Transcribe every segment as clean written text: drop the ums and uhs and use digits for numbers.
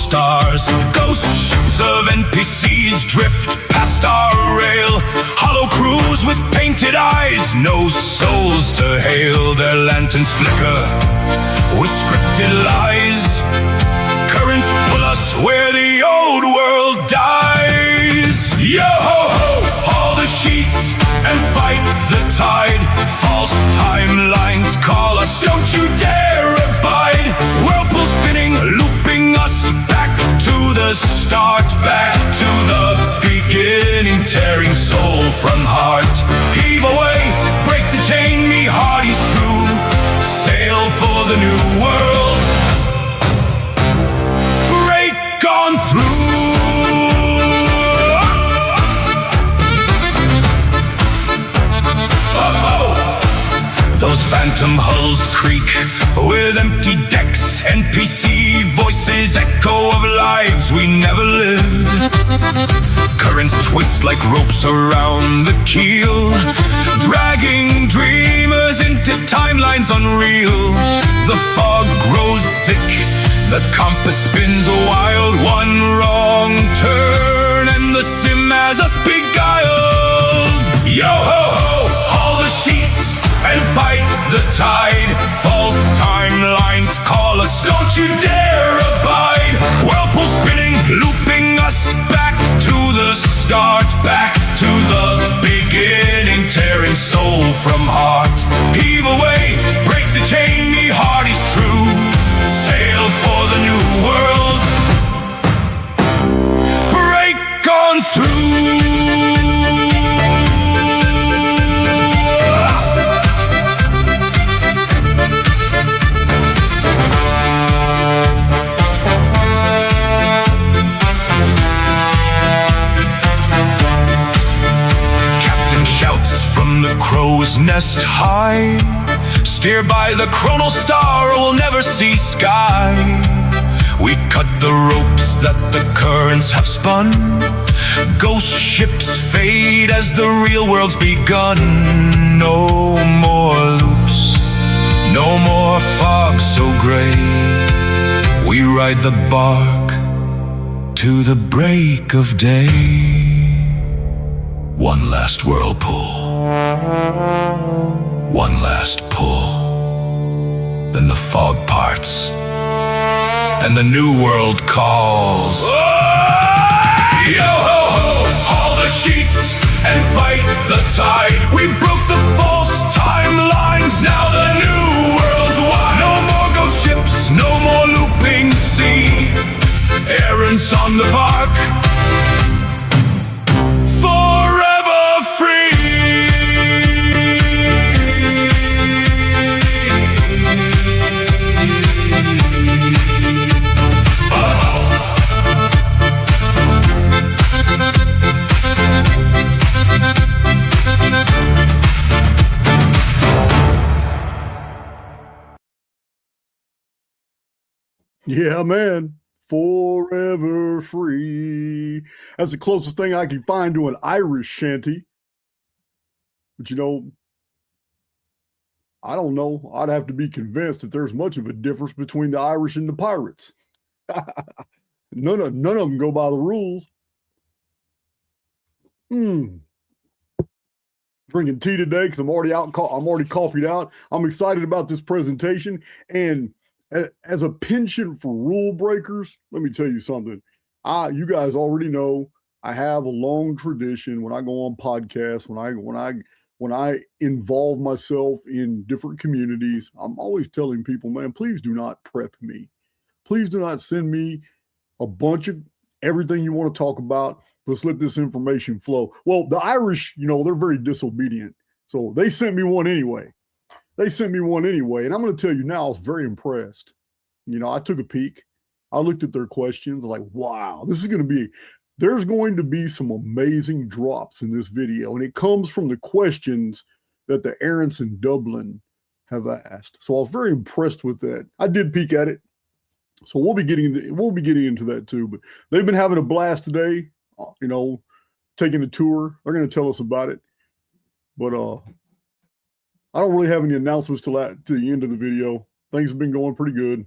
stars. Ghost ships of NPCs drift past our rail. Hollow crews with painted eyes, no souls to hail. Their lanterns flicker with scripted lies. Currents pull us where the old world dies. Yo-ho-ho, haul the sheets and fight the tide. False timelines call us, don't you dare abide. Whirlpool spinning, looping us back to the start. Back to the beginning, tearing soul from heart. Heave away, break the chain, me heart is true. Sail for the new world. Break on through. Those phantom hulls creak with empty decks. NPC voices echo of lives we never lived. Currents twist like ropes around the keel, dragging dreamers into timelines unreal. The fog grows thick, the compass spins a wild. One wrong turn and the sim has us beguiled. Yo-ho-ho, haul the sheets and fight the tide. False timelines call us, don't you dare abide. Whirlpool spinning, looping us back to the start. Back to the beginning, tearing soul from heart. Heave away, break the chain, me heart is true. Sail for the new world. Break on through. Crow's nest high, steer by the chrono star or we'll never see sky. We cut the ropes that the currents have spun. Ghost ships fade as the real world's begun. No more loops, no more fog so gray. We ride the bark to the break of day. One last whirlpool, one last pull, then the fog parts and the new world calls. Yo-ho-ho, haul the sheets and fight the tide. We broke the false timelines, now the new world's wide. No more ghost ships, no more looping sea. Errants on the bark, forever free. Yeah, man. Forever free. That's the closest thing I can find to an Irish shanty. But you know, I don't know. I'd have to be convinced that there's much of a difference between the Irish and the pirates. None of them go by the rules. Drinking tea today because I'm already coffeeed out. I'm excited about this presentation, and as a penchant for rule breakers, let me tell you something. You guys already know I have a long tradition when I go on podcasts, when I involve myself in different communities. I'm always telling people, man, please do not prep me. Please do not send me a bunch of everything you want to talk about. Let's let this information flow. Well, the Irish, they're very disobedient. So they sent me one anyway. And I'm going to tell you now, I was very impressed. I took a peek. I looked at their questions. Like, wow, there's going to be some amazing drops in this video. And it comes from the questions that the errants in Dublin have asked. So I was very impressed with that. I did peek at it. So we'll be getting into that too. But they've been having a blast today, taking a tour. They're going to tell us about it. But I don't really have any announcements to the end of the video. Things have been going pretty good.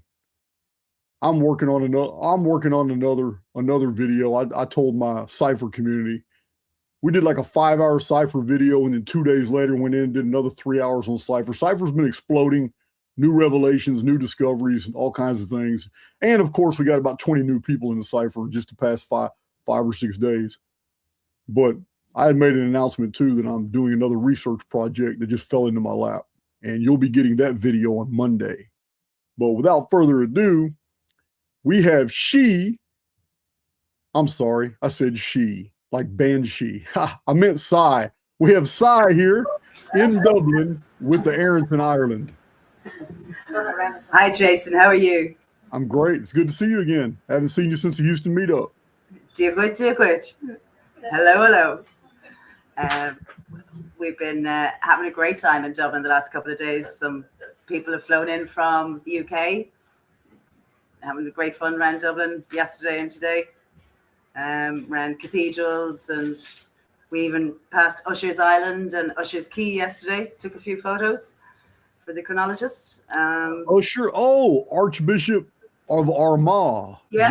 I'm working on another video. I told my cipher community. We did like a 5-hour cipher video, and then 2 days later went in and did another 3 hours on cipher. Cipher's been exploding, new revelations, new discoveries, and all kinds of things. And of course, we got about 20 new people in the cipher just the past five or 6 days. But I had made an announcement too that I'm doing another research project that just fell into my lap, and you'll be getting that video on Monday. But without further ado, we have I'm sorry, I said she, like banshee. I meant Cy. We have Cy here in Dublin with the errants in Ireland. Hi, Jason. How are you? I'm great. It's good to see you again. I haven't seen you since the Houston meetup. Do good, do good. Hello, hello. We've been having a great time in Dublin the last couple of days. Some people have flown in from the UK, having a great fun around Dublin yesterday and today. Around cathedrals, and we even passed Usher's Island and Usher's Quay yesterday. Took a few photos for the chronologist. Archbishop of Armagh, yeah,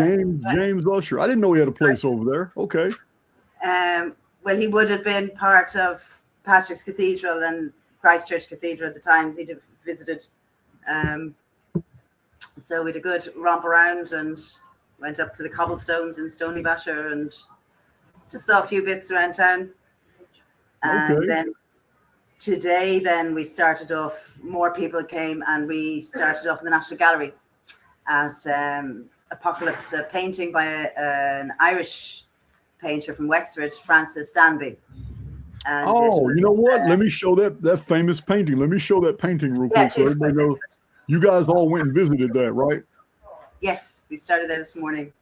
James Usher. I didn't know he had a place over there. Okay. Well, he would have been part of Patrick's Cathedral and Christchurch Cathedral at the times he'd have visited. So we had a good romp around and went up to the cobblestones in Stony Batter and just saw a few bits around town. And then today, we started off, more people came, and we started off in the National Gallery at Apocalypse, a painting by an Irish painter from Wexford, Francis Danby. And you know what? Let me show that famous painting. Let me show that painting real quick so everybody knows. You guys all went and visited that, right? Yes, we started there this morning.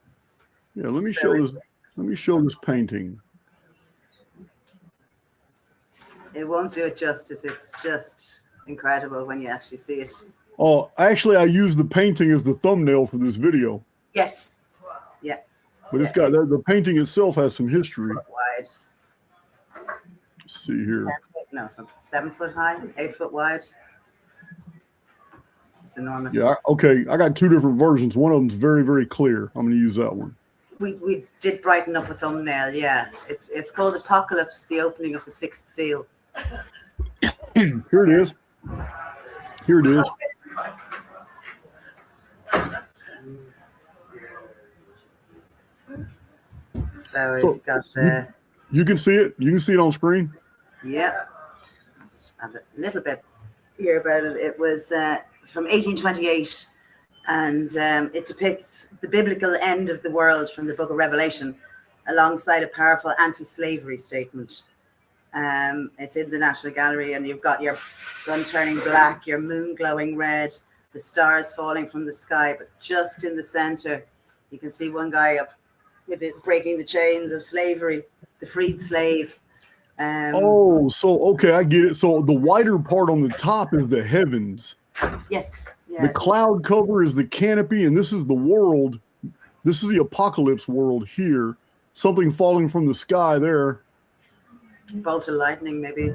Yeah, let me show this. Let me show this painting. It won't do it justice. It's just incredible when you actually see it. Oh, actually, I used the painting as the thumbnail for this video. Yes. Yeah. But it's got the painting itself has some history. Wide. Let's see here. 7 foot high, 8 foot wide. It's enormous. Yeah. Okay. I got 2 different versions. One of them's very, very clear. I'm going to use that one. We did brighten up a thumbnail. Yeah. It's called Apocalypse: The Opening of the Sixth Seal. Here it is. Here it is. So it's got. You can see it. You can see it on screen. Yeah. I'll just have a little bit here about it. It was from 1828, and it depicts the biblical end of the world from the Book of Revelation, alongside a powerful anti-slavery statement. It's in the National Gallery, and you've got your sun turning black, your moon glowing red, the stars falling from the sky, but just in the center, you can see one guy up with it breaking the chains of slavery, the freed slave. Okay, I get it. So the whiter part on the top is the heavens. Yes. Yeah, the cloud cover is the canopy, and this is the world. This is the apocalypse world here. Something falling from the sky there. Bolt of lightning, maybe.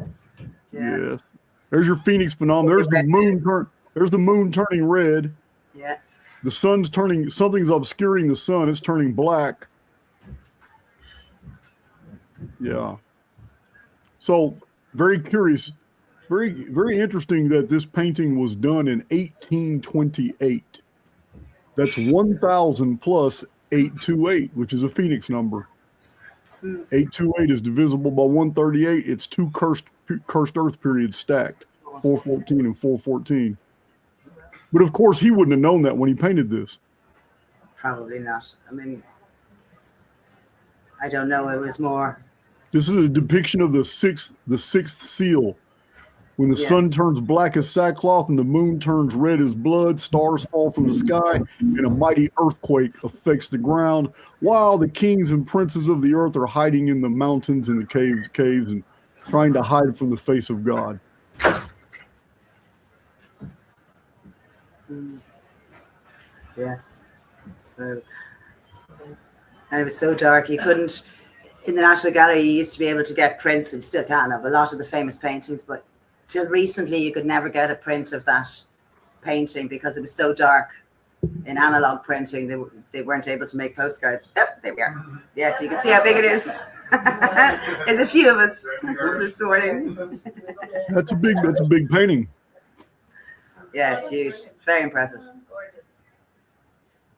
Yeah. Yes. There's your Phoenix phenomenon. There's the moon. There's the moon turning red. Yeah. The sun's turning. Something's obscuring the sun. It's turning black. Yeah. So very curious, very interesting that this painting was done in 1828. That's 1,000 plus 828, which is a Phoenix number. 828 is divisible by 138. It's 2 cursed Earth periods stacked, 414 and 414. But of course, he wouldn't have known that when he painted this. Probably not. I mean, I don't know. It was more. This is a depiction of the sixth seal. When the sun turns black as sackcloth and the moon turns red as blood, stars fall from the sky, and a mighty earthquake affects the ground, while the kings and princes of the earth are hiding in the mountains and the caves and trying to hide from the face of God. Yeah. So, and it was so dark you couldn't. In the National Gallery, you used to be able to get prints, and still can of a lot of the famous paintings, but till recently you could never get a print of that painting because it was so dark. in analog printing, they weren't able to make postcards. Oh, there we are. Yes, you can see how big it is. There's a few of us this morning. That's a big painting. Yeah, it's huge. It's very impressive.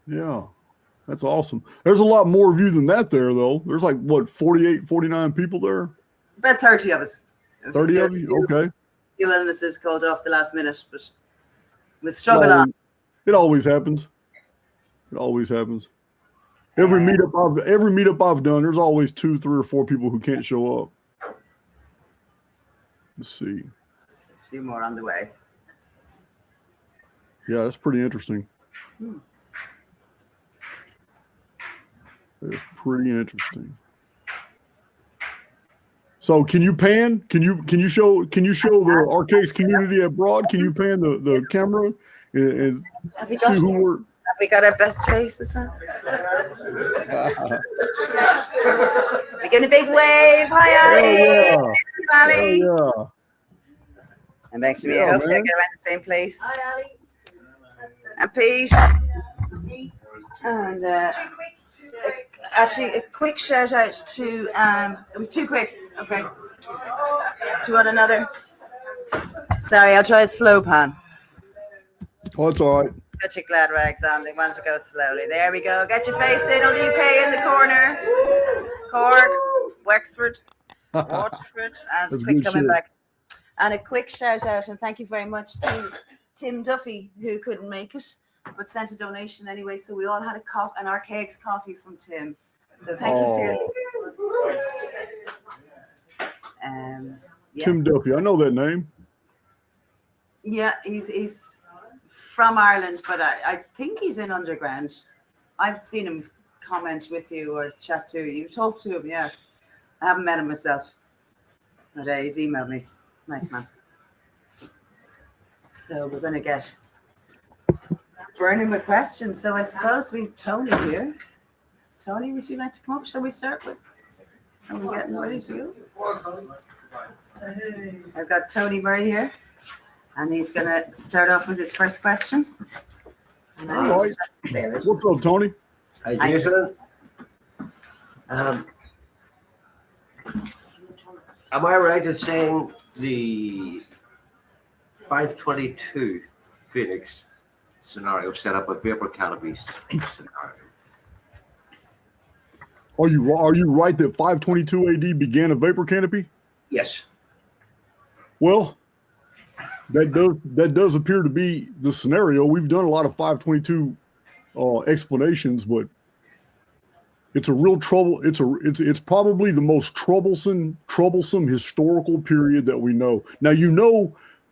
Yeah, that's awesome. There's a lot more of you than that there, though. There's like, what, 48, 49 people there? About 30 of us. 30 of you? Okay. Few illnesses called off the last minute, but with struggle on. It always happens. It always happens. Every meetup I've done, there's always 2, 3, or 4 people who can't show up. Let's see. A few more on the way. Yeah, that's pretty interesting. That's pretty interesting. So can you pan? Can you show the Archaix community abroad? Can you pan the camera and see who we're? Have we got our best faces on? We're getting a big wave. Hi, Ali. Yeah. Ali. Yeah. And back to me. Yeah, Hopefully, I man. get around the same place. Hi, Ali. And Pete. And actually, a quick shout out to it was too quick. Okay. To one another. Sorry, I'll try a slow pan. Oh, it's all right. Got your glad rags on. They wanted to go slowly. There we go. Get your face in. All the UK in the corner. Cork, Wexford, Waterford, and That's quick good coming shit. back. And a quick shout out and thank you very much to Tim Duffy, who couldn't make it, but sent a donation anyway. So we all had an Archaix coffee from Tim. So thank you, Tim. Yeah. Tim Duffy, I know that name. Yeah, he's from Ireland, but I think he's in underground. I've seen him comment with you or chat to you. You've talked to him, yeah. I haven't met him myself, but he's emailed me. Nice man. So we're going to get burning with questions. So I suppose we've Tony here. Tony, would you like to come up? Shall we start with? Are we getting ready to go? I've got Tony Murray here, and he's going to start off with his first question. All right. What's up, Tony? Hi, Jason. Am I right in saying the 522 Phoenix scenario set up a vapor canopy scenario? Are you right that 522 AD began a vapor canopy? Yes. Well, that does appear to be the scenario. We've done a lot of 522 explanations, but it's a real trouble. It's probably the most troublesome historical period that we know. Now,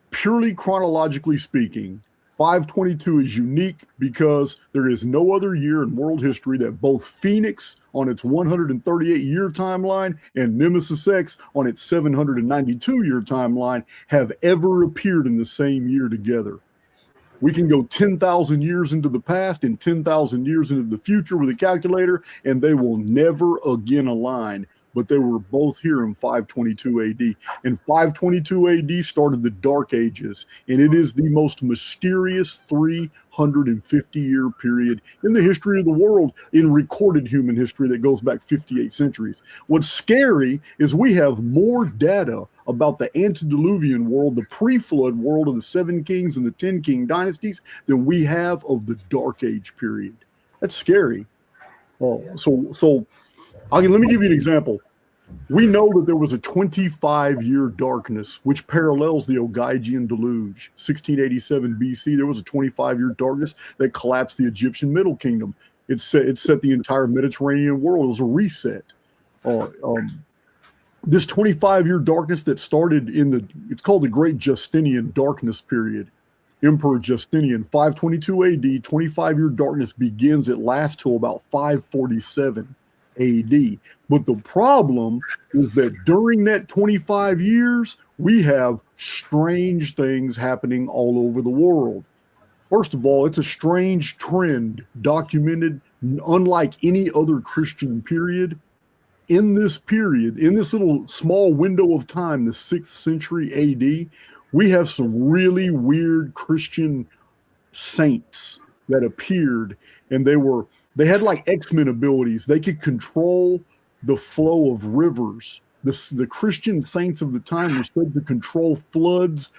purely chronologically speaking, 522 is unique because there is no other year in world history that both Phoenix on its 138-year timeline and Nemesis X on its 792-year timeline have ever appeared in the same year together. We can go 10,000 years into the past and 10,000 years into the future with a calculator, and they will never again align. But they were both here in 522 AD. And 522 AD started the Dark Ages, and it is the most mysterious 350-year period in the history of the world, in recorded human history that goes back 58 centuries. What's scary is we have more data about the antediluvian world, the pre-flood world of the 7 kings and the 10 king dynasties, than we have of the Dark Age period. That's scary. Let me give you an example. We know that there was a 25-year darkness, which parallels the Ogygian deluge. 1687 BC, there was a 25-year darkness that collapsed the Egyptian Middle Kingdom. It set the entire Mediterranean world. It was a reset. This 25-year darkness that started it's called the Great Justinian Darkness period. Emperor Justinian, 522 AD, 25-year darkness begins. It lasts till about 547 AD. But the problem is that during that 25 years, we have strange things happening all over the world. First of all, it's a strange trend documented unlike any other Christian period. In this period, in this little small window of time, the 6th century AD, we have some really weird Christian saints. that appeared, and they had like X-Men abilities. They could control the flow of rivers. The Christian saints of the time were said to control floods,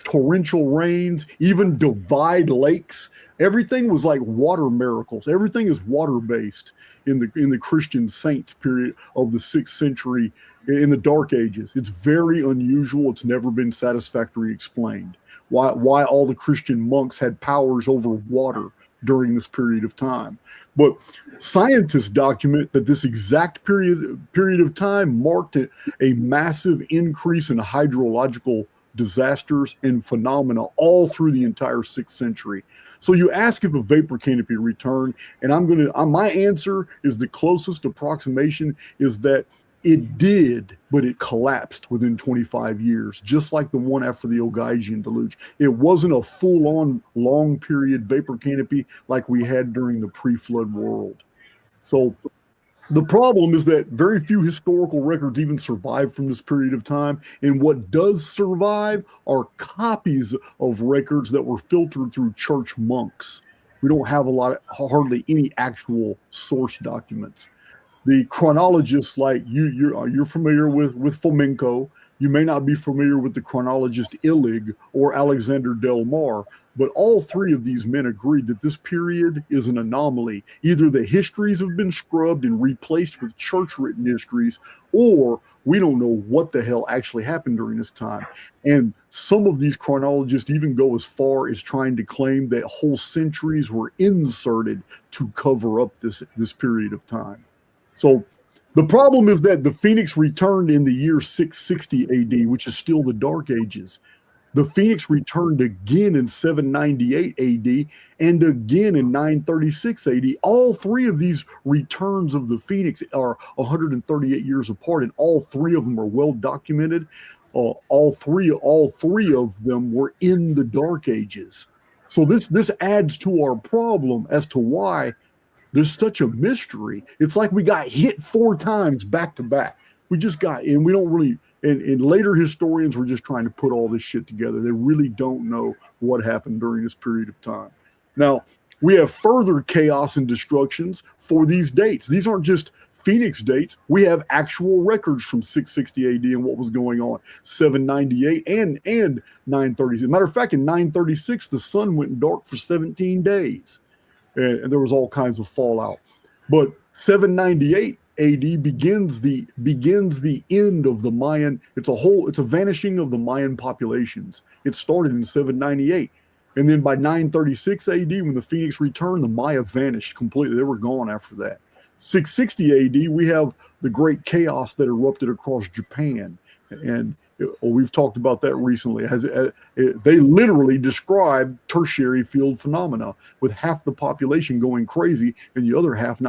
torrential rains, even divide lakes. Everything was like water miracles. Everything is water-based in the Christian saints period of the 6th century in the Dark Ages. It's very unusual. It's never been satisfactorily explained why all the Christian monks had powers over water during this period of time. But scientists document that this exact period of time marked a massive increase in hydrological disasters and phenomena all through the entire 6th century. So you ask if a vapor canopy returned, and my answer is the closest approximation is that it did, but it collapsed within 25 years, just like the one after the Ogygian deluge. It wasn't a full-on long period vapor canopy like we had during the pre-flood world. So the problem is that very few historical records even survive from this period of time. And what does survive are copies of records that were filtered through church monks. We don't have hardly any actual source documents. The chronologists, like you're familiar with Fomenko. You may not be familiar with the chronologist Illig or Alexander Del Mar, but all three of these men agreed that this period is an anomaly. Either the histories have been scrubbed and replaced with church-written histories, or we don't know what the hell actually happened during this time. And some of these chronologists even go as far as trying to claim that whole centuries were inserted to cover up this period of time. So the problem is that the Phoenix returned in the year 660 AD, which is still the Dark Ages. The Phoenix returned again in 798 AD and again in 936 AD. All three of these returns of the Phoenix are 138 years apart, and all three of them are well documented. All three of them were in the Dark Ages. So this adds to our problem as to why there's such a mystery. It's like we got hit 4 times back to back. We just got, and we don't really, and later historians were just trying to put all this shit together. They really don't know what happened during this period of time. Now, we have further chaos and destructions for these dates. These aren't just Phoenix dates. We have actual records from 660 AD and what was going on, 798 and 930. As a matter of fact, in 936, the sun went dark for 17 days. And there was all kinds of fallout. But 798 AD begins the end of the Mayan. It's a vanishing of the Mayan populations. It started in 798. And then by 936 AD, when the Phoenix returned, the Maya vanished completely. They were gone after that. 660 AD, we have the great chaos that erupted across Japan. And we've talked about that recently. They literally described tertiary field phenomena with half the population going crazy and the other half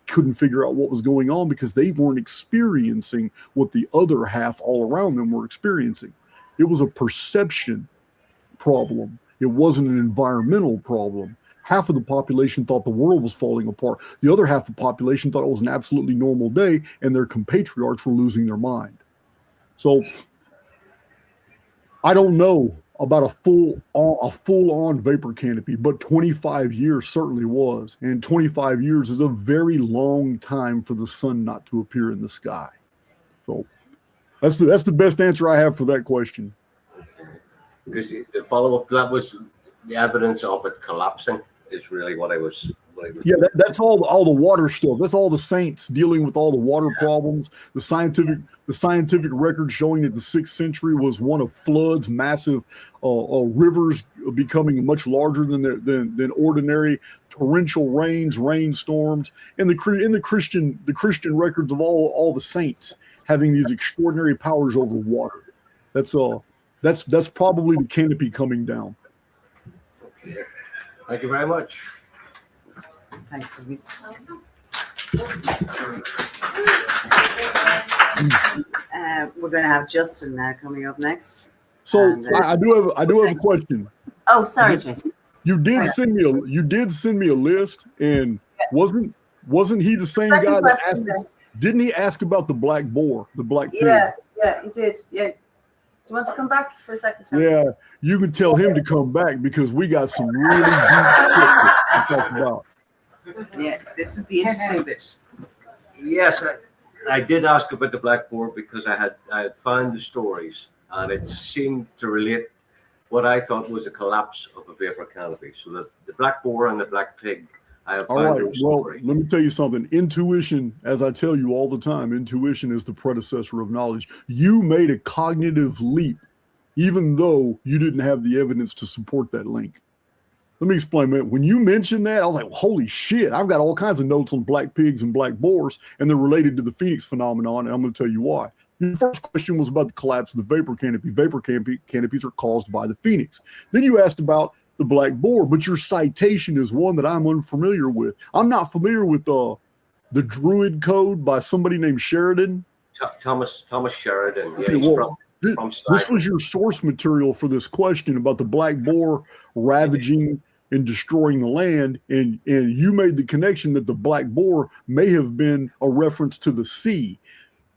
couldn't figure out what was going on because they weren't experiencing what the other half all around them were experiencing. It was a perception problem. It wasn't an environmental problem. Half of the population thought the world was falling apart. The other half of the population thought it was an absolutely normal day and their compatriots were losing their mind. So I don't know about a full-on vapor canopy, but 25 years certainly was. And 25 years is a very long time for the sun not to appear in the sky. So that's the best answer I have for that question. Because the follow-up to that was the evidence of it collapsing is really what I was. Yeah, that's all the water stuff. That's all the saints dealing with all the water problems. The scientific record showing that the 6th century was one of floods, massive rivers becoming much larger than ordinary, torrential rains, rainstorms, and the Christian records of all the saints having these extraordinary powers over water. That's probably the canopy coming down. Okay. Thank you very much. Thanks. We're going to have Justin coming up next. So I do have a question. Oh, sorry, Jason. You did send me a list, and wasn't he the same guy that asked? Didn't he ask about the black boar, the black pig? Yeah, he did. Yeah. you want to come back for a second, Tom? Yeah, you can tell him to come back because we got some really deep shit to talk about. Yeah, this is the interesting bit. Yes, I did ask about the Black Boar because I had found the stories and it seemed to relate what I thought was a collapse of a vapor canopy. So the Black Boar and the Black Pig, I have All found right, those well, stories. let me tell you something. Intuition, as I tell you all the time, intuition is the predecessor of knowledge. You made a cognitive leap, even though you didn't have the evidence to support that link. Let me explain, man. When you mentioned that, I was like, holy shit, I've got all kinds of notes on black pigs and black boars, and they're related to the Phoenix phenomenon, and I'm going to tell you why. Your first question was about the collapse of the vapor canopy. Vapor canopies are caused by the Phoenix. Then you asked about the black boar, but your citation is one that I'm unfamiliar with. I'm not familiar with the Druid Code by somebody named Sheridan. Thomas Sheridan. Yeah, Okay, he's well, from this was your source material for this question about the black boar ravaging and destroying the land, and you made the connection that the black boar may have been a reference to the sea,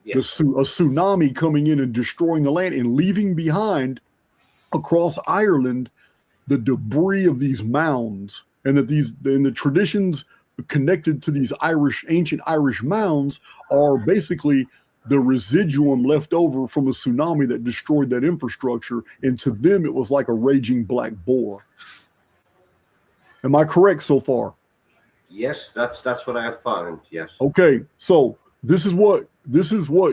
Yes. a tsunami coming in and destroying the land and leaving behind across Ireland the debris of these mounds, and that the traditions connected to these ancient Irish mounds are basically the residuum left over from a tsunami that destroyed that infrastructure, and to them it was like a raging black boar. Am I correct so far? Yes, that's what I have found. Yes. Okay, so this is what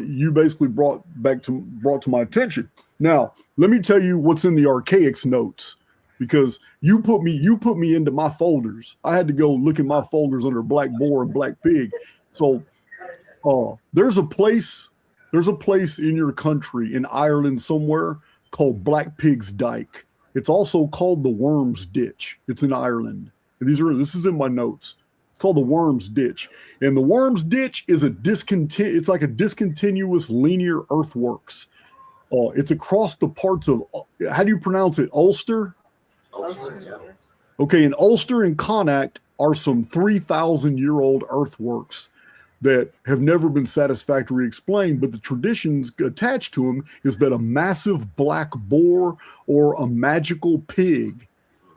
you basically brought to my attention. Now, let me tell you what's in the Archaix notes, because you put me into my folders. I had to go look in my folders under black boar and black pig. So there's a place in your country, in Ireland somewhere, called Black Pig's Dyke. It's also called the Worm's Ditch. It's in Ireland. And this is in my notes. It's called the Worm's Ditch. And the Worm's Ditch is it's like a discontinuous linear earthworks. It's across the parts of, how do you pronounce it? Ulster? Ulster, yeah. Okay, in Ulster and Connacht are some 3,000-year-old earthworks that have never been satisfactorily explained, but the traditions attached to them is that a massive black boar or a magical pig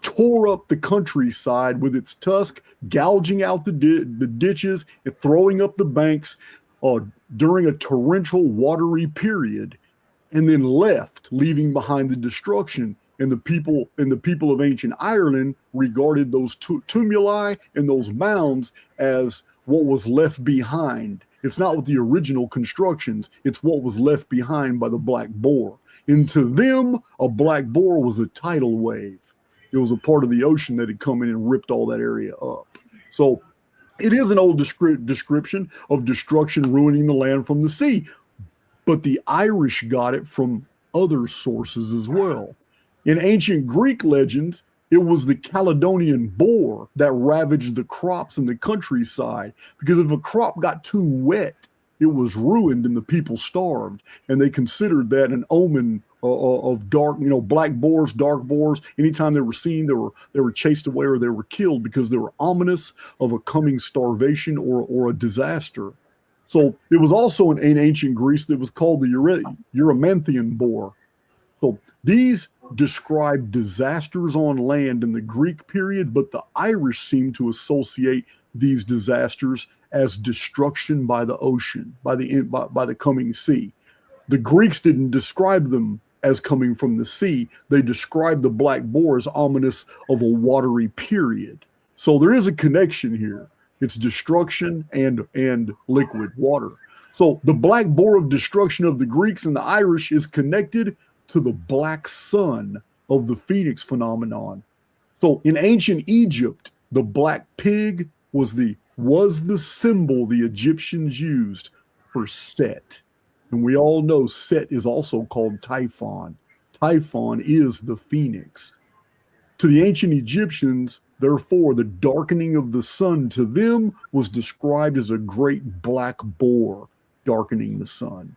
tore up the countryside with its tusk, gouging out the ditches and throwing up the banks during a torrential watery period, and then left, leaving behind the destruction. And the people of ancient Ireland regarded those tumuli and those mounds as what was left behind. It's not with the original constructions, it's what was left behind by the black boar. And to them, a black boar was a tidal wave. It was a part of the ocean that had come in and ripped all that area up. So it is an old description of destruction ruining the land from the sea. But the Irish got it from other sources as well. In ancient Greek legends, it was the Caledonian boar that ravaged the crops in the countryside, because if a crop got too wet, it was ruined and the people starved. And they considered that an omen of dark, black boars, dark boars. Anytime they were seen, they were chased away or they were killed because they were ominous of a coming starvation or a disaster. So it was also in ancient Greece that was called the Eurymanthian boar. So these describe disasters on land in the Greek period, but the Irish seem to associate these disasters as destruction by the ocean, by the coming sea. The Greeks didn't describe them as coming from the sea. They described the black boar as ominous of a watery period. So there is a connection here. It's destruction and liquid water. So the black boar of destruction of the Greeks and the Irish is connected to the black sun of the Phoenix phenomenon. So in ancient Egypt, the black pig was the symbol the Egyptians used for Set. And we all know Set is also called Typhon. Typhon is the Phoenix. To the ancient Egyptians, therefore, the darkening of the sun to them was described as a great black boar darkening the sun.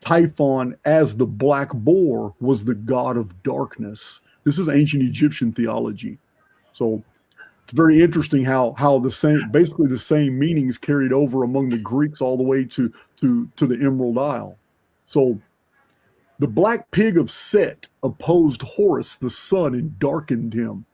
Typhon, as the black boar, was the god of darkness. This is ancient Egyptian theology. So it's very interesting how basically the same meanings carried over among the Greeks all the way to the Emerald Isle. So The black pig of Set opposed Horus the sun and darkened him.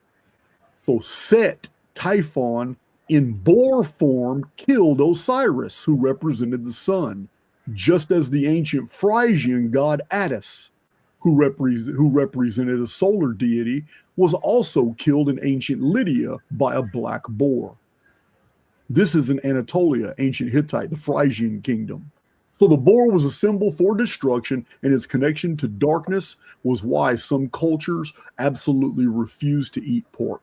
So Set, Typhon, in boar form, killed Osiris, who represented the sun, just as the ancient Phrygian god Attis, who represented a solar deity, was also killed in ancient Lydia by a black boar. This is in Anatolia, ancient Hittite, the Phrygian kingdom. So the boar was a symbol for destruction, and its connection to darkness was why some cultures absolutely refuse to eat pork.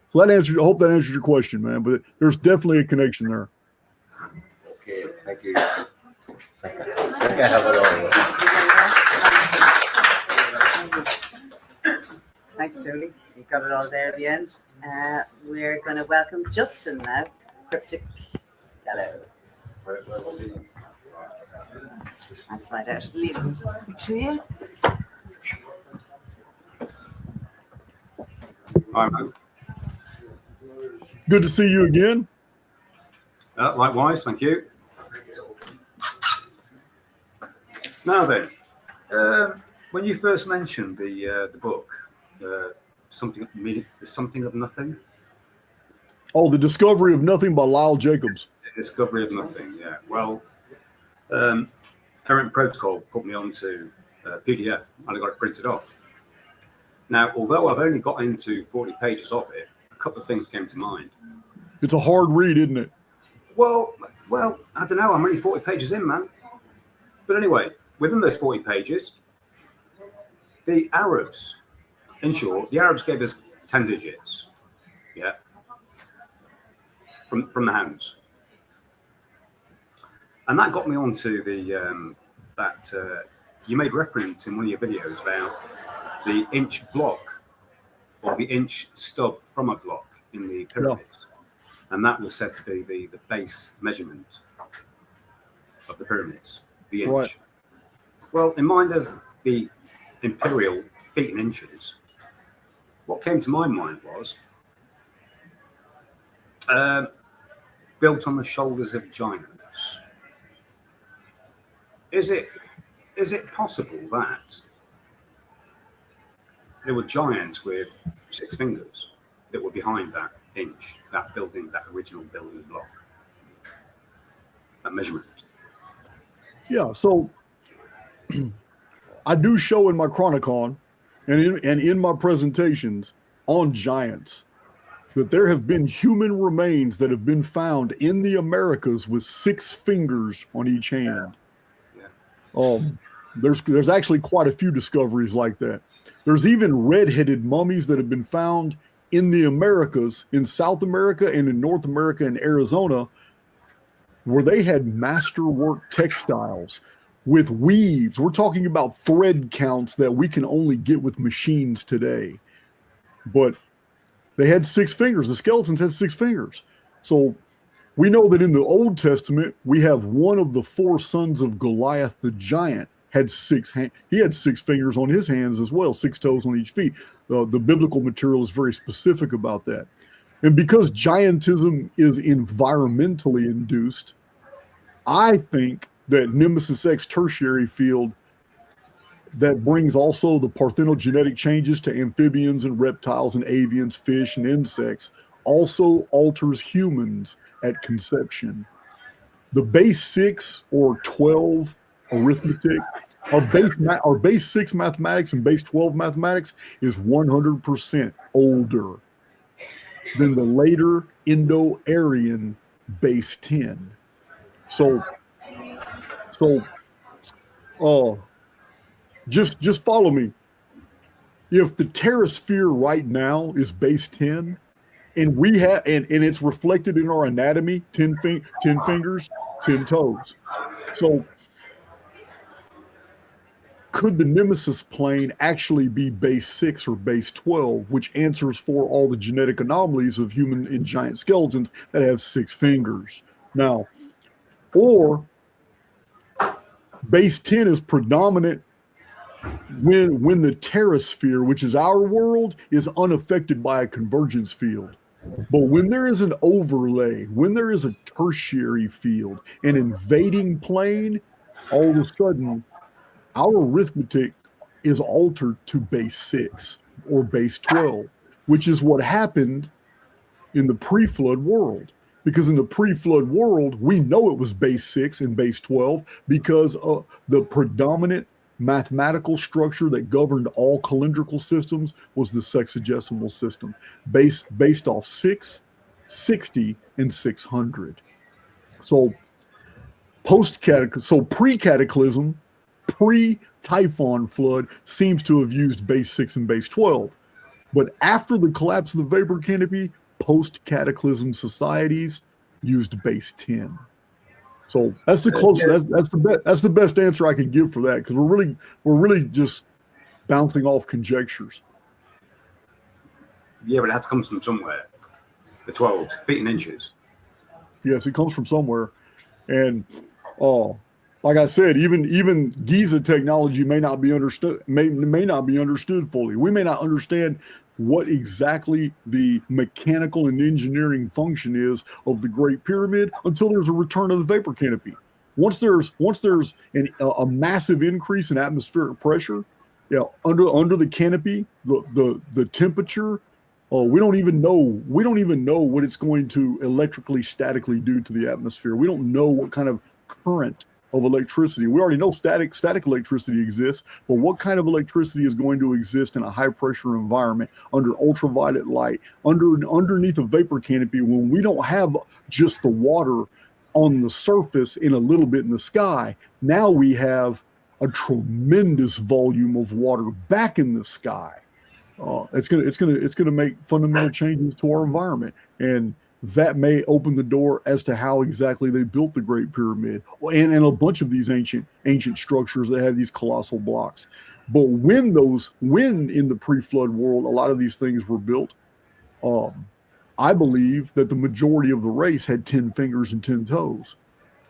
So that answers. I hope that answers your question, man. But there's definitely a connection there. Okay, thank you. I think I have it all. Thanks, Julie. You got it all there at the end. We're going to welcome Justin now. Cryptic Gallows. I'll slide out. Leave it to you. Hi, man. Good to see you again. Likewise, thank you. Now then, when you first mentioned the book, something of nothing. Oh, The Discovery of Nothing by Lyle Jacobs. The Discovery of Nothing. Yeah. Well, Errant Protocol put me onto PDF, and I got it printed off. Now, although I've only got into 40 pages of it, a couple of things came to mind. It's a hard read, isn't it? Well, I don't know. I'm only 40 pages in, man. But anyway, within those 40 pages, the Arabs, in short, the Arabs gave us 10 digits, yeah, from the hands. And that got me onto the, you made reference in one of your videos about the inch block or the inch stub from a block in the pyramids. Yeah. And that was said to be the base measurement of the pyramids, the inch. Right. Well, in mind of the imperial feet and inches, what came to my mind was built on the shoulders of giants. Is it possible that there were giants with 6 fingers that were behind that inch, that original building block, that measurement? Yeah, so I do show in my Chronicon and in my presentations on giants that there have been human remains that have been found in the Americas with 6 fingers on each hand. Yeah. There's actually quite a few discoveries like that. There's even red-headed mummies that have been found in the Americas, in South America and in North America and Arizona, where they had masterwork textiles with weaves. We're talking about thread counts that we can only get with machines today. But they had 6 fingers. The skeletons had 6 fingers. So we know that in the Old Testament, we have one of the 4 sons of Goliath the giant had 6 hands. He had 6 fingers on his hands as well, 6 toes on each feet. The biblical material is very specific about that. And because giantism is environmentally induced, I think that Nemesis X tertiary field that brings also the parthenogenetic changes to amphibians and reptiles and avians, fish and insects also alters humans at conception. The base 6 or 12 arithmetic, our base 6 mathematics and base 12 mathematics is 100% older than the later Indo-Aryan base 10. So just follow me. If the terrasphere right now is base 10, and we have and it's reflected in our anatomy, 10 fingers, 10 toes. So could the Nemesis plane actually be base 6 or base 12, which answers for all the genetic anomalies of human and giant skeletons that have 6 fingers? Now, or base 10 is predominant when the terrasphere, which is our world, is unaffected by a convergence field. But when there is an overlay, when there is a tertiary field, an invading plane, all of a sudden our arithmetic is altered to base 6 or base 12, which is what happened in the pre-flood world. Because in the pre-flood world, we know it was base 6 and base 12 because the predominant mathematical structure that governed all calendrical systems was the sexagesimal system, based off 6, 60, and 600. So pre-cataclysm, pre-Typhon flood seems to have used base 6 and base 12. But after the collapse of the vapor canopy, post-cataclysm societies used base 10. So that's the closest. That's the best answer I can give for that, because we're really just bouncing off conjectures. Yeah, but it had to come from somewhere. The 12 feet and inches. Yes, it comes from somewhere, and like I said, even Giza technology may not be understood. May not be understood fully. We may not understand what exactly the mechanical and engineering function is of the Great Pyramid until there's a return of the vapor canopy. Once there's a massive increase in atmospheric pressure, under the canopy, the temperature, we don't even know what it's going to electrically statically do to the atmosphere. We don't know what kind of current of electricity. We already know static electricity exists, but what kind of electricity is going to exist in a high pressure environment under ultraviolet light, underneath a vapor canopy, when we don't have just the water on the surface and a little bit in the sky? Now we have a tremendous volume of water back in the sky. It's gonna make fundamental changes to our environment, and that may open the door as to how exactly they built the Great Pyramid and a bunch of these ancient structures that have these colossal blocks. But when in the pre-flood world a lot of these things were built, I believe that the majority of the race had 10 fingers and 10 toes.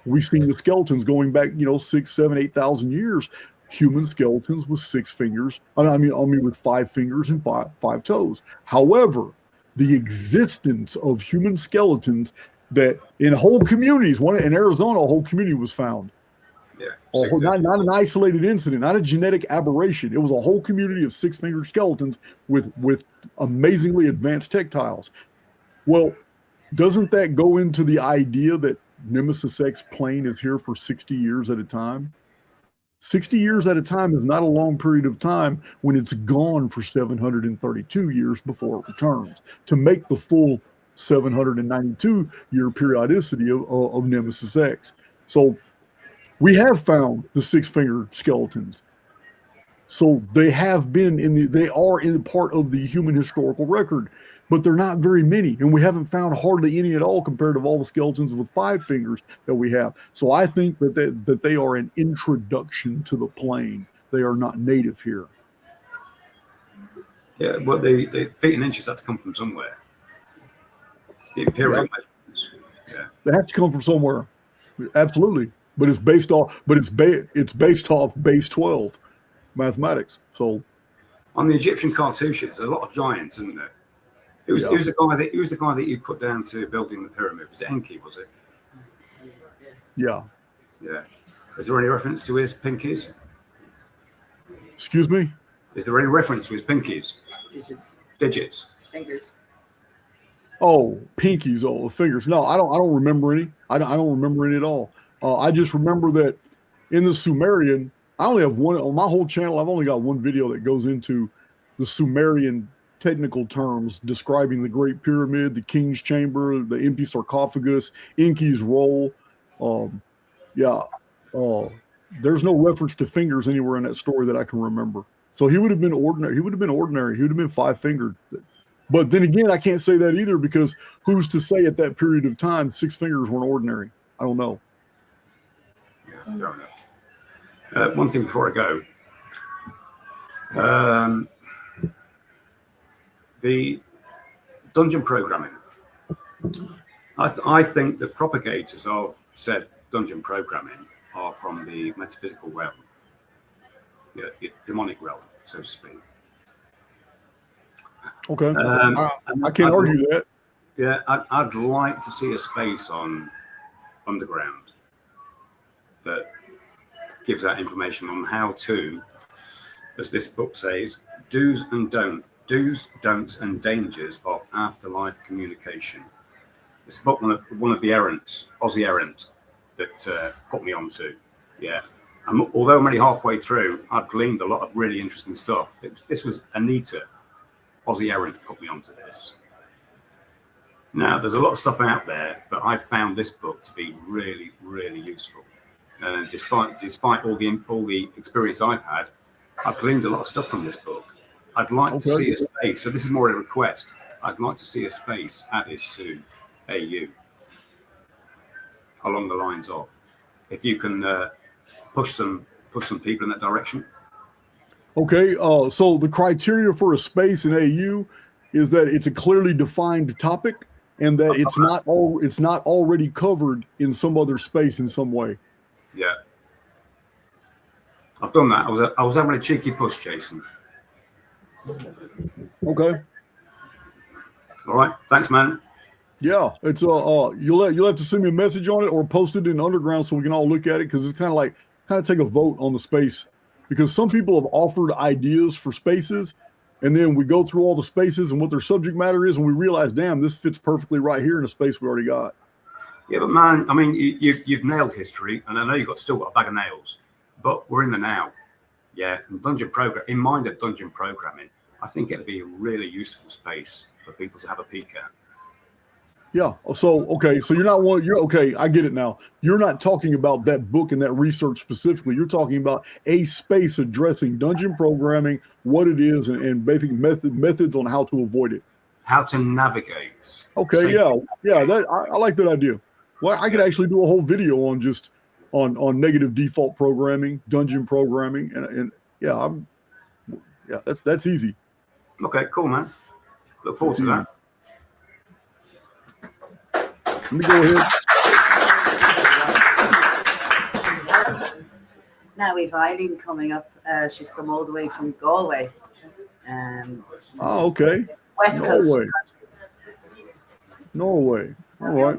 We've seen the skeletons going back, 6, 7, 8,000 years. Human skeletons with 6 fingers. With 5 fingers and five toes. However, the existence of human skeletons that in whole communities, one in Arizona, a whole community was found. Yeah. Not an isolated incident, not a genetic aberration. It was a whole community of 6-fingered skeletons with amazingly advanced tactiles. Well, doesn't that go into the idea that Nemesis X plane is here for 60 years at a time? 60 years at a time is not a long period of time when it's gone for 732 years before it returns, to make the full 792-year periodicity of Nemesis X. So we have found the 6-fingered skeletons. So they have been they are in part of the human historical record, but they're not very many, and we haven't found hardly any at all compared to all the skeletons with 5 fingers that we have. So I think that they are an introduction to the plane. They are not native here. Yeah, well, the feet and inches had to come from somewhere. The imperial measurements. Yeah, they have to come from somewhere, absolutely. But it's based off base 12 mathematics. So on the Egyptian cartouches, there's a lot of giants, isn't there? Who was the guy that you put down to building the pyramid? Was it Enki, was it? Yeah. Yeah. Is there any reference to his pinkies? Excuse me? Is there any reference to his pinkies? Digits. Fingers. Oh, pinkies, fingers. No, I don't remember any. I don't remember any at all. I just remember that in the Sumerian, I only have one on my whole channel. I've only got one video that goes into the Sumerian technical terms describing the Great Pyramid, the King's Chamber, the empty sarcophagus, Enki's role. There's no reference to fingers anywhere in that story that I can remember. So he would have been ordinary. He would have been 5-fingered. But then again, I can't say that either, because who's to say at that period of time 6 fingers weren't ordinary? I don't know. Yeah, fair enough. One thing before I go. The dungeon programming. I think the propagators of said dungeon programming are from the metaphysical realm, the demonic realm, so to speak. Okay, I can't argue that. Yeah, I'd like to see a space on underground that gives out information on how to, as this book says, do's, don'ts, and dangers of afterlife communication. It's about one of the errants, Aussie errant, that put me onto. Yeah. Although I'm only halfway through, I've gleaned a lot of really interesting stuff. This was Anita, Aussie errant, put me onto this. Now, there's a lot of stuff out there, but I found this book to be really, really useful. Despite all the experience I've had, I've gleaned a lot of stuff from this book. I'd like to see a space. So this is more a request. I'd like to see a space added to AU along the lines of, if you can push some people in that direction. Okay. So the criteria for a space in AU is that it's a clearly defined topic, and that it's not already covered in some other space in some way. Yeah. I've done that. I was having a cheeky push, Jason. Okay. All right. Thanks, man. Yeah, it's you'll have to send me a message on it or post it in Underground so we can all look at it, because it's kind of take a vote on the space, because some people have offered ideas for spaces, and then we go through all the spaces and what their subject matter is, and we realize, damn, this fits perfectly right here in a space we already got. Yeah, but man, I mean, you've nailed history, and I know you've still got a bag of nails, but we're in the now. Yeah, and in mind of dungeon programming, I think it'd be a really useful space for people to have a peek at. Yeah. So, okay. So you're okay. I get it now. You're not talking about that book and that research specifically. You're talking about a space addressing dungeon programming, what it is, and basic methods on how to avoid it. How to navigate. Okay. Yeah. I like that idea. Well, I could actually do a whole video on just on negative default programming, dungeon programming, and yeah, that's easy. Okay. Cool, man. Look forward to that. Let me go ahead. Now we've Eileen coming up. She's come all the way from Galway. Okay. West Coast. Norway. All right.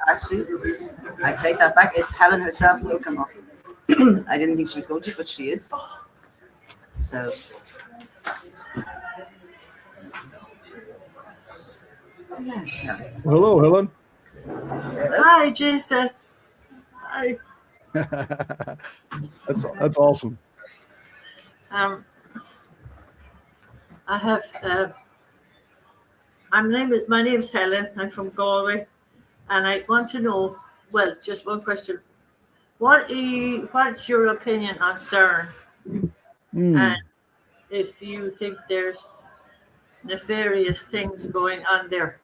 Actually, I take that back. It's Helen herself who will come up. I didn't think she was going to, but she is. So. Hello, Helen. Hi, Jason. Hi. That's awesome. I have. My name's Helen. I'm from Galway, and I want to know. Well, just one question. What's your opinion on CERN? And if you think there's nefarious things going on there?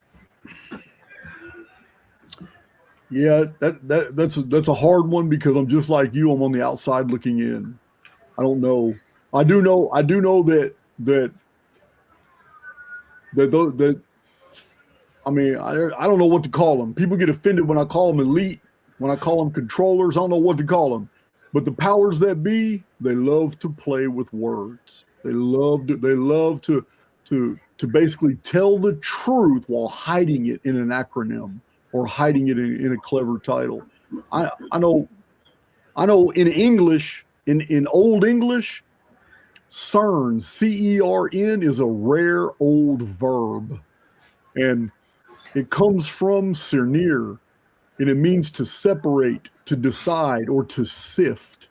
Yeah, that's a hard one, because I'm just like you. I'm on the outside looking in. I don't know. I do know that I mean, I don't know what to call them. People get offended when I call them elite, when I call them controllers. I don't know what to call them. But the powers that be, they love to play with words. They love to basically tell the truth while hiding it in an acronym or hiding it in a clever title. I know in English, in Old English, CERN, C-E-R-N, is a rare old verb. And it comes from cernir, and it means to separate, to decide, or to sift.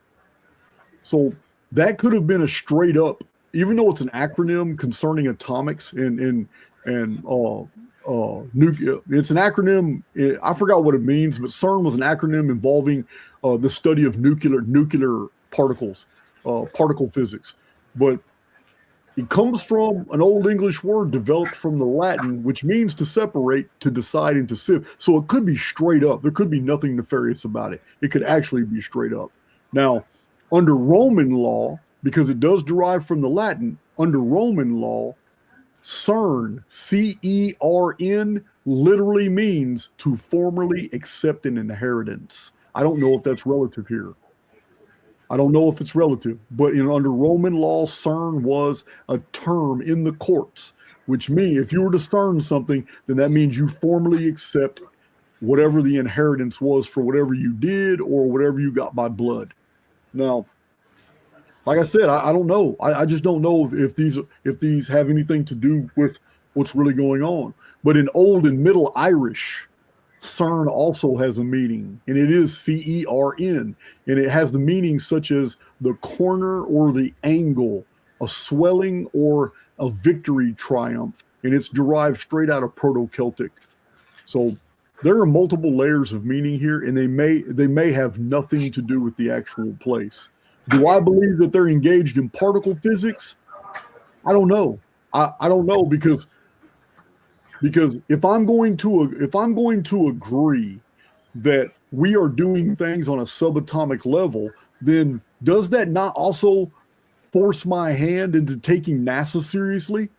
So that could have been a straight up, even though it's an acronym concerning atomics and nuclear. It's an acronym. I forgot what it means, but CERN was an acronym involving the study of nuclear particles, particle physics. But it comes from an Old English word developed from the Latin, which means to separate, to decide, and to sift. So it could be straight up. There could be nothing nefarious about it. It could actually be straight up. Now, under Roman law, because it does derive from the Latin, under Roman law, CERN, C-E-R-N, literally means to formally accept an inheritance. I don't know if that's relative here. I don't know if it's relative, but under Roman law, CERN was a term in the courts which means if you were to discern something, then that means you formally accept whatever the inheritance was for whatever you did or whatever you got by blood. Now, like I said, I don't know. I just don't know if these have anything to do with what's really going on. But in Old and Middle Irish, CERN also has a meaning, and it is CERN, and it has the meaning such as the corner or the angle, a swelling or a victory triumph, and it's derived straight out of Proto-Celtic. So there are multiple layers of meaning here, and they may have nothing to do with the actual place. Do I believe that they're engaged in particle physics? I don't know. I don't know because if I'm going to agree that we are doing things on a subatomic level, then does that not also force my hand into taking NASA seriously?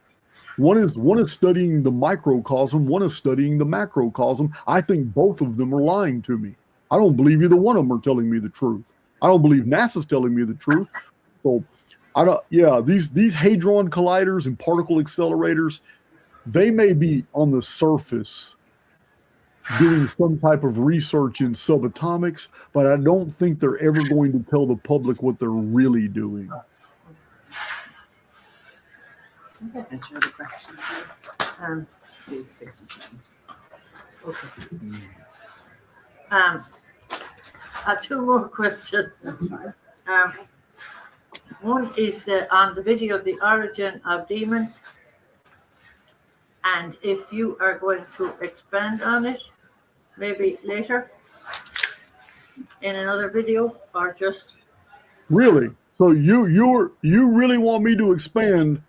One is studying the microcosm, one is studying the macrocosm. I think both of them are lying to me. I don't believe either one of them are telling me the truth. I don't believe NASA's telling me the truth. So these hadron colliders and particle accelerators, they may be on the surface doing some type of research in subatomics, but I don't think they're ever going to tell the public what they're really doing. Okay, answer the questions. Please, 6 and 7. Okay. Two more questions. That's fine. One is on the video, the origin of demons, and if you are going to expand on it, maybe later in another video, or just Really? So you really want me to expand?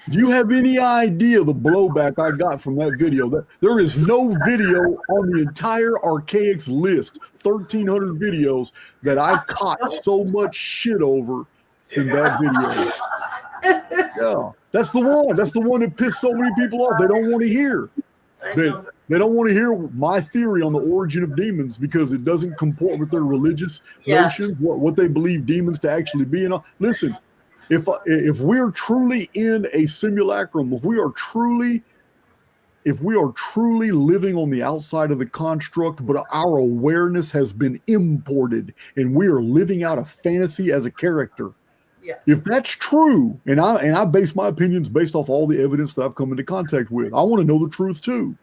Do you have any idea the blowback I got from that video? There is no video on the entire Archaix list, 1,300 videos, that I caught so much shit over in that video. Yeah, that's the one. That's the one that pissed so many people off. They don't want to hear. They don't want to hear my theory on the origin of demons because it doesn't comport with their religious notions, what they believe demons to actually be. And listen, if we're truly in a simulacrum, if we are truly living on the outside of the construct, but our awareness has been imported and we are living out a fantasy as a character. Yeah. If that's true, and I base my opinions based off all the evidence that I've come into contact with, I want to know the truth too.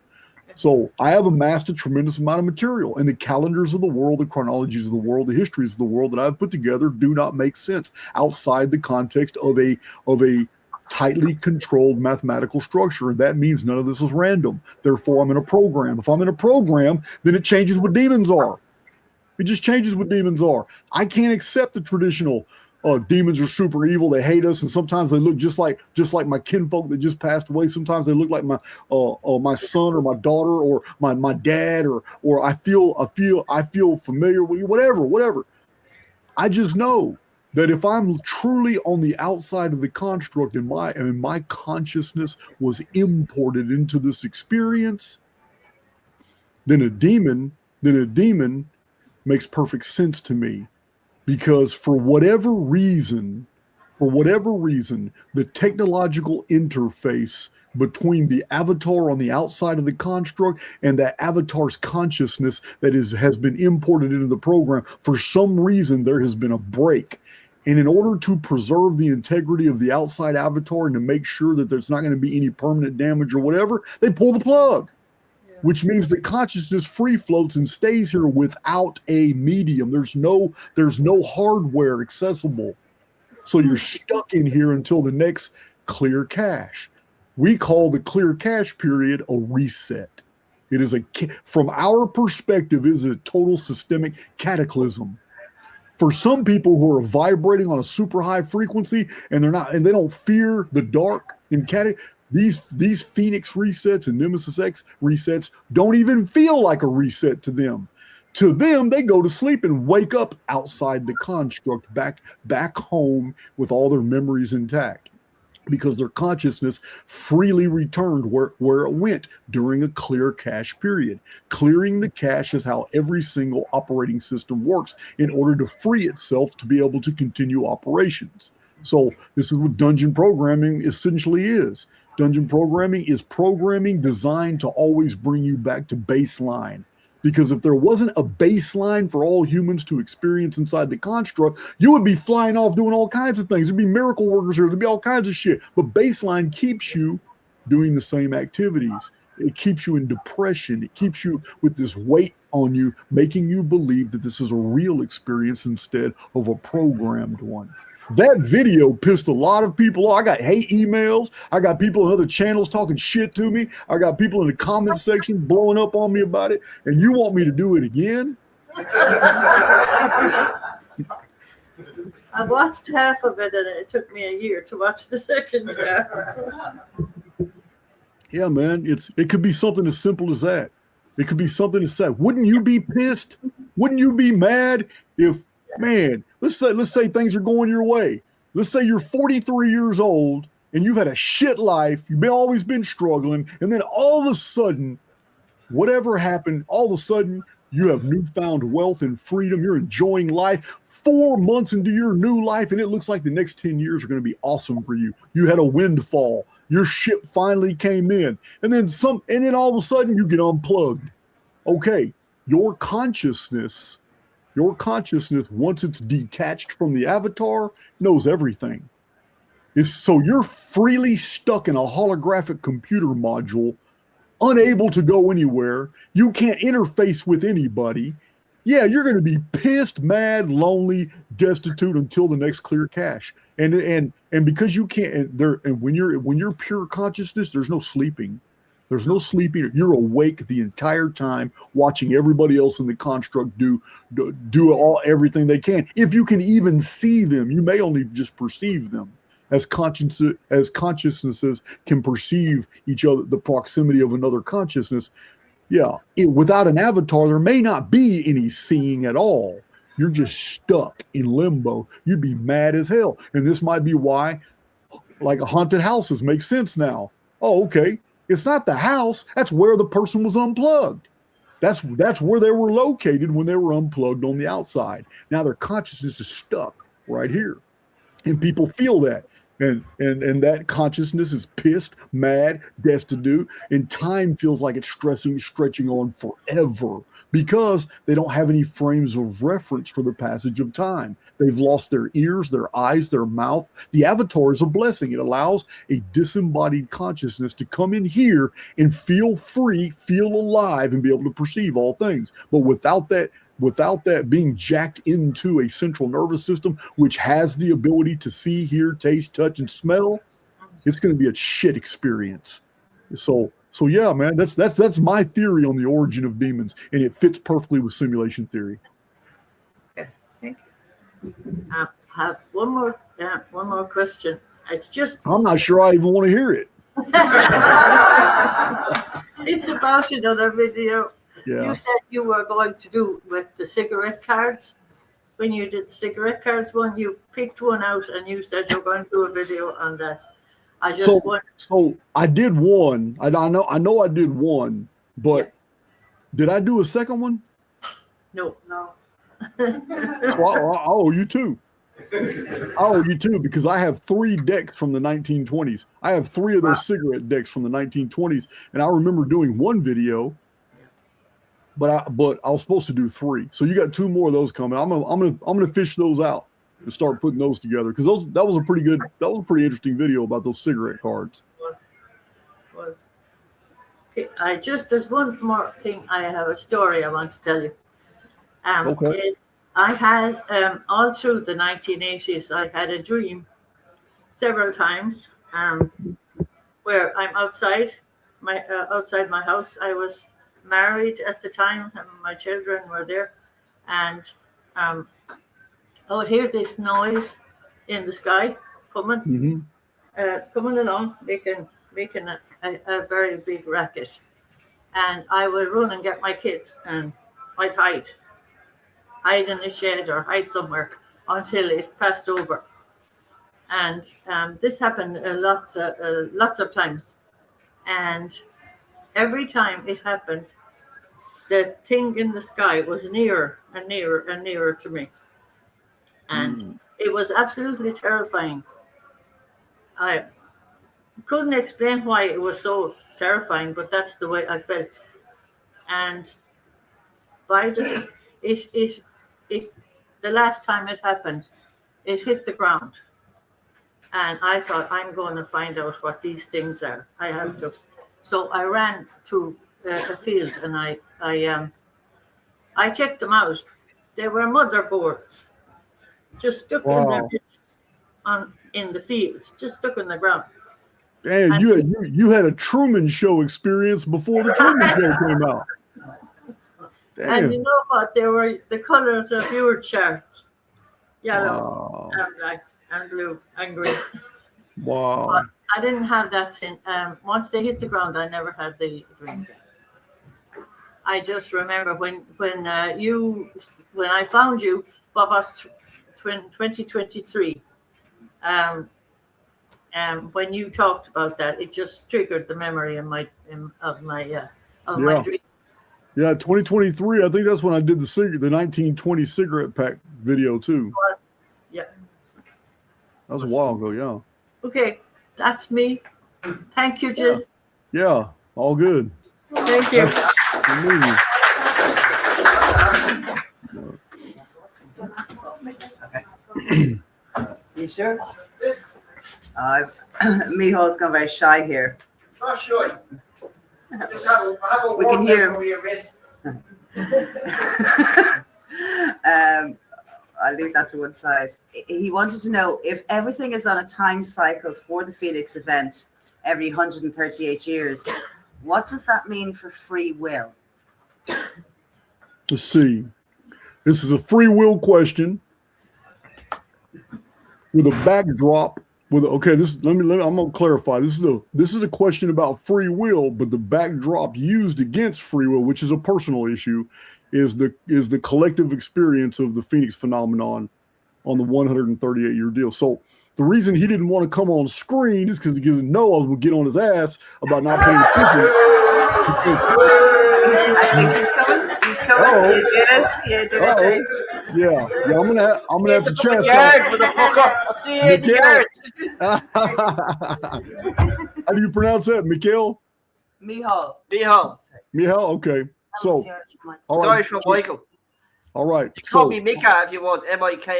So I have amassed a tremendous amount of material, and the calendars of the world, the chronologies of the world, the histories of the world that I've put together do not make sense outside the context of a tightly controlled mathematical structure. And that means none of this is random. Therefore, I'm in a program. If I'm in a program, then it changes what demons are. It just changes what demons are. I can't accept the traditional demons are super evil. They hate us, and sometimes they look just like my kinfolk that just passed away. Sometimes they look like my son or my daughter or my dad, or I feel familiar with you. Whatever. I just know that if I'm truly on the outside of the construct and my consciousness was imported into this experience, then a demon makes perfect sense to me. Because for whatever reason, the technological interface between the avatar on the outside of the construct and that avatar's consciousness that has been imported into the program, for some reason there has been a break. And in order to preserve the integrity of the outside avatar and to make sure that there's not going to be any permanent damage or whatever, they pull the plug. Which means that consciousness free floats and stays here without a medium. There's no hardware accessible. So you're stuck in here until the next clear cache. We call the clear cache period a reset. It is from our perspective, it is a total systemic cataclysm. For some people who are vibrating on a super high frequency and they don't fear the dark and these Phoenix resets and Nemesis X resets don't even feel like a reset to them. To them, they go to sleep and wake up outside the construct, back home with all their memories intact, because their consciousness freely returned where it went during a clear cache period. Clearing the cache is how every single operating system works in order to free itself to be able to continue operations. So this is what dungeon programming essentially is. Dungeon programming is programming designed to always bring you back to baseline. Because if there wasn't a baseline for all humans to experience inside the construct, you would be flying off doing all kinds of things. There'd be miracle workers here. There'd be all kinds of shit. But baseline keeps you doing the same activities. It keeps you in depression. It keeps you with this weight on you, making you believe that this is a real experience instead of a programmed one. That video pissed a lot of people off. I got hate emails. I got people in other channels talking shit to me. I got people in the comment section blowing up on me about it. And you want me to do it again? I watched half of it, and it took me a year to watch the second half. Yeah, man. It could be something as simple as that. It could be something as sad. Wouldn't you be pissed? Wouldn't you be mad if, man, let's say things are going your way. Let's say you're 43 years old and you've had a shit life. You've always been struggling. And then all of a sudden, whatever happened, all of a sudden you have newfound wealth and freedom. You're enjoying life 4 months into your new life. And it looks like the next 10 years are going to be awesome for you. You had a windfall. Your ship finally came in. And then all of a sudden you get unplugged. Okay. Your consciousness, once it's detached from the avatar, knows everything. So you're freely stuck in a holographic computer module, unable to go anywhere. You can't interface with anybody. Yeah, you're going to be pissed, mad, lonely, destitute until the next clear cache. And because you can't, and when you're pure consciousness, there's no sleeping. There's no sleeping. You're awake the entire time, watching everybody else in the construct do everything they can. If you can even see them, you may only just perceive them, as consciousnesses can perceive each other, the proximity of another consciousness. Yeah, without an avatar, there may not be any seeing at all. You're just stuck in limbo. You'd be mad as hell, and this might be why, like, haunted houses make sense now. Oh, okay. It's not the house. That's where the person was unplugged. That's where they were located when they were unplugged on the outside. Now their consciousness is stuck right here. And people feel that. And that consciousness is pissed, mad, destitute, and time feels like it's stretching on forever because they don't have any frames of reference for the passage of time. They've lost their ears, their eyes, their mouth. The avatar is a blessing. It allows a disembodied consciousness to come in here and feel free, feel alive, and be able to perceive all things. But without that being jacked into a central nervous system, which has the ability to see, hear, taste, touch, and smell, it's going to be a shit experience. So yeah, man, that's my theory on the origin of demons, and it fits perfectly with simulation theory. Okay, thank you. I have one more question. It's just I'm not sure I even want to hear it. it's about another video. Yeah. You said you were going to do with the cigarette cards. When you did the cigarette cards one, you picked one out and you said you're going to do a video on that. So I did one. I know I did one, but did I do a second one? No. So I owe you two. Because I have 3 decks from the 1920s. I have 3 of those cigarette decks from the 1920s, and I remember doing one video. But I was supposed to do 3, so you got 2 more of those coming. I'm gonna fish those out and start putting those together because that was a pretty interesting video about those cigarette cards. There's one more thing. I have a story I want to tell you. Okay. I had all through the 1980s. I had a dream several times where I'm outside my house. I was married at the time, and my children were there, and I would hear this noise in the sky coming along, making a very big racket, and I would run and get my kids, and I'd hide in the shed or hide somewhere until it passed over, and this happened lots of times, and every time it happened, the thing in the sky was nearer and nearer and nearer to me. And it was absolutely terrifying. couldn't explain why it was so terrifying, but that's the way I felt. And by the it the last time it happened, it hit the ground, and I thought, I'm going to find out what these things are. I have to. So I ran to a field, and I checked them out. They were motherboards, just stuck in their in the field, just stuck in the ground. Damn, you had a Truman Show experience before the Truman Show came out. Damn. And you know what? They were the colors of your charts: yellow, and black, and blue, and green. Wow. But I didn't have that since. Once they hit the ground, I never had the green. I just remember when I found you, what was 2023. When you talked about that, it just triggered the memory of my dream. Yeah, 2023. I think that's when I did the 1920 cigarette pack video too. Yeah, that was a while ago. Yeah. Okay, that's me. Thank you, Jess. Yeah, all good. Thank you. You sure? Michael's gone very shy here. Oh, sure. Just have a We can hear him. over your wrist. I'll leave that to one side. He wanted to know if everything is on a time cycle for the Phoenix event every 138 years, what does that mean for free will? Let's see. This is a free will question with a backdrop. I'm gonna clarify. This is a question about free will, but the backdrop used against free will, which is a personal issue, is the collective experience of the Phoenix phenomenon on the 138-year deal. So the reason he didn't want to come on screen is because he doesn't know I would get on his ass about not paying attention. I think he's coming. He's coming. Uh-oh. You did it. You did it, Jason. Yeah. I'm gonna have to chastise. I'll see you in the yard. How do you pronounce that, Mikhail? Michal. Michal. Okay. So, all right. Sorry for Michael. All right. You call me Mika if you want. Mika.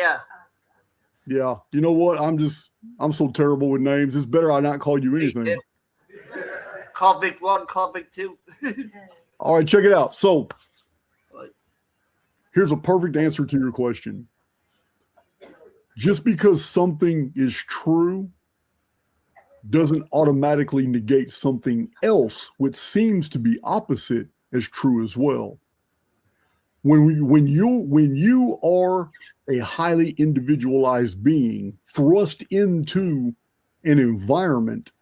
Yeah. You know what? I'm so terrible with names. It's better I not call you anything. Convict 1, Convict 2. All right. Check it out. So, here's a perfect answer to your question. Just because something is true doesn't automatically negate something else, which seems to be opposite, as true as well. When you are a highly individualized being thrust into an environment,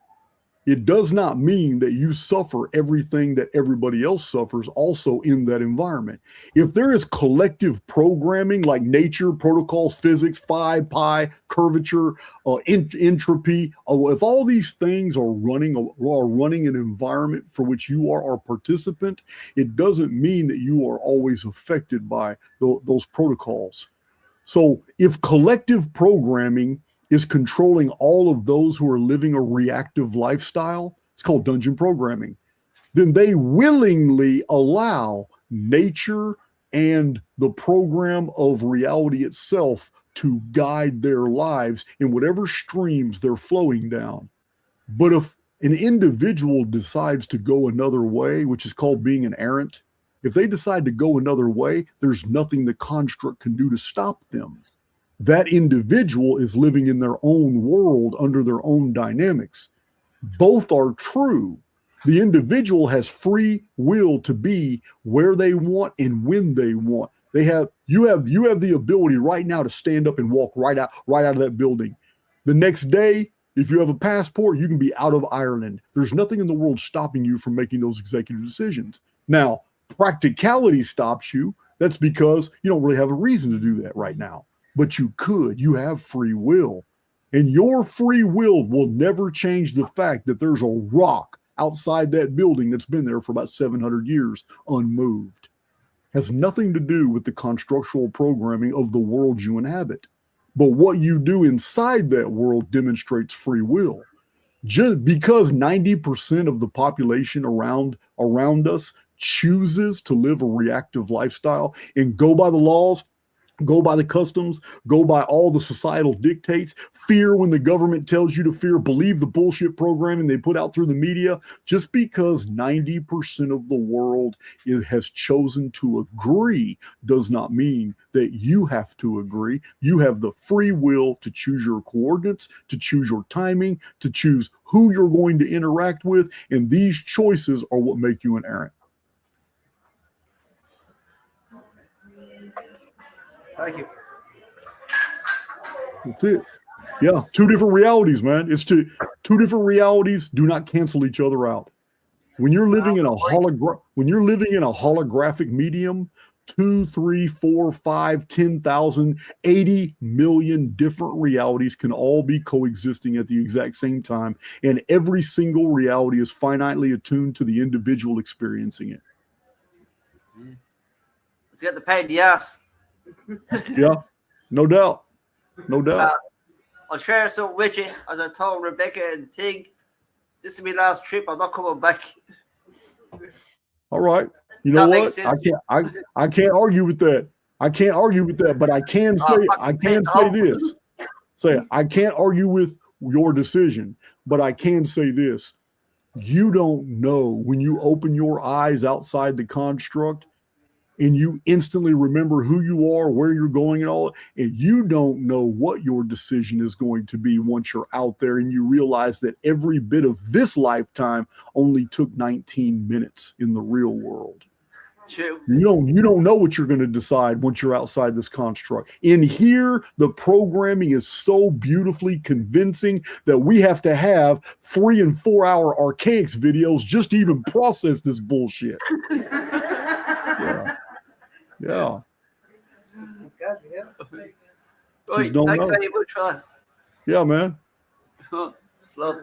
it does not mean that you suffer everything that everybody else suffers also in that environment. If there is collective programming like nature, protocols, physics, phi, pi, curvature, entropy, if all these things are running an environment for which you are a participant, it doesn't mean that you are always affected by those protocols. So if collective programming is controlling all of those who are living a reactive lifestyle, it's called dungeon programming, then they willingly allow nature and the program of reality itself to guide their lives in whatever streams they're flowing down. But if an individual decides to go another way, which is called being an errant, if they decide to go another way, there's nothing the construct can do to stop them. That individual is living in their own world under their own dynamics. Both are true. The individual has free will to be where they want and when they want. You have the ability right now to stand up and walk right out of that building. The next day, if you have a passport, you can be out of Ireland. There's nothing in the world stopping you from making those executive decisions. Now, practicality stops you. That's because you don't really have a reason to do that right now. But you could. You have free will. And your free will never change the fact that there's a rock outside that building that's been there for about 700 years unmoved. Has nothing to do with the constructual programming of the world you inhabit. But what you do inside that world demonstrates free will. just because 90% of the population around us chooses to live a reactive lifestyle and go by the laws, go by the customs, go by all the societal dictates, fear when the government tells you to fear, believe the bullshit programming they put out through the media. Just because 90% of the world has chosen to agree does not mean that you have to agree. You have the free will to choose your coordinates, to choose your timing, to choose who you're going to interact with. And these choices are what make you an errant. Thank you. That's it. Yeah, two different realities, man. It's two different realities do not cancel each other out. When you're living in a holographic medium, 2, 3, 4, 5, 10,000, 80 million different realities can all be coexisting at the exact same time, and every single reality is finitely attuned to the individual experiencing it. Let's get the pain in the ass. Yeah, no doubt. No doubt. I'll share some with you. As I told Rebecca and Tig, this is my last trip. I'm not coming back. All right. You know That what? makes sense. I can't argue with that. I can't argue with that, but I can say this. I can't argue with your decision, but I can say this. You don't know when you open your eyes outside the construct and you instantly remember who you are, where you're going and all, and you don't know what your decision is going to be once you're out there and you realize that every bit of this lifetime only took 19 minutes in the real world. True. You don't know what you're going to decide once you're outside this construct. In here, the programming is so beautifully convincing that we have to have 3 and 4 hour Archaix videos just to even process this bullshit. Yeah. God, yeah. Just don't Thanks know. very much for that. Yeah, man. Slow.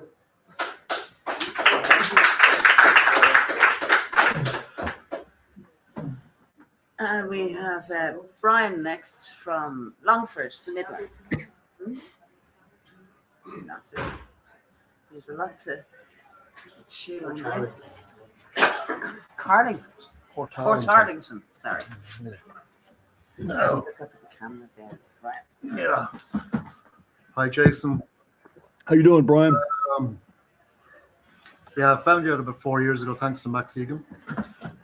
And we have Brian next from Longford, the Midlands. That's it. There's a lot to chew on. Carling. Port Arlington, sorry. No. Look up at the camera there. Right. Yeah. Hi, Jason. How you doing, Brian? Yeah, I found you out about 4 years ago, thanks to Max Egan.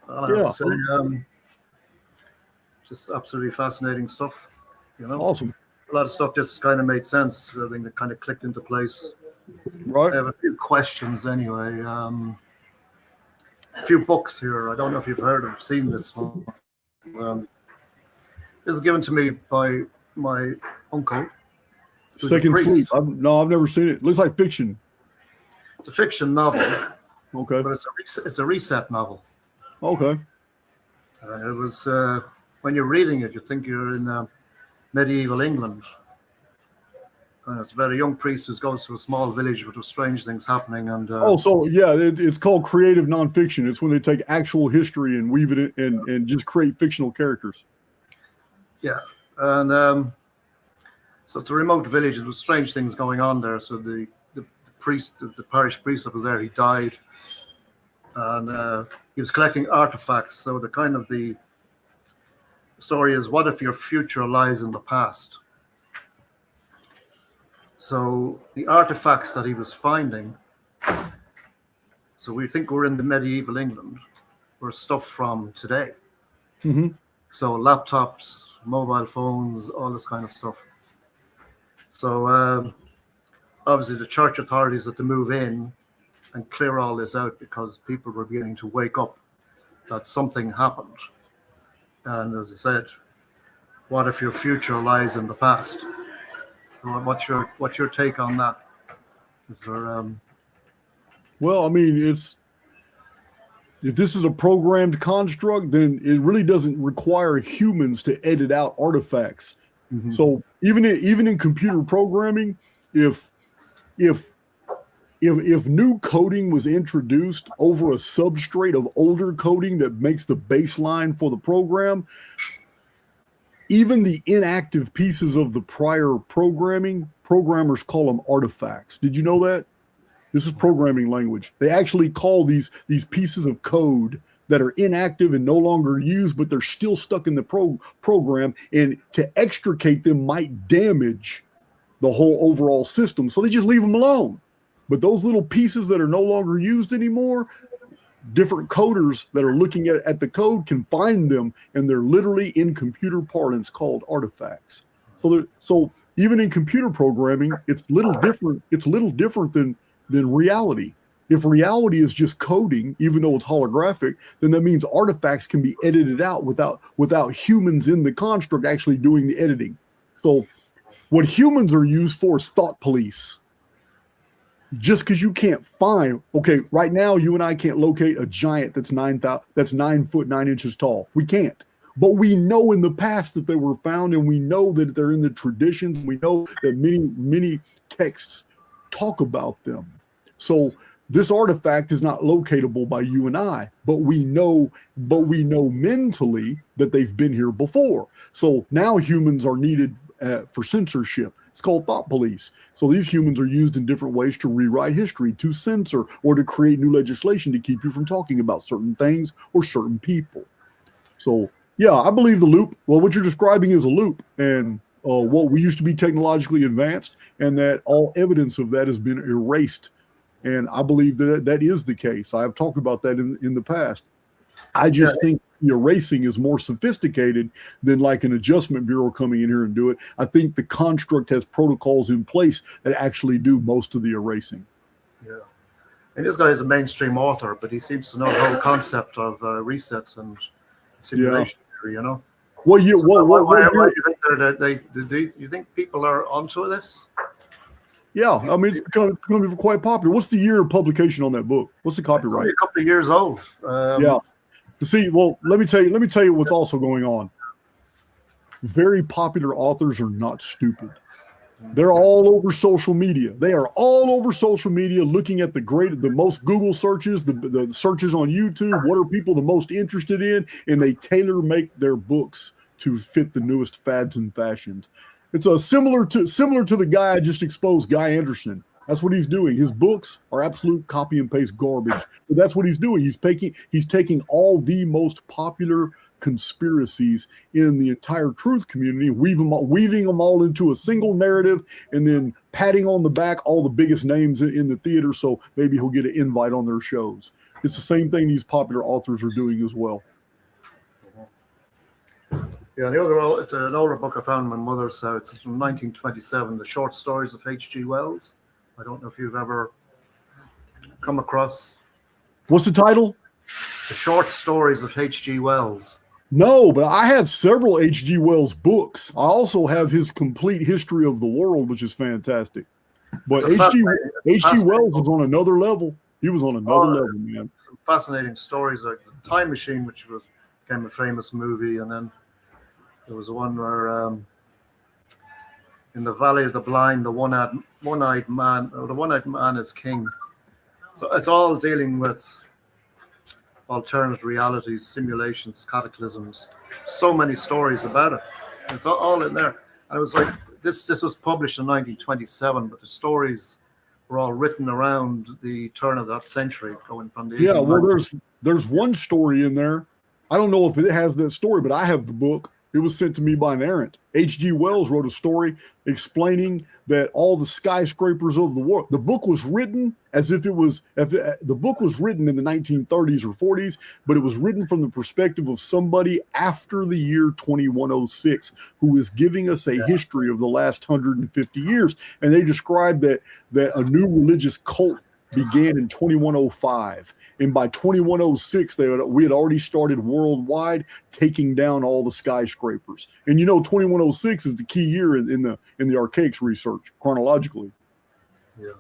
I have to say, just absolutely fascinating stuff. You know, Awesome. a lot of stuff just kind of made sense. Everything that kind of clicked into place. Right. I have a few questions anyway. A few books here. I don't know if you've heard or seen this one. This is given to me by my uncle. who's a Second priest. Sleep. I've never seen it. Looks like fiction. It's a fiction novel, Okay. but it's a reset novel. Okay. And it was when you're reading it, you think you're in medieval England. And it's about a young priest who goes to a small village with strange things happening. And it's called creative nonfiction. It's when they take actual history and weave it in and just create fictional characters. yeah, and so it's a remote village with strange things going on there. So the priest, the parish priest that was there, he died, and he was collecting artifacts. So the story is, what if your future lies in the past? So the artifacts that he was finding, so we think we're in the medieval England, were stuff from today. Mm-hmm. So laptops, mobile phones, all this kind of stuff. So obviously the church authorities had to move in and clear all this out because people were beginning to wake up that something happened. And as I said, what if your future lies in the past? What's your take on that? Is there Well, I mean, if this is a programmed construct, then it really doesn't require humans to edit out artifacts. Mhm. So even in computer programming, if new coding was introduced over a substrate of older coding that makes the baseline for the program, even the inactive pieces of the prior programming, programmers call them artifacts. Did you know that? This is programming language. They actually call these pieces of code that are inactive and no longer used, but they're still stuck in the program, and to extricate them might damage the whole overall system. So they just leave them alone. But those little pieces that are no longer used anymore, different coders that are looking at the code can find them, and they're literally, in computer parlance, called artifacts. So even in computer programming, it's little different. It's a little different than reality. If reality is just coding, even though it's holographic, then that means artifacts can be edited out without humans in the construct actually doing the editing. So what humans are used for is thought police. Just because you can't find, okay, right now you and I can't locate a giant that's 9 foot 9 inches tall. We can't. But we know in the past that they were found, and we know that they're in the traditions. We know that many texts talk about them. So this artifact is not locatable by you and I, but we know mentally that they've been here before. So now humans are needed for censorship. It's called thought police. So these humans are used in different ways to rewrite history, to censor, or to create new legislation to keep you from talking about certain things or certain people. So yeah, I believe the loop. Well, what you're describing is a loop, and what we used to be technologically advanced, and that all evidence of that has been erased. And I believe that is the case. I have talked about that in the past. I just think the erasing is more sophisticated than like an adjustment bureau coming in here and do it. I think the construct has protocols in place that actually do most of the erasing. Yeah. And this guy is a mainstream author, but he seems to know the whole concept of resets and simulation theory, you know? Well, you, So why do you think people are onto this? yeah, I mean, it's becoming quite popular. What's the year of publication on that book? What's the copyright? Only a couple of years old. Yeah. See, well, let me tell you what's also going on. Very popular authors are not stupid. They're all over social media. They are all over social media looking at the most Google searches, the searches on YouTube. What are people the most interested in? And they tailor make their books to fit the newest fads and fashions. It's similar to the guy I just exposed, Guy Anderson. That's what he's doing. His books are absolute copy and paste garbage. But that's what he's doing. He's taking all the most popular conspiracies in the entire truth community, weaving them all into a single narrative, and then patting on the back all the biggest names in the theater, so maybe he'll get an invite on their shows. It's the same thing these popular authors are doing as well. Yeah, it's an older book I found in my mother's house. It's from 1927, The Short Stories of H.G. Wells. I don't know if you've ever come across. What's the title? The Short Stories of H.G. Wells. No, but I have several H.G. Wells books. I also have his complete history of the world, which is fantastic. But H.G. Wells is on another level. He was on another level, man. Fascinating stories like The Time Machine, which became a famous movie, and then there was one where in the Valley of the Blind, the one-eyed man is king. So it's all dealing with alternate realities, simulations, cataclysms. So many stories about it. It's all in there. And it was like this was published in 1927, but the stories were all written around the turn of that century, going from the well, there's one story in there. I don't know if it has that story, but I have the book. It was sent to me by an errant. H.G. Wells wrote a story explaining that all the skyscrapers of the world. The book was written as if the book was written in the 1930s or 40s, but it was written from the perspective of somebody after the year 2106 who is giving us a history of the last 150 years. And they described that a new religious cult began in 2105. And by 2106, we had already started worldwide taking down all the skyscrapers. And 2106 is the key year in the Archaix research chronologically. Yeah.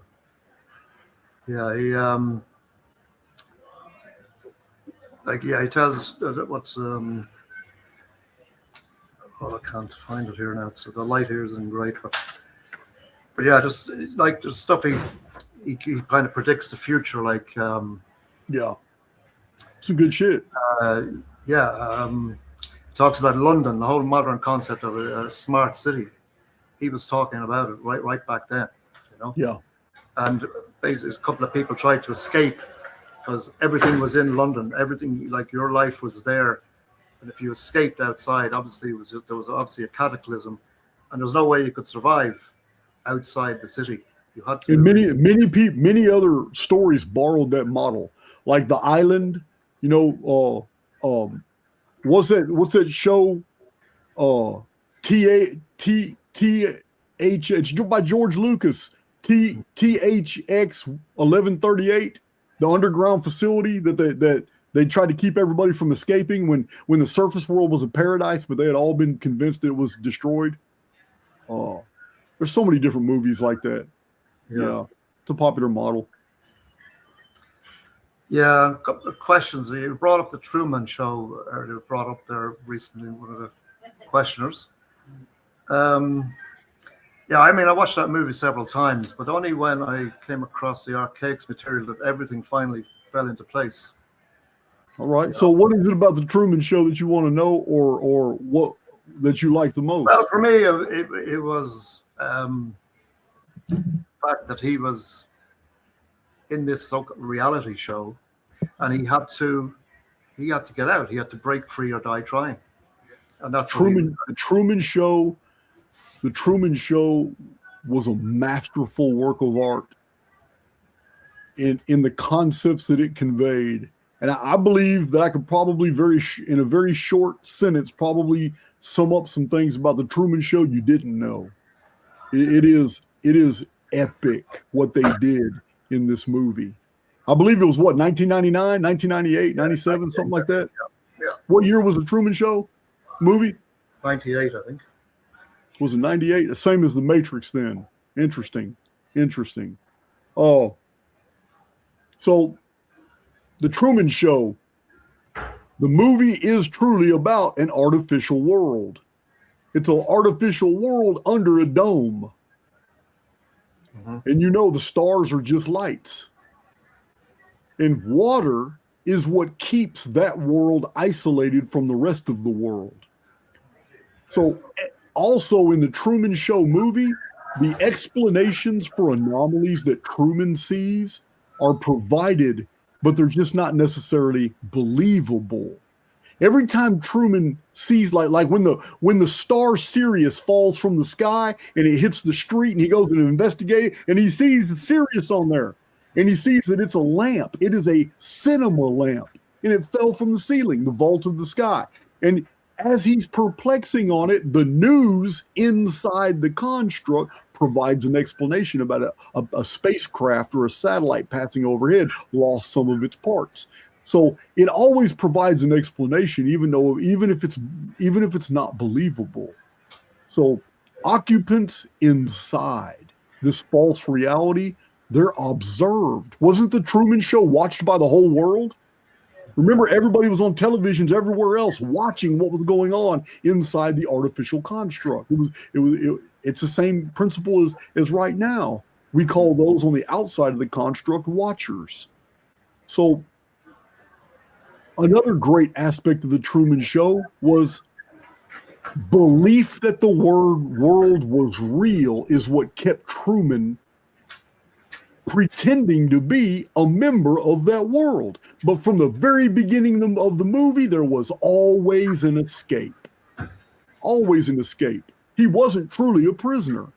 He tells what's I can't find it here now. So the light here isn't great, but yeah, just like the stuff he kind of predicts the future, like. Yeah, some good shit. Talks about London, the whole modern concept of a smart city. He was talking about it right back then, Yeah. and basically a couple of people tried to escape because everything was in London. Everything, like your life was there. And if you escaped outside, obviously there was obviously a cataclysm, and there was no way you could survive outside the city. You had to. And many other stories borrowed that model, like The Island. You know, what's that show? It's by George Lucas. THX 1138, the underground facility that they tried to keep everybody from escaping when the surface world was a paradise, but they had all been convinced that it was destroyed. There's so many different movies like that. Yeah, it's a popular model. Yeah, a couple of questions. You brought up the Truman Show earlier, brought up there recently, one of the questioners. Yeah, I mean, I watched that movie several times, but only when I came across the Archaix material that everything finally fell into place. All right. So what is it about the Truman Show that you want to know, or what that you like the most? Well, for me, it was the fact that he was in this reality show, and he had to get out. He had to break free or die trying. And that's the Truman Show. The Truman Show was a masterful work of art in the concepts that it conveyed. And I believe that I could probably in a very short sentence, probably sum up some things about the Truman Show you didn't know. It is epic what they did in this movie. I believe it was 1999, 1998, 97, something like that. Yeah. What year was the Truman Show movie? 98, I think. Was it 98? The same as The Matrix then. Interesting. Oh. So the Truman Show, the movie is truly about an artificial world. It's an artificial world under a dome. Mm-hmm. And you know the stars are just lights. And water is what keeps that world isolated from the rest of the world. So also in the Truman Show movie, the explanations for anomalies that Truman sees are provided, but they're just not necessarily believable. Every time Truman sees, like when the star Sirius falls from the sky and it hits the street and he goes and investigates and he sees Sirius on there and he sees that it's a lamp. It is a cinema lamp and it fell from the ceiling, the vault of the sky. And as he's perplexing on it, the news inside the construct provides an explanation about a spacecraft or a satellite passing overhead lost some of its parts. So it always provides an explanation, even if it's not believable. So occupants inside this false reality, they're observed. Wasn't the Truman Show watched by the whole world? Remember, everybody was on televisions everywhere else watching what was going on inside the artificial construct. It's the same principle as right now. We call those on the outside of the construct watchers. So another great aspect of the Truman Show was belief that the world was real is what kept Truman pretending to be a member of that world. But from the very beginning of the movie, there was always an escape. Always an escape. He wasn't truly a prisoner.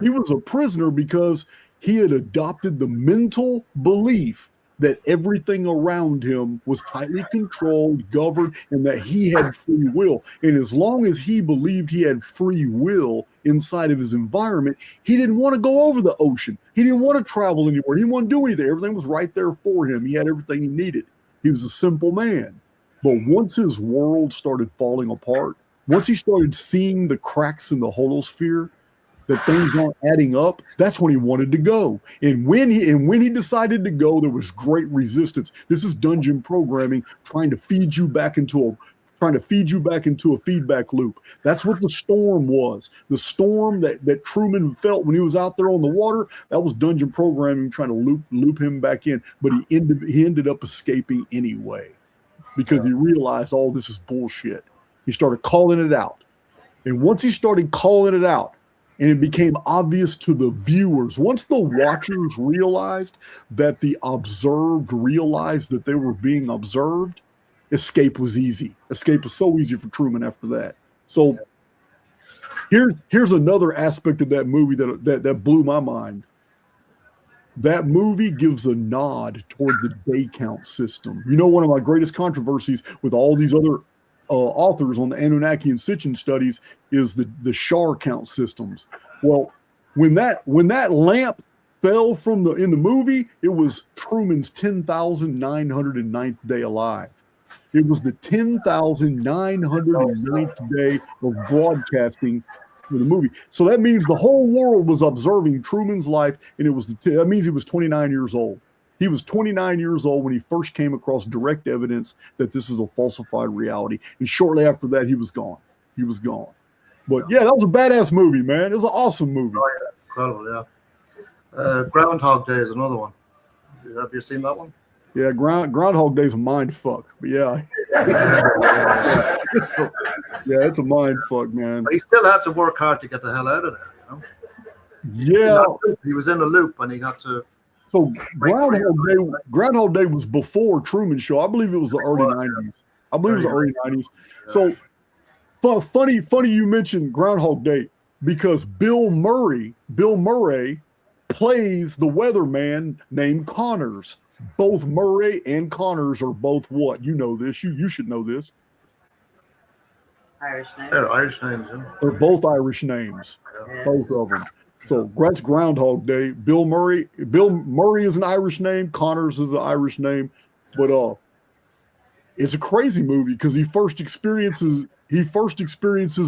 He was a prisoner because he had adopted the mental belief that everything around him was tightly controlled, governed, and that he had free will. And as long as he believed he had free will inside of his environment, he didn't want to go over the ocean. He didn't want to travel anywhere. He didn't want to do anything. Everything was right there for him. He had everything he needed. He was a simple man. But once his world started falling apart, once he started seeing the cracks in the holosphere, that things aren't adding up, that's when he wanted to go. And when he decided to go, there was great resistance. This is dungeon programming trying to feed you back into a feedback loop. That's what the storm was. The storm that Truman felt when he was out there on the water, that was dungeon programming trying to loop him back in. But he ended up escaping anyway because he realized all this is bullshit. He started calling it out. And once he started calling it out, And it became obvious to the viewers. Once the watchers realized that the observed realized that they were being observed, escape was easy. Escape was so easy for Truman after that. So here's another aspect of that movie that blew my mind. That movie gives a nod toward the day count system. You know, one of my greatest controversies with all these other authors on the Anunnaki and Sitchin studies is the Shar count systems. Well, when that lamp fell from in the movie, it was Truman's 10,909th day alive. It was the 10,909th day of broadcasting for the movie. So that means the whole world was observing Truman's life, and that means he was 29 years old. He was 29 years old when he first came across direct evidence that this is a falsified reality. And shortly after that, he was gone. He was gone. But yeah, that was a badass movie, man. It was an awesome movie. Oh, yeah. Incredible, yeah. Groundhog Day is another one. Have you seen that one? Yeah, Groundhog Day's a mind fuck. But yeah. Yeah, it's a mind fuck, man. But he still had to work hard to get the hell out of there, you know? Yeah. He was in a loop and he had to. So Groundhog Day was before Truman Show. I believe it was the early 90s. I believe it was the early 90s. So funny you mentioned Groundhog Day because Bill Murray plays the weatherman named Connors. Both Murray and Connors are both what? You know this. You should know this. Irish names. They're Irish names, yeah. They're both Irish names. Yeah. Both of them. So that's Groundhog Day. Bill Murray is an Irish name. Connors is an Irish name. But it's a crazy movie because he first experiences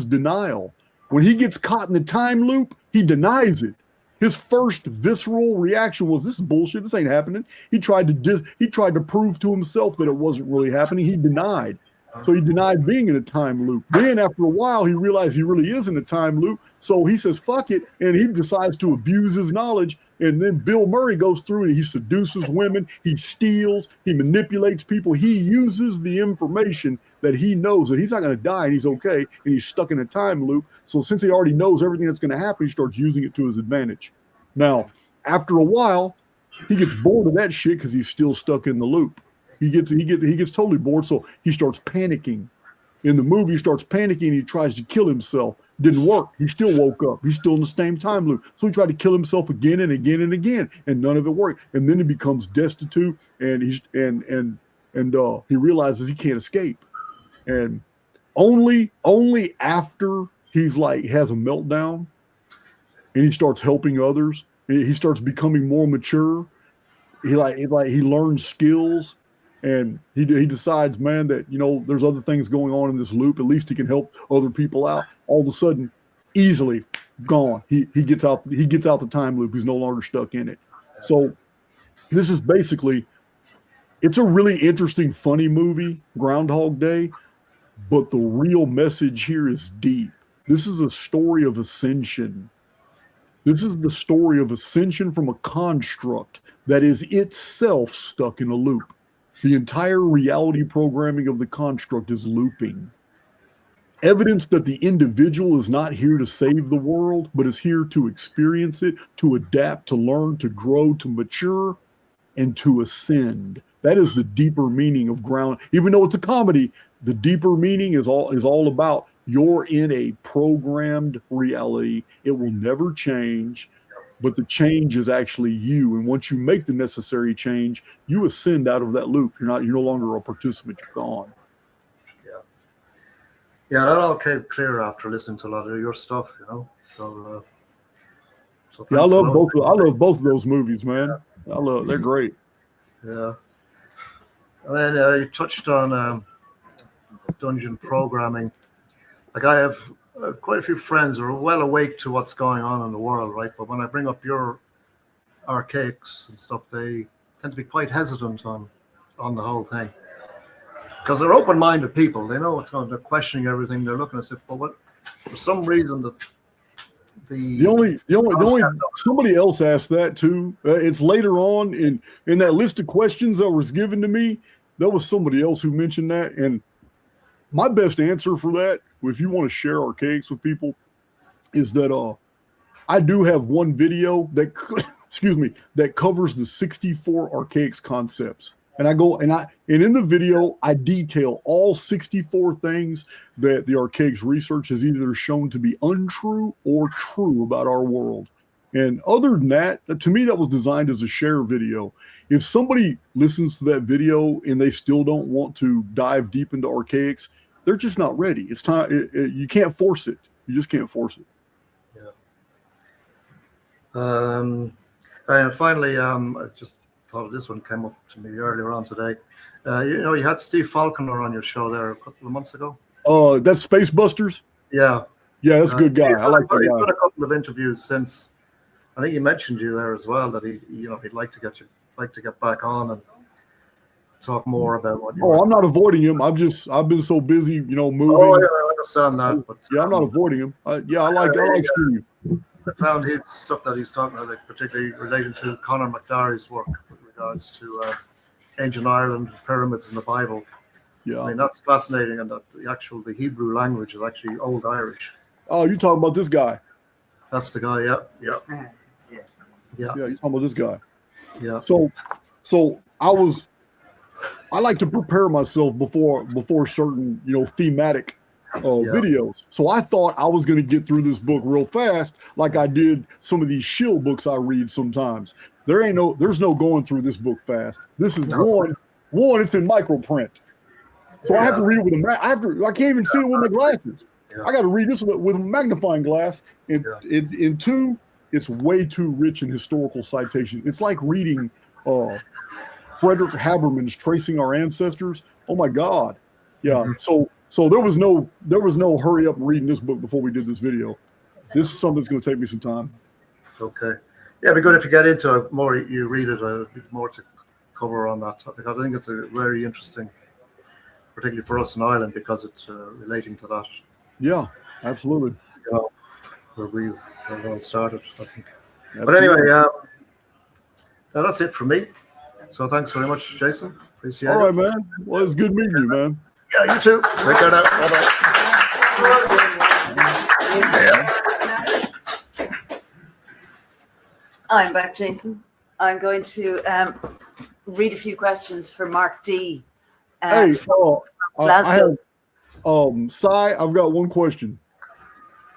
denial. When he gets caught in the time loop, he denies it. His first visceral reaction was, "This is bullshit. This ain't happening." He tried to prove to himself that it wasn't really happening. He denied. So he denied being in a time loop. Then after a while, he realized he really is in a time loop. So he says, "Fuck it." And he decides to abuse his knowledge. And then Bill Murray goes through and he seduces women. He steals. He manipulates people. He uses the information that he knows that he's not going to die and he's okay. And he's stuck in a time loop. So since he already knows everything that's going to happen, he starts using it to his advantage. Now, after a while, he gets bored of that shit because he's still stuck in the loop. He gets totally bored, so he starts panicking. In the movie, he starts panicking. He tries to kill himself. Didn't work. He still woke up. He's still in the same time loop. So he tried to kill himself again and again and again, and none of it worked. And then he becomes destitute, and he realizes he can't escape. And only after he's has a meltdown, and he starts helping others. He starts becoming more mature. He learns skills. And he decides, man, that, there's other things going on in this loop. At least he can help other people out. All of a sudden, easily gone. He gets out the time loop. He's no longer stuck in it. So this is basically, it's a really interesting, funny movie, Groundhog Day. But the real message here is deep. This is a story of ascension. This is the story of ascension from a construct that is itself stuck in a loop. The entire reality programming of the construct is looping. Evidence that the individual is not here to save the world, but is here to experience it, to adapt, to learn, to grow, to mature, and to ascend. That is the deeper meaning of Ground. Even though it's a comedy, the deeper meaning is all about you're in a programmed reality. It will never change. But the change is actually you. And once you make the necessary change, you ascend out of that loop. You're no longer a participant, you're gone. Yeah, that all came clear after listening to a lot of your stuff, So I love both of those movies, man. They're great. Yeah. And then you touched on dungeon programming. I have quite a few friends who are well awake to what's going on in the world, right? But when I bring up your Archaix and stuff, they tend to be quite hesitant on the whole thing. Because they're open-minded people. They know what's going on. They're questioning everything. They're looking at it, but for some reason the only somebody else asked that too. It's later on in that list of questions that was given to me. There was somebody else who mentioned that, and my best answer for that, if you want to share Archaix with people, is that I do have one video that excuse me, that covers the 64 Archaix concepts. And and in the video, I detail all 64 things that the Archaix research has either shown to be untrue or true about our world. And other than that, to me, that was designed as a share video. If somebody listens to that video and they still don't want to dive deep into Archaix, they're just not ready. It's time. You can't force it. You just can't force it. Yeah. And finally, I just thought of this one came up to me earlier on today. You had Steve Falconer on your show there a couple of months ago. That's Space Busters. Yeah. Yeah, that's a good guy. I like that He's guy. done a couple of interviews since. I think he mentioned you there as well, that he'd like to get back on and talk more about what you. I'm not avoiding him. I've been so busy, moving. Oh yeah, I understand that. But yeah, I'm not avoiding him. I like Steve. I found his stuff that he's talking about, like particularly relating to Conor McDarry's work with regards to ancient Ireland, pyramids in the Bible. Yeah, I mean that's fascinating, and that the Hebrew language is actually Old Irish. Oh, you talking about this guy? That's the guy. Yeah. Yeah, you're talking about this guy. Yeah. So I like to prepare myself before certain thematic videos. So I thought I was going to get through this book real fast, like I did some of these shill books I read sometimes. There's no going through this book fast. This is one. It's in microprint, so I have to read it with I can't even see it with my glasses. Yeah. I got to read this with a magnifying glass. In two, it's way too rich in historical citation. It's like reading Frederick Haberman's Tracing Our Ancestors. Oh my God. Yeah. Mm-hmm. So there was no hurry up reading this book before we did this video. This is something that's going to take me some time. Okay. Yeah, it'd be good if you get into it more, you read it, a bit more to cover on that topic. I think it's a very interesting, particularly for us in Ireland, because it's relating to that. Yeah, absolutely. Where we all started, I think. Absolutely. But anyway, that's it for me. So thanks very much, Jason. Appreciate it. All right, man. Well, it's good meeting you, man. Yeah, you too. Take care now. Bye-bye. I'm back, Jason. I'm going to read a few questions for Mark D. From Glasgow. Cy, I've got one question.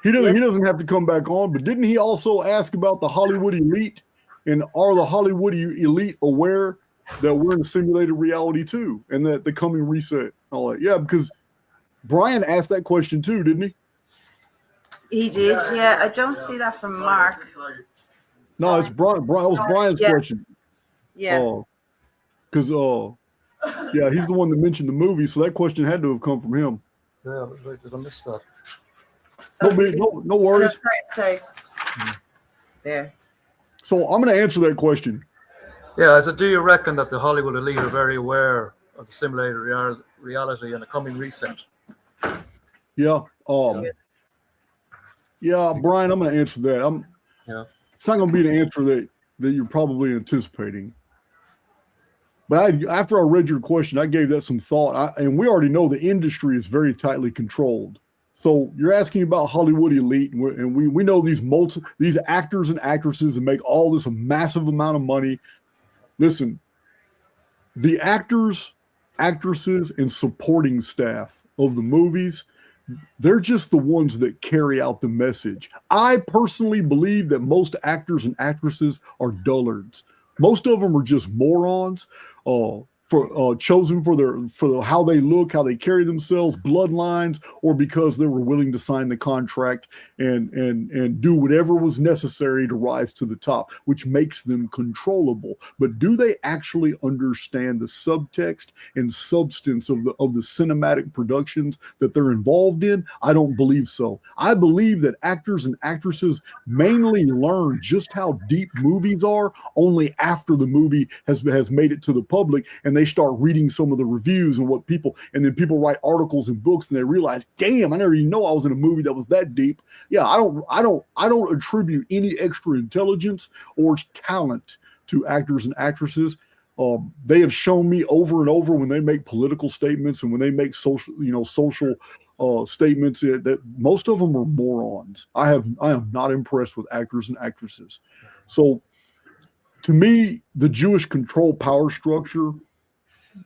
He doesn't have to come back on, but didn't he also ask about the Hollywood elite? And are the Hollywood elite aware that we're in a simulated reality too, and that the coming reset? All that, yeah, because Brian asked that question too, didn't he? He did, yeah. I don't see that from Mark. No, it's Brian. That was Brian's question. Yeah. Because he's the one that mentioned the movie, so that question had to have come from him. Yeah, but did I miss that? No worries. No, sorry. There. So I'm going to answer that question. Yeah, so do you reckon that the Hollywood elite are very aware of the simulated reality and the coming reset? Yeah. Yeah, Brian, I'm going to answer that. It's not going to be the answer that you're probably anticipating. But after I read your question, I gave that some thought. And we already know the industry is very tightly controlled. So you're asking about Hollywood elite, and we know these actors and actresses that make all this massive amount of money. Listen, the actors, actresses, and supporting staff of the movies, they're just the ones that carry out the message. I personally believe that most actors and actresses are dullards. Most of them are just morons, chosen for how they look, how they carry themselves, bloodlines, or because they were willing to sign the contract and do whatever was necessary to rise to the top, which makes them controllable. But do they actually understand the subtext and substance of the cinematic productions that they're involved in? I don't believe so. I believe that actors and actresses mainly learn just how deep movies are only after the movie has made it to the public, and they start reading some of the reviews and and then people write articles and books, and they realize, damn, I never even know I was in a movie that was that deep. Yeah, I don't attribute any extra intelligence or talent to actors and actresses. They have shown me over and over when they make political statements and when they make social statements that most of them are morons. I am not impressed with actors and actresses. So to me, the Jewish control power structure,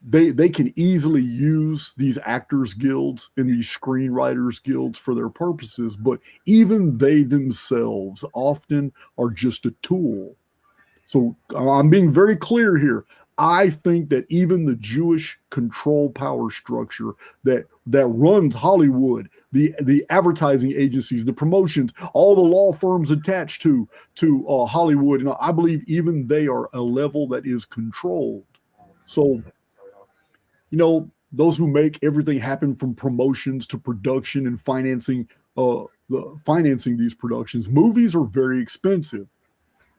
they can easily use these actors guilds and these screenwriters guilds for their purposes, but even they themselves often are just a tool. So I'm being very clear here. I think that even the Jewish control power structure that runs Hollywood, the advertising agencies, the promotions, all the law firms attached to Hollywood, I believe even they are a level that is controlled. So, those who make everything happen from promotions to production and financing these productions, movies are very expensive,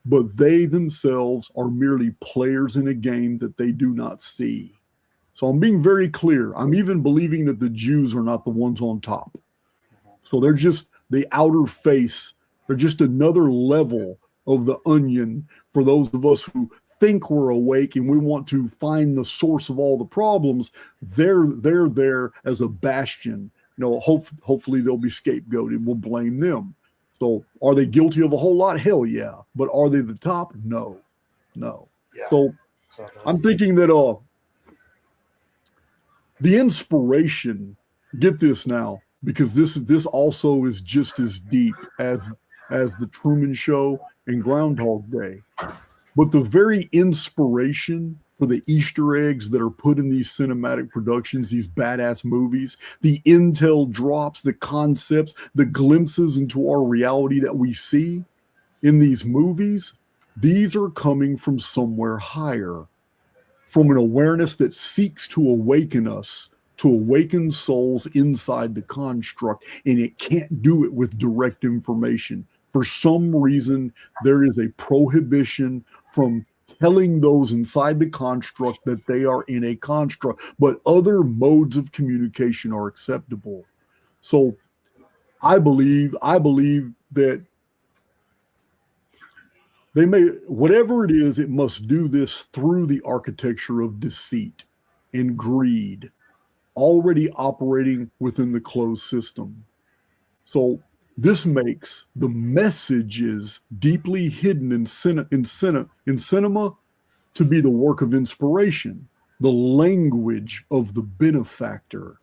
but they themselves are merely players in a game that they do not see. So I'm being very clear. I'm even believing that the Jews are not the ones on top. So they're just the outer face. They're just another level of the onion for those of us who think we're awake and we want to find the source of all the problems. They're there as a bastion. Hopefully they'll be scapegoated. We'll blame them. So are they guilty of a whole lot? Hell yeah. But are they the top? No. Yeah. So I'm thinking that the inspiration, get this now, because this also is just as deep as the Truman Show and Groundhog Day. But the very inspiration for the Easter eggs that are put in these cinematic productions, these badass movies, the intel drops, the concepts, the glimpses into our reality that we see in these movies, these are coming from somewhere higher, from an awareness that seeks to awaken us, to awaken souls inside the construct, and it can't do it with direct information. For some reason, there is a prohibition from telling those inside the construct that they are in a construct, but other modes of communication are acceptable. So I believe that they may, whatever it is, it must do this through the architecture of deceit and greed, already operating within the closed system. So this makes the messages deeply hidden in cinema to be the work of inspiration, the language of the benefactor.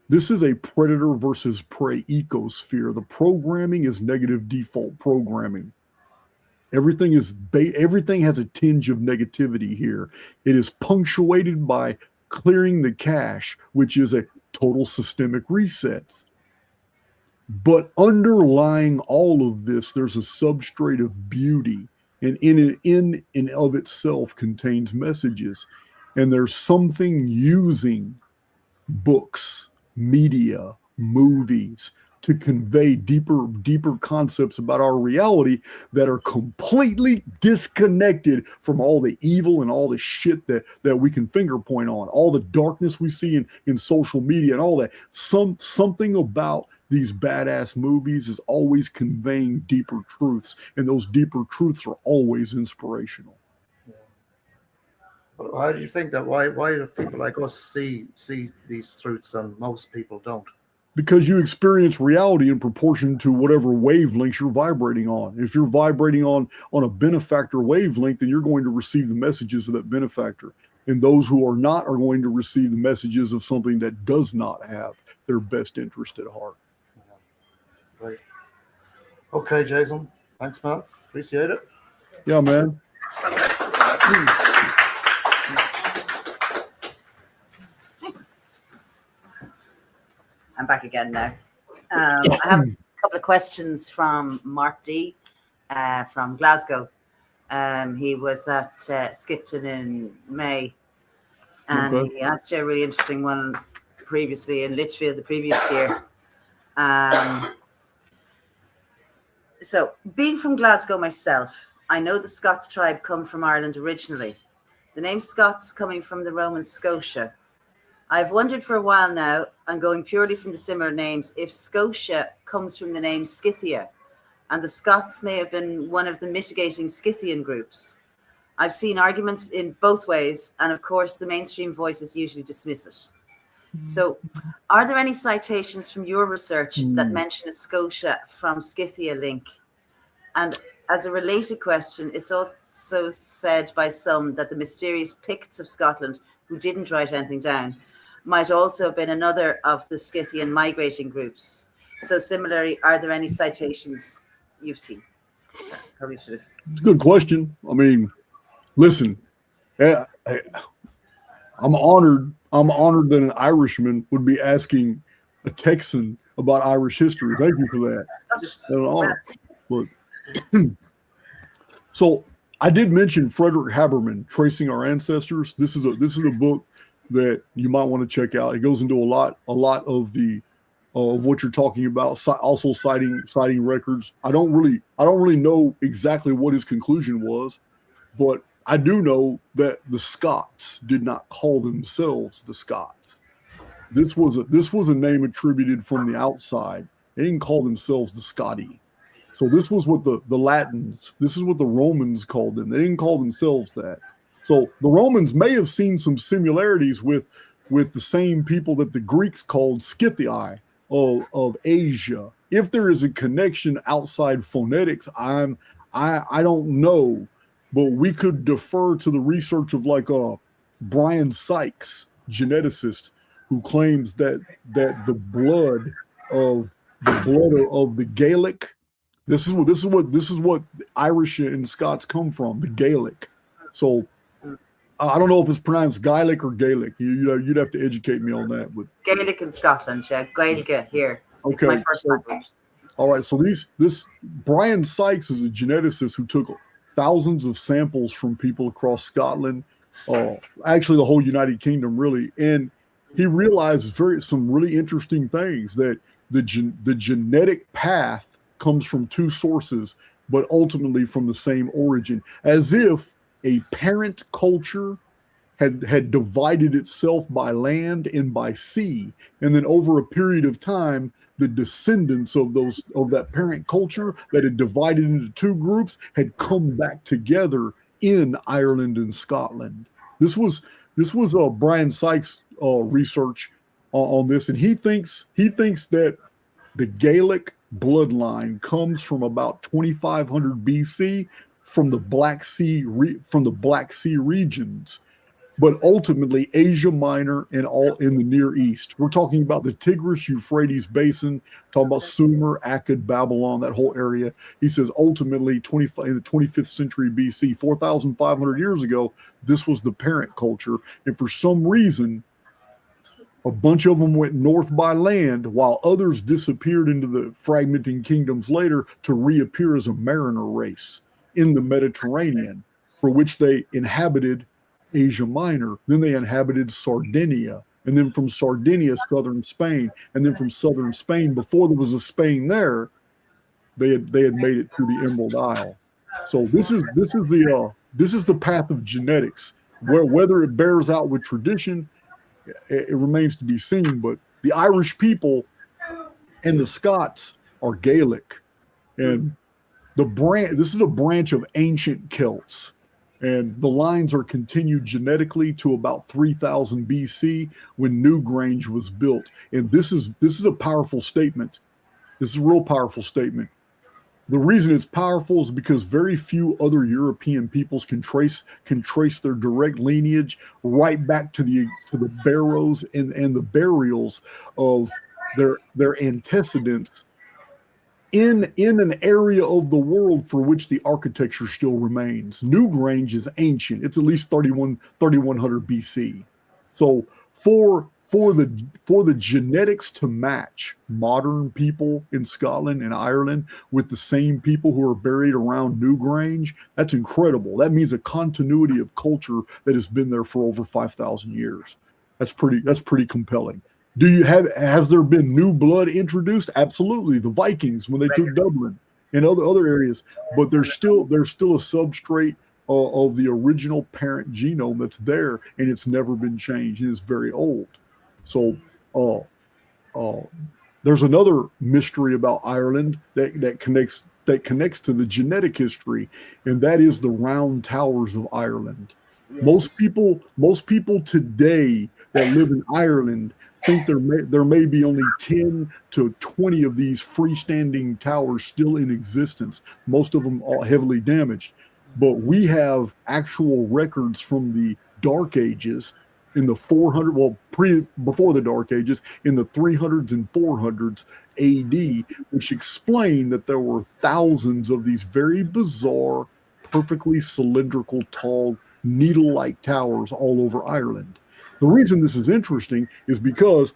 This is a predator versus prey ecosphere. The programming is negative default programming. Everything has a tinge of negativity here. It is punctuated by clearing the cache, which is a total systemic reset. But underlying all of this, there's a substrate of beauty, and in and of itself contains messages. And there's something using books, media, movies to convey deeper concepts about our reality that are completely disconnected from all the evil and all the shit that we can finger point on, all the darkness we see in social media and all that. Something about these badass movies is always conveying deeper truths, and those deeper truths are always inspirational. Yeah. But how do you think that? Why do people like us see these truths and most people don't? Because you experience reality in proportion to whatever wavelengths you're vibrating on. If you're vibrating on a benefactor wavelength, then you're going to receive the messages of that benefactor. And those who are not are going to receive the messages of something that does not have their best interest at heart. Great. Okay, Jason. Thanks, man. Appreciate it. Yeah, man. I'm back again now. I have a couple of questions from Mark D. From Glasgow. He was at Skipton in May, and he asked you a really interesting one previously in Litchfield the previous year. So, being from Glasgow myself, I know the Scots tribe come from Ireland originally. The name Scots coming from the Roman Scotia. I've wondered for a while now, and going purely from the similar names, if Scotia comes from the name Scythia, and the Scots may have been one of the mitigating Scythian groups. I've seen arguments in both ways, and of course the mainstream voices usually dismiss it. So, are there any citations from your research that mention a Scotia from Scythia link? And as a related question, it's also said by some that the mysterious Picts of Scotland, who didn't write anything down, might also have been another of the Scythian migrating groups. So similarly, are there any citations you've seen? Probably should have. It's a good question. I mean, listen, I'm honored. I'm honored that an Irishman would be asking a Texan about Irish history. Thank you for that. That's an honor. But, so I did mention Frederick Haberman, Tracing Our Ancestors. This is a book that you might want to check out. It goes into a lot of the what you're talking about. Also citing records. I don't really know exactly what his conclusion was, but I do know that the Scots did not call themselves the Scots. This was a name attributed from the outside. They didn't call themselves the Scotti. So this was what the Latins, this is what the Romans called them. They didn't call themselves that. So the Romans may have seen some similarities with the same people that the Greeks called Scythii of Asia. If there is a connection outside phonetics, I don't know, but we could defer to the research of like Brian Sykes, geneticist, who claims that the blood of the Gaelic. This is what Irish and Scots come from, the Gaelic. So I don't know if it's pronounced Gaelic or Gaelic. You'd have to educate me on that. But Gaelic in Scotland, yeah. Gaelic here. Okay. It's my first language. All right. So this Brian Sykes is a geneticist who took thousands of samples from people across Scotland, actually the whole United Kingdom, really, and he realized some really interesting things, that the genetic path comes from two sources, but ultimately from the same origin, as if a parent culture had divided itself by land and by sea, and then over a period of time, the descendants of that parent culture that had divided into two groups had come back together in Ireland and Scotland. This was Brian Sykes' research on this, and he thinks that the Gaelic bloodline comes from about 2500 BC from the Black Sea regions, but ultimately Asia Minor and all in the Near East. We're talking about the Tigris-Euphrates basin, talking about Sumer, Akkad, Babylon, that whole area. He says ultimately in the 25th century BC, 4,500 years ago, this was the parent culture, and for some reason, a bunch of them went north by land, while others disappeared into the fragmenting kingdoms later to reappear as a mariner race in the Mediterranean, for which they inhabited Asia Minor. Then they inhabited Sardinia, and then from Sardinia, southern Spain, and then from southern Spain, before there was a Spain there, they had made it through the Emerald Isle. So this is the path of genetics, where whether it bears out with tradition, it remains to be seen, but the Irish people and the Scots are Gaelic, and this is a branch of ancient Celts, and the lines are continued genetically to about 3000 BC when Newgrange was built. And this is a powerful statement. This is a real powerful statement. The reason it's powerful is because very few other European peoples can trace their direct lineage right back to the barrows and the burials of their antecedents in an area of the world for which the architecture still remains. Newgrange is ancient. It's at least 3100 BC. So for the genetics to match modern people in Scotland and Ireland with the same people who are buried around Newgrange, that's incredible. That means a continuity of culture that has been there for over 5,000 years. That's pretty compelling. Has there been new blood introduced? Absolutely. The Vikings, when they took Dublin and other areas, but there's still a substrate of the original parent genome that's there, and it's never been changed, and it's very old. So there's another mystery about Ireland that connects to the genetic history, and that is the round towers of Ireland. Yes. Most people today that live in Ireland think there may be only 10 to 20 of these freestanding towers still in existence, most of them all heavily damaged. But we have actual records from the Dark Ages in the 400, before the Dark Ages, in the 300s and 400s AD, which explain that there were thousands of these very bizarre, perfectly cylindrical, tall, needle-like towers all over Ireland. The reason this is interesting is because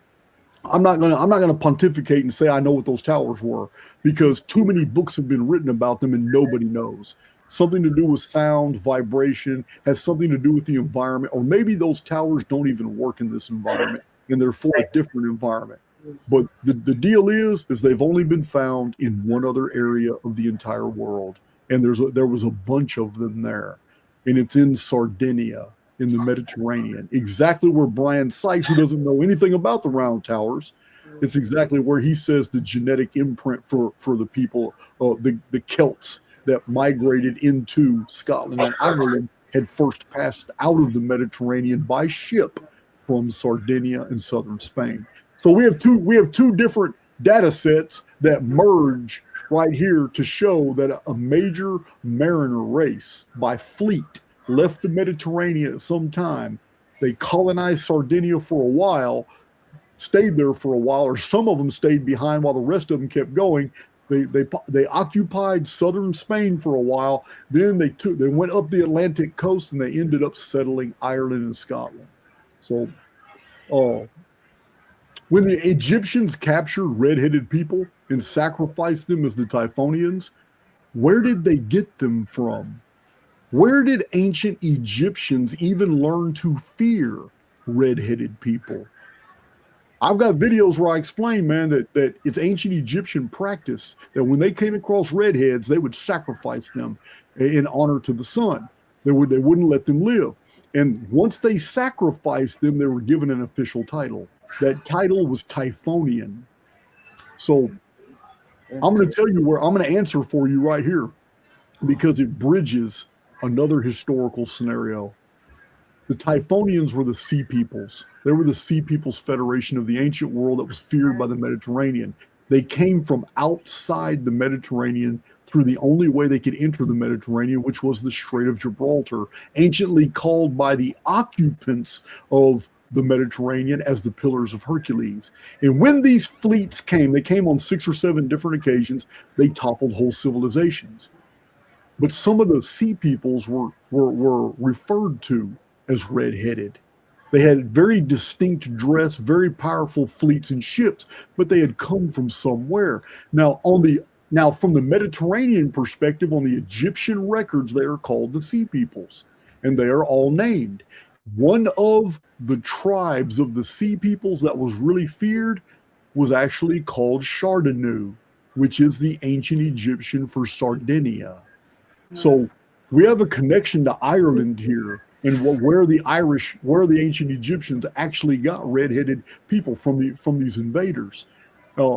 I'm not gonna pontificate and say I know what those towers were, because too many books have been written about them and nobody knows. Something to do with sound, vibration, has something to do with the environment, or maybe those towers don't even work in this environment and they're for a different environment. But the deal is they've only been found in one other area of the entire world, and there was a bunch of them there, and it's in Sardinia in the Mediterranean, exactly where Brian Sykes, who doesn't know anything about the round towers, it's exactly where he says the genetic imprint for the people, the Celts that migrated into Scotland and Ireland had first passed out of the Mediterranean by ship from Sardinia and southern Spain. So we have two different data sets that merge right here to show that a major mariner race by fleet left the Mediterranean at some time. They colonized Sardinia for a while, stayed there for a while, or some of them stayed behind while the rest of them kept going. They occupied southern Spain for a while. Then they went up the Atlantic coast and they ended up settling Ireland and Scotland. So, when the Egyptians captured red-headed people and sacrificed them as the Typhonians, where did they get them from? Where did ancient Egyptians even learn to fear red-headed people? I've got videos where I explain, man, that it's ancient Egyptian practice that when they came across redheads, they would sacrifice them in honor to the sun. They wouldn't let them live. And once they sacrificed them, they were given an official title. That title was Typhonian. So I'm going to tell you I'm going to answer for you right here, because it bridges another historical scenario. The Typhonians were the Sea Peoples. They were the Sea Peoples Federation of the ancient world that was feared by the Mediterranean. They came from outside the Mediterranean through the only way they could enter the Mediterranean, which was the Strait of Gibraltar, anciently called by the occupants of the Mediterranean as the Pillars of Hercules. And when these fleets came, they came on 6 or 7 different occasions, they toppled whole civilizations. But some of the Sea Peoples were referred to as red-headed. They had very distinct dress, very powerful fleets and ships, but they had come from somewhere. Now, from the Mediterranean perspective, on the Egyptian records, they are called the Sea Peoples, and they are all named. One of the tribes of the Sea Peoples that was really feared was actually called Chardanu, which is the ancient Egyptian for Sardinia. So we have a connection to Ireland here, and where the ancient Egyptians actually got red-headed people from these invaders.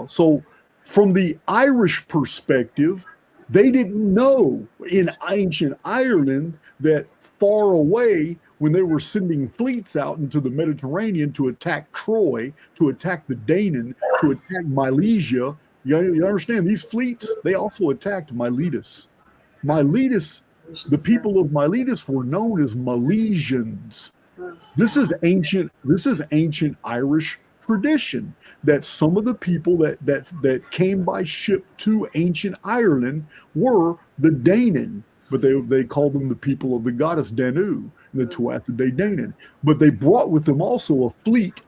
So from the Irish perspective, they didn't know in ancient Ireland that far away, when they were sending fleets out into the Mediterranean to attack Troy, to attack the Danaan, to attack Milesia, you understand, these fleets, they also attacked Miletus. Miletus, the people of Miletus were known as Milesians. This is ancient Irish tradition, that some of the people that came by ship to ancient Ireland were the Danaan, but they called them the people of the goddess Danu, the Tuatha De Danann. But they brought with them also a fleet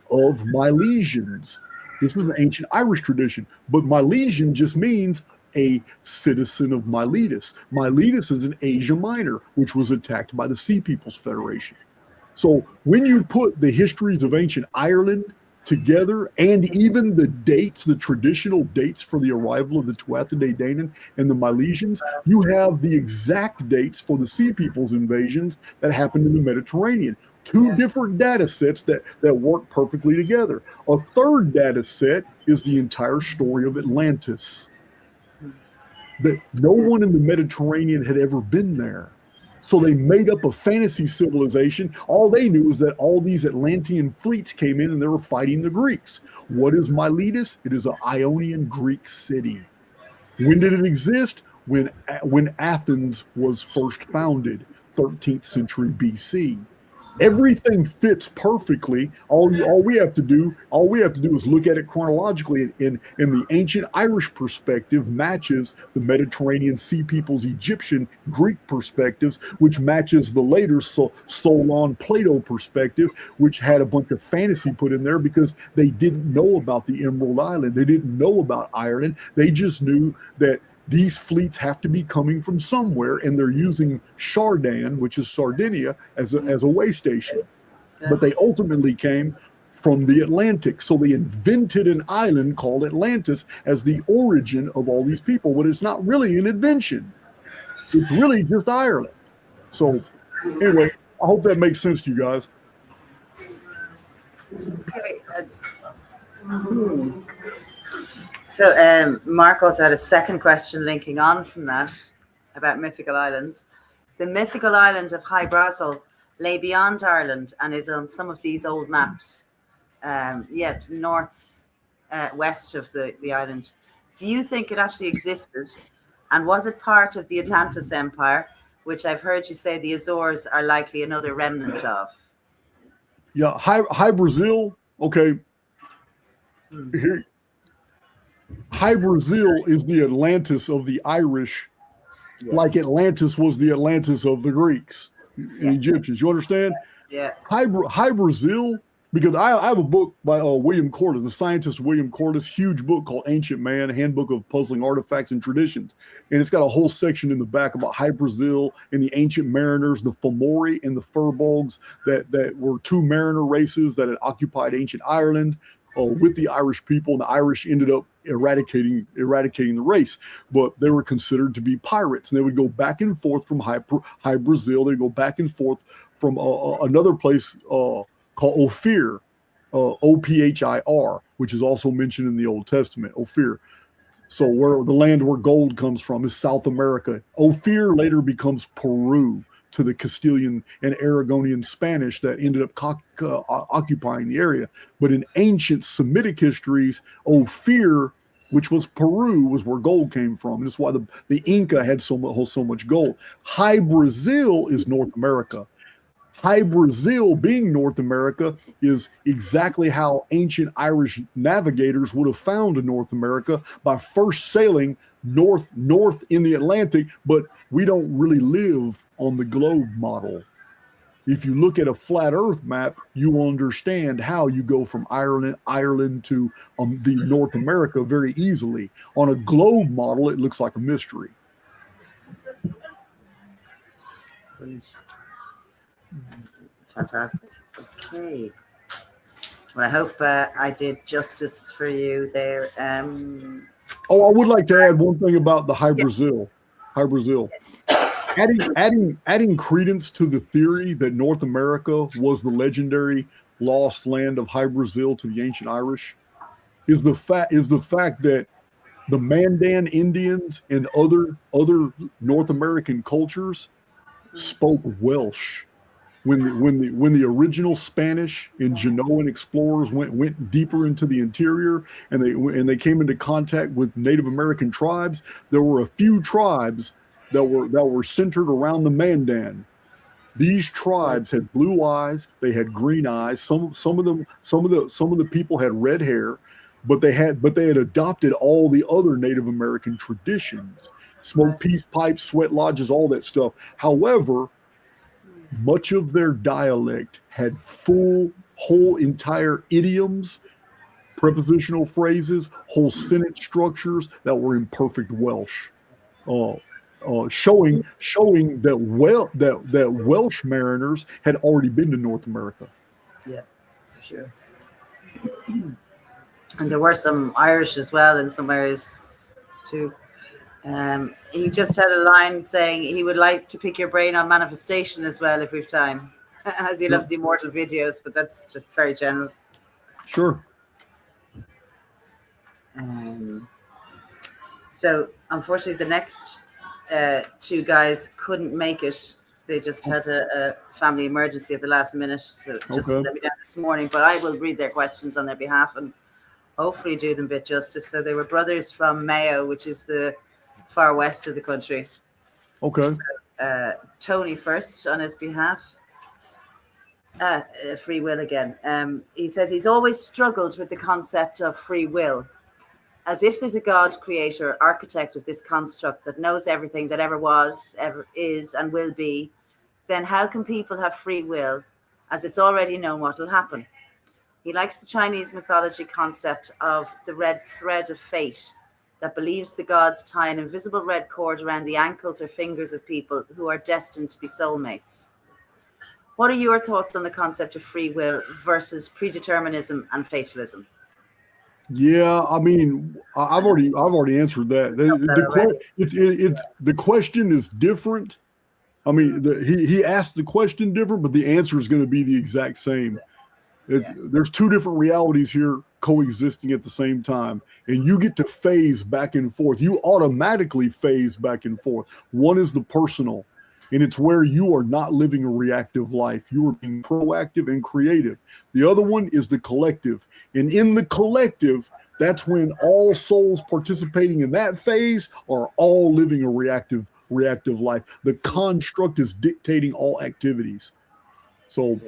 of Milesians. This is an ancient Irish tradition, but Milesian just means a citizen of Miletus. Miletus is in Asia Minor, which was attacked by the Sea Peoples Federation. So when you put the histories of ancient Ireland together, and even the dates, the traditional dates for the arrival of the Tuatha De Danann and the Milesians, you have the exact dates for the Sea Peoples invasions that happened in the Mediterranean. Two different data sets that work perfectly together. A third data set is the entire story of Atlantis. That no one in the Mediterranean had ever been there. So they made up a fantasy civilization. All they knew is that all these Atlantean fleets came in and they were fighting the Greeks. What is Miletus? It is an Ionian Greek city. When did it exist? When Athens was first founded, 13th century BC. Everything fits perfectly. All we have to do is look at it chronologically. In the ancient Irish perspective, matches the Mediterranean Sea people's Egyptian Greek perspectives, which matches the later Solon Plato perspective, which had a bunch of fantasy put in there because they didn't know about the Emerald Island. They didn't know about Ireland. They just knew that these fleets have to be coming from somewhere, and they're using Chardin, which is Sardinia, as a way station. But they ultimately came from the Atlantic. So they invented an island called Atlantis as the origin of all these people, but it's not really an invention. It's really just Ireland. So anyway, I hope that makes sense to you guys. Okay. So Mark also had a second question linking on from that about mythical islands. The mythical island of Hy-Brasil lay beyond Ireland and is on some of these old maps, yet north west of the island. Do you think it actually existed? And was it part of the Atlantis Empire, which I've heard you say the Azores are likely another remnant of? Yeah, Hy-Brasil, okay. Here, Hy-Brasil is the Atlantis of the Irish, like Atlantis was the Atlantis of the Greeks and Egyptians. You understand? Yeah. Hy-Brasil, because I have a book by William Cordes, the scientist William Cordes, huge book called Ancient Man, Handbook of Puzzling Artifacts and Traditions. And it's got a whole section in the back about Hy-Brasil and the ancient mariners, the Fomori and the Furbolgs, that were two mariner races that had occupied ancient Ireland with the Irish people, and the Irish ended up eradicating the race, but they were considered to be pirates, and they would go back and forth from Hy-Brasil. They go back and forth from another place called Ophir, Ophir, which is also mentioned in the Old Testament. Ophir. So where the land where gold comes from is South America. Ophir later becomes Peru to the Castilian and Aragonian Spanish that ended up occupying the area. But in ancient Semitic histories, Ophir, which was Peru, was where gold came from. And that's why the Inca had so much gold. Hy-Brasil is North America. Hy-Brasil being North America is exactly how ancient Irish navigators would have found North America, by first sailing north in the Atlantic, but we don't really live on the globe model. If you look at a flat earth map, you will understand how you go from Ireland to the North America very easily. On a globe model, it looks like a mystery. Fantastic. Okay. Well, I hope I did justice for you there. Oh, I would like to add one thing about the Hy-Brasil. Hy-Brasil. Adding credence to the theory that North America was the legendary lost land of Hy-Brasil to the ancient Irish is the fact that the Mandan Indians and other North American cultures spoke Welsh. When the original Spanish and Genoan explorers went deeper into the interior and they came into contact with Native American tribes, there were a few tribes that were centered around the Mandan. These tribes had blue eyes, they had green eyes. Some of the people had red hair, but they had adopted all the other Native American traditions, smoke peace pipes, sweat lodges, all that stuff. However, much of their dialect had whole entire idioms, prepositional phrases, whole sentence structures that were in perfect Welsh, showing that Welsh mariners had already been to North America. Yeah, for sure. And there were some Irish as well in some areas too. He just had a line saying he would like to pick your brain on manifestation as well if we've time, as he loves the immortal videos, but that's just very general. Sure. So unfortunately, the next two guys couldn't make it They just had a family emergency at the last minute, so just Okay. let me down this morning. But I will read their questions on their behalf and hopefully do them a bit justice. So they were brothers from Mayo, which is the far west of the country. Okay. So, Tony first on his behalf. Free will again. He says he's always struggled with the concept of free will, as if there's a God, creator, architect of this construct that knows everything that ever was, ever is, and will be. Then how can people have free will, as it's already known what will happen? He likes the Chinese mythology concept of the red thread of fate, that believes the gods tie an invisible red cord around the ankles or fingers of people who are destined to be soulmates. What are your thoughts on the concept of free will versus predeterminism and fatalism? Yeah, I mean, I've already answered that. The question is different. I mean, he asked the question different, but the answer is going to be the exact same. There's two different realities here coexisting at the same time, and you get to phase back and forth. You automatically phase back and forth. One is the personal, and it's where you are not living a reactive life. You are being proactive and creative. The other one is the collective, and in the collective, that's when all souls participating in that phase are all living a reactive life. The construct is dictating all activities. So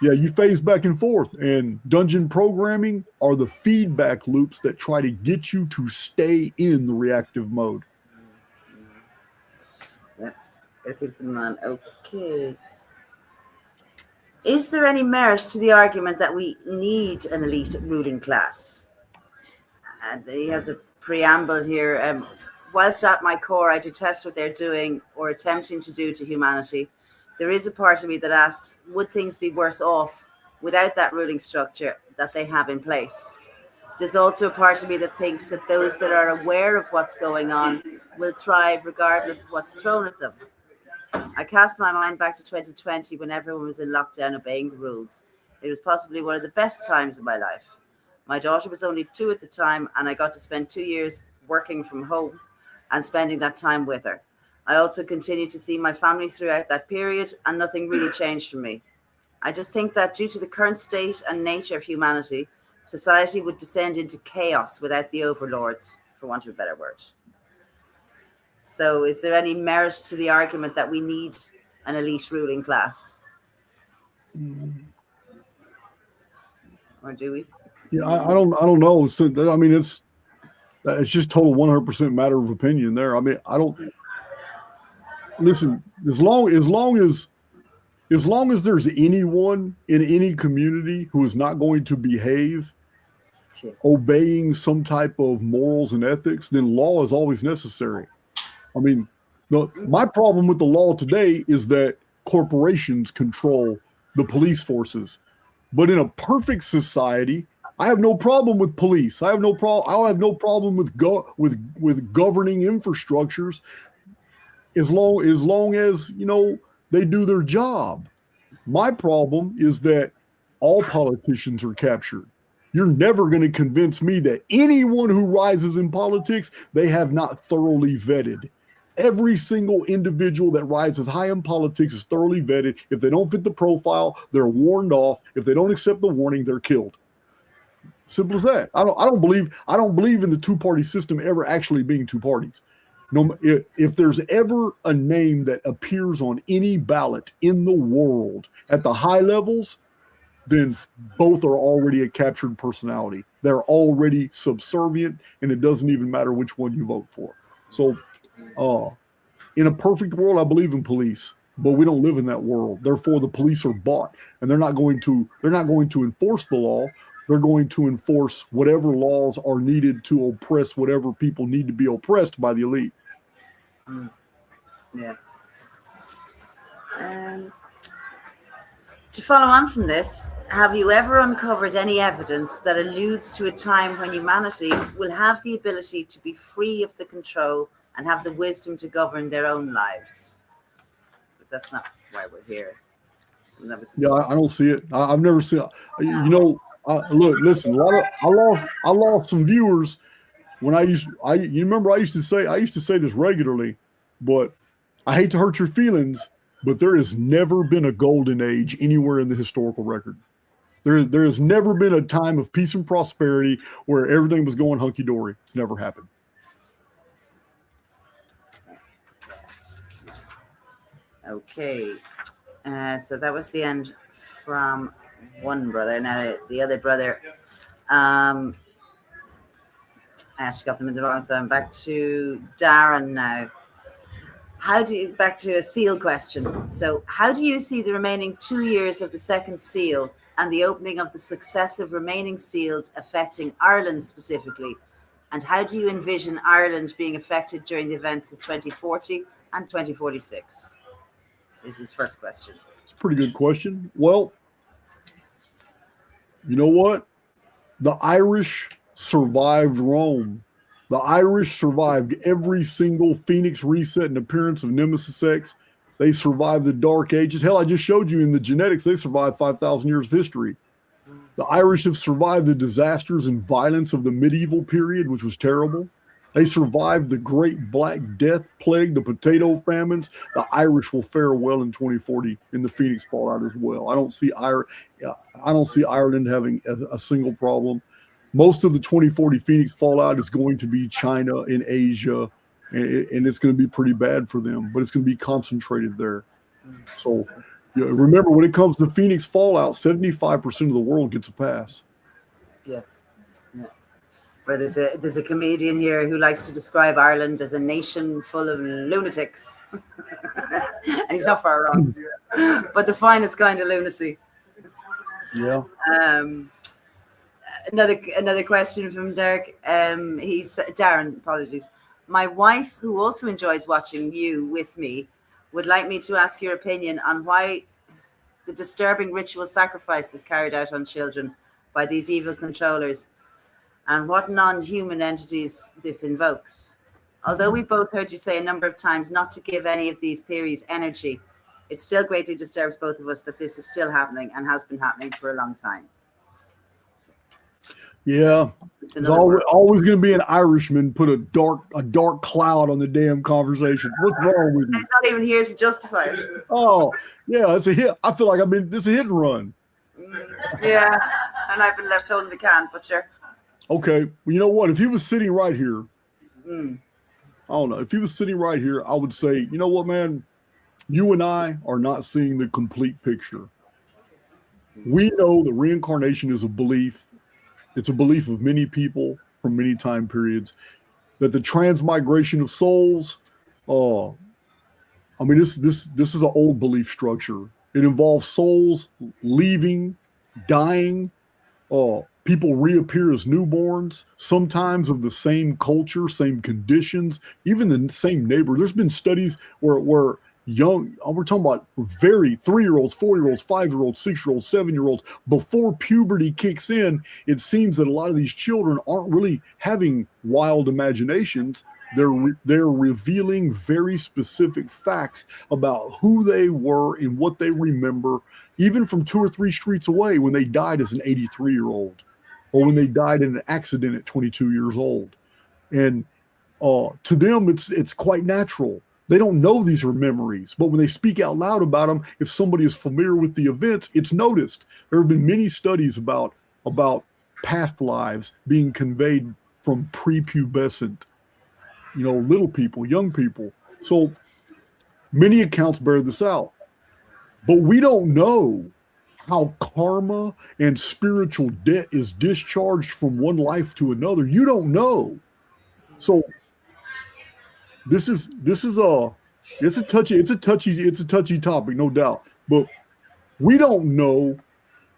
yeah, you phase back and forth, and dungeon programming are the feedback loops that try to get you to stay in the reactive mode. Okay. Is there any merit to the argument that we need an elite ruling class? And he has a preamble here. Whilst at my core, I detest what they're doing or attempting to do to humanity. There is a part of me that asks, would things be worse off without that ruling structure that they have in place? There's also a part of me that thinks that those that are aware of what's going on will thrive regardless of what's thrown at them. I cast my mind back to 2020 when everyone was in lockdown obeying the rules. It was possibly one of the best times of my life. My daughter was only 2 at the time, and I got to spend 2 years working from home and spending that time with her. I also continued to see my family throughout that period, and nothing really changed for me. I just think that due to the current state and nature of humanity, society would descend into chaos without the overlords, for want of a better word. So is there any merit to the argument that we need an elite ruling class? Or do we? Yeah, I don't know. So, I mean, it's just total 100% matter of opinion there. I mean, I don't listen. As long as there's anyone in any community who is not going to behave obeying some type of morals and ethics, then law is always necessary. I mean, my problem with the law today is that corporations control the police forces. But in a perfect society, I have no problem with police. I have no problem with governing infrastructures as long as they do their job. My problem is that all politicians are captured. You're never going to convince me that anyone who rises in politics, they have not thoroughly vetted. Every single individual that rises high in politics is thoroughly vetted. If they don't fit the profile, they're warned off. If they don't accept the warning, they're killed. Simple as that. I don't believe in the two-party system ever actually being two parties. No, if there's ever a name that appears on any ballot in the world at the high levels, then both are already a captured personality. They're already subservient, and it doesn't even matter which one you vote for. So, in a perfect world, I believe in police, but we don't live in that world. Therefore, the police are bought, and they're not going to enforce the law. They're going to enforce whatever laws are needed to oppress whatever people need to be oppressed by the elite. Yeah. To follow on from this, have you ever uncovered any evidence that alludes to a time when humanity will have the ability to be free of the control and have the wisdom to govern their own lives? But that's not why we're here. Yeah, I don't see it. I've never seen it. Look, listen, I lost some viewers when you remember I used to say this regularly, but I hate to hurt your feelings, but there has never been a golden age anywhere in the historical record. There has never been a time of peace and prosperity where everything was going hunky-dory. It's never happened. Okay, so that was the end from one brother. Now the other brother, I actually got them in the wrong, so I'm back to Darren now. Back to a seal question. So how do you see the remaining 2 years of the second seal and the opening of the successive remaining seals affecting Ireland specifically? And how do you envision Ireland being affected during the events of 2040 and 2046? Is his first question. It's a pretty good question. Well, you know what? The Irish survived Rome. The Irish survived every single Phoenix reset and appearance of Nemesis X. They survived the Dark Ages. Hell, I just showed you in the genetics, they survived 5,000 years of history. The Irish have survived the disasters and violence of the medieval period, which was terrible. They survived the Great Black Death plague, the potato famines. The Irish will fare well in 2040 in the Phoenix fallout as well. I don't see Ireland having a single problem. Most of the 2040 Phoenix fallout is going to be China and Asia, and it's going to be pretty bad for them, but it's going to be concentrated there. So remember, when it comes to Phoenix fallout, 75% of the world gets a pass. Yeah. But there's a comedian here who likes to describe Ireland as a nation full of lunatics. And he's not far wrong. But the finest kind of lunacy. Yeah. Another question from Derek. Darren, apologies. My wife, who also enjoys watching you with me, would like me to ask your opinion on why the disturbing ritual sacrifice is carried out on children by these evil controllers, and what non-human entities this invokes. Although we both heard you say a number of times not to give any of these theories energy, it still greatly disturbs both of us that this is still happening and has been happening for a long time. Yeah, there's always going to be an Irishman put a dark cloud on the damn conversation. What's wrong with you? He's not even here to justify it. Oh, yeah, it's a hit. I feel like this is a hit and run. Yeah, and I've been left holding the can, but sure. Okay, well, you know what? If he was sitting right here, I don't know. If he was sitting right here, I would say, you know what, man? You and I are not seeing the complete picture. We know that reincarnation is a belief. It's a belief of many people from many time periods that the transmigration of souls, this is an old belief structure. It involves souls leaving, dying, people reappear as newborns, sometimes of the same culture, same conditions, even the same neighbor. There's been studies where we're talking about 3-year-olds, 4-year-olds, 5-year-olds, 6-year-olds, 7-year-olds. Before puberty kicks in, it seems that a lot of these children aren't really having wild imaginations. They're revealing very specific facts about who they were and what they remember, even from 2 or 3 streets away when they died as an 83-year-old or when they died in an accident at 22 years old. And to them, it's quite natural. They don't know these are memories, but when they speak out loud about them, if somebody is familiar with the events, it's noticed. There have been many studies about past lives being conveyed from prepubescent, little people, young people. So many accounts bear this out, but we don't know how karma and spiritual debt is discharged from one life to another. You don't know. So This is it's a touchy topic, no doubt. But we don't know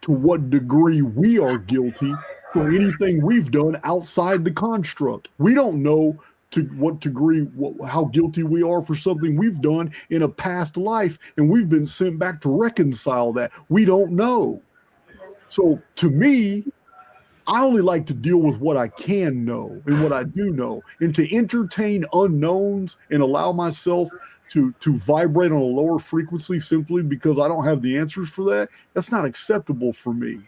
to what degree we are guilty for anything we've done outside the construct. We don't know to what degree how guilty we are for something we've done in a past life, and we've been sent back to reconcile that. We don't know. So to me, I only like to deal with what I can know and what I do know, and to entertain unknowns and allow myself to vibrate on a lower frequency simply because I don't have the answers for that. That's not acceptable for me.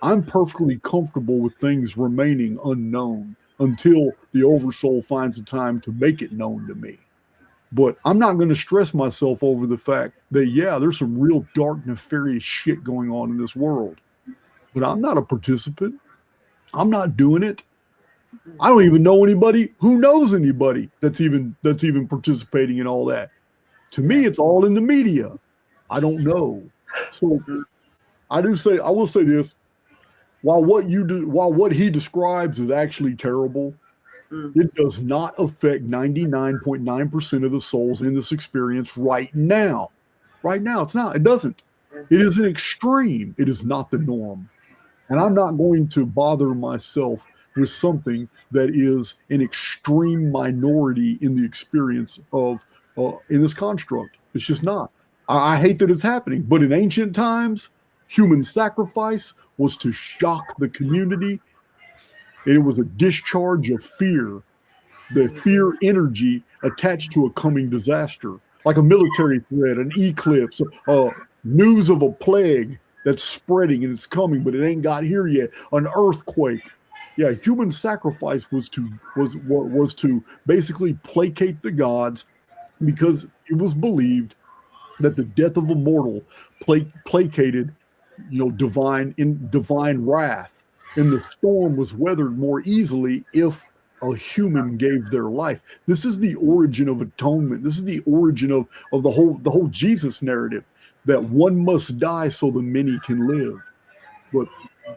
I'm perfectly comfortable with things remaining unknown until the oversoul finds the time to make it known to me. But I'm not going to stress myself over the fact that, yeah, there's some real dark, nefarious shit going on in this world. But I'm not a participant. I'm not doing it. I don't even know anybody who knows anybody that's even participating in all that. To me, it's all in the media. I don't know. So I will say this. While what he describes is actually terrible, it does not affect 99.9% of the souls in this experience right now. Right now, it's not. It doesn't. It is an extreme. It is not the norm. And I'm not going to bother myself with something that is an extreme minority in the experience of in this construct. It's just not. I hate that it's happening. But in ancient times, human sacrifice was to shock the community. It was a discharge of fear, the fear energy attached to a coming disaster, like a military threat, an eclipse, news of a plague that's spreading and it's coming, but it ain't got here yet, an earthquake. Yeah, human sacrifice was to basically placate the gods, because it was believed that the death of a mortal placated, divine wrath, and the storm was weathered more easily if a human gave their life. This is the origin of atonement. This is the origin of the whole Jesus narrative, that one must die so the many can live. But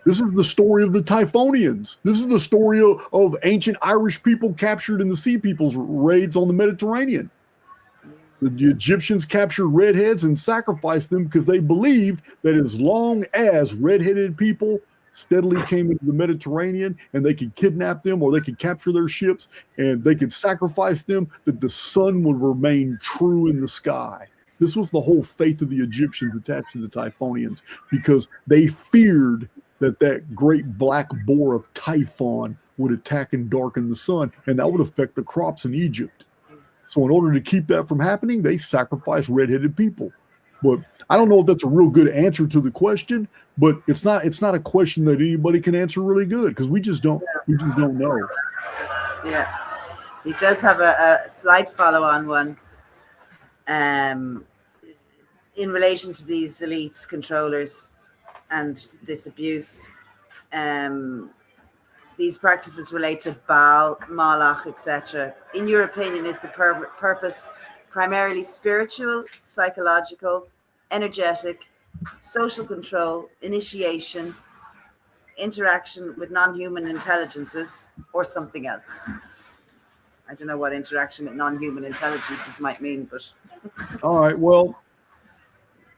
this is the story of the Typhonians. This is the story of ancient Irish people captured in the Sea People's raids on the Mediterranean. The Egyptians captured redheads and sacrificed them because they believed that as long as redheaded people steadily came into the Mediterranean and they could kidnap them or they could capture their ships and they could sacrifice them, that the sun would remain true in the sky. This was the whole faith of the Egyptians attached to the Typhonians, because they feared that great black boar of Typhon would attack and darken the sun, and that would affect the crops in Egypt. So in order to keep that from happening, they sacrificed redheaded people. But I don't know if that's a real good answer to the question, but it's not a question that anybody can answer really good, because we just don't know. Yeah. He does have a slight follow-on one in relation to these elites, controllers, and this abuse. These practices relate to Baal, Moloch, etc. In your opinion, is the purpose primarily spiritual, psychological, energetic, social control, initiation, interaction with non-human intelligences, or something else? I don't know what interaction with non-human intelligences might mean, but all right, well,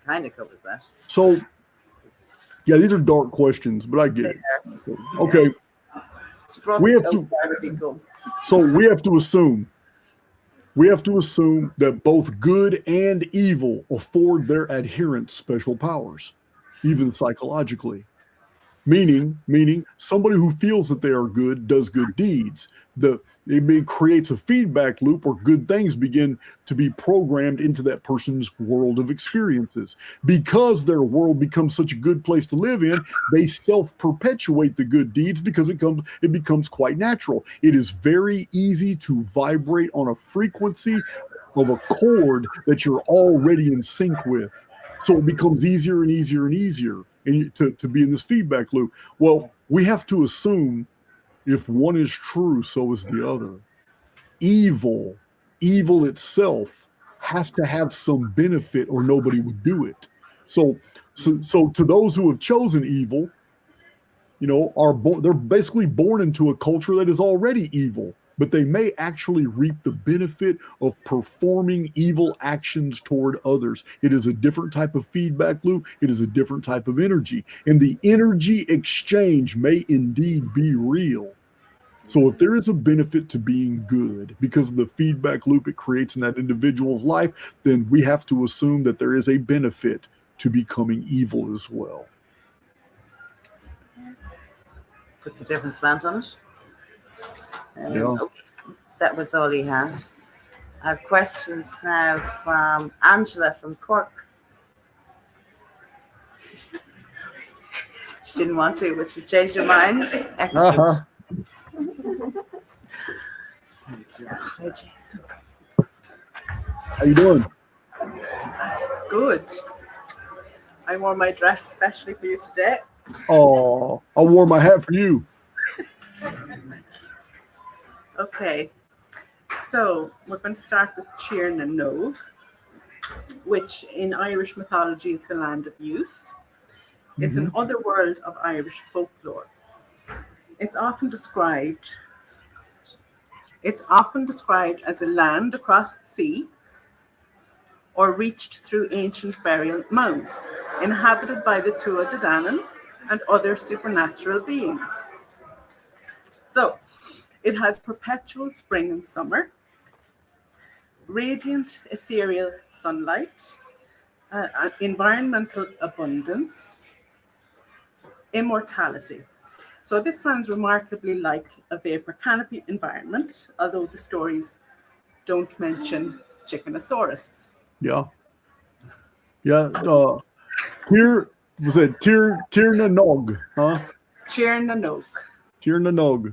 kind of covered that. So, yeah, these are dark questions, but I get it. Okay. We have to. So we have to assume that both good and evil afford their adherents special powers, even psychologically. Meaning somebody who feels that they are good does good deeds. It creates a feedback loop where good things begin to be programmed into that person's world of experiences. Because their world becomes such a good place to live in, they self-perpetuate the good deeds because it becomes quite natural. It is very easy to vibrate on a frequency of a chord that you're already in sync with. So it becomes easier and easier and easier to be in this feedback loop. Well, we have to assume if one is true, so is the other. Evil itself has to have some benefit or nobody would do it. So to those who have chosen evil, they're basically born into a culture that is already evil, but they may actually reap the benefit of performing evil actions toward others. It is a different type of feedback loop. It is a different type of energy. And the energy exchange may indeed be real. So if there is a benefit to being good because of the feedback loop it creates in that individual's life, then we have to assume that there is a benefit to becoming evil as well. Puts a different slant on it. Yeah. That was all he had. I have questions now from Angela from Cork. She didn't want to, but she's changed her mind. Excellent. Hi, Jason. How you doing? Good. I wore my dress especially for you today. Oh, I wore my hat for you. Okay. So we're going to start with Tír na nÓg, which in Irish mythology is the land of youth. It's an otherworld of Irish folklore. It's often described as a land across the sea or reached through ancient burial mounds, inhabited by the Tuatha De Danann and other supernatural beings. So, it has perpetual spring and summer, radiant ethereal sunlight, environmental abundance, immortality. So this sounds remarkably like a vapor canopy environment, although the stories don't mention Chickenosaurus. Yeah. Yeah. Tír was it Tír na nÓg, huh? Tír na nÓg. Tír na nÓg.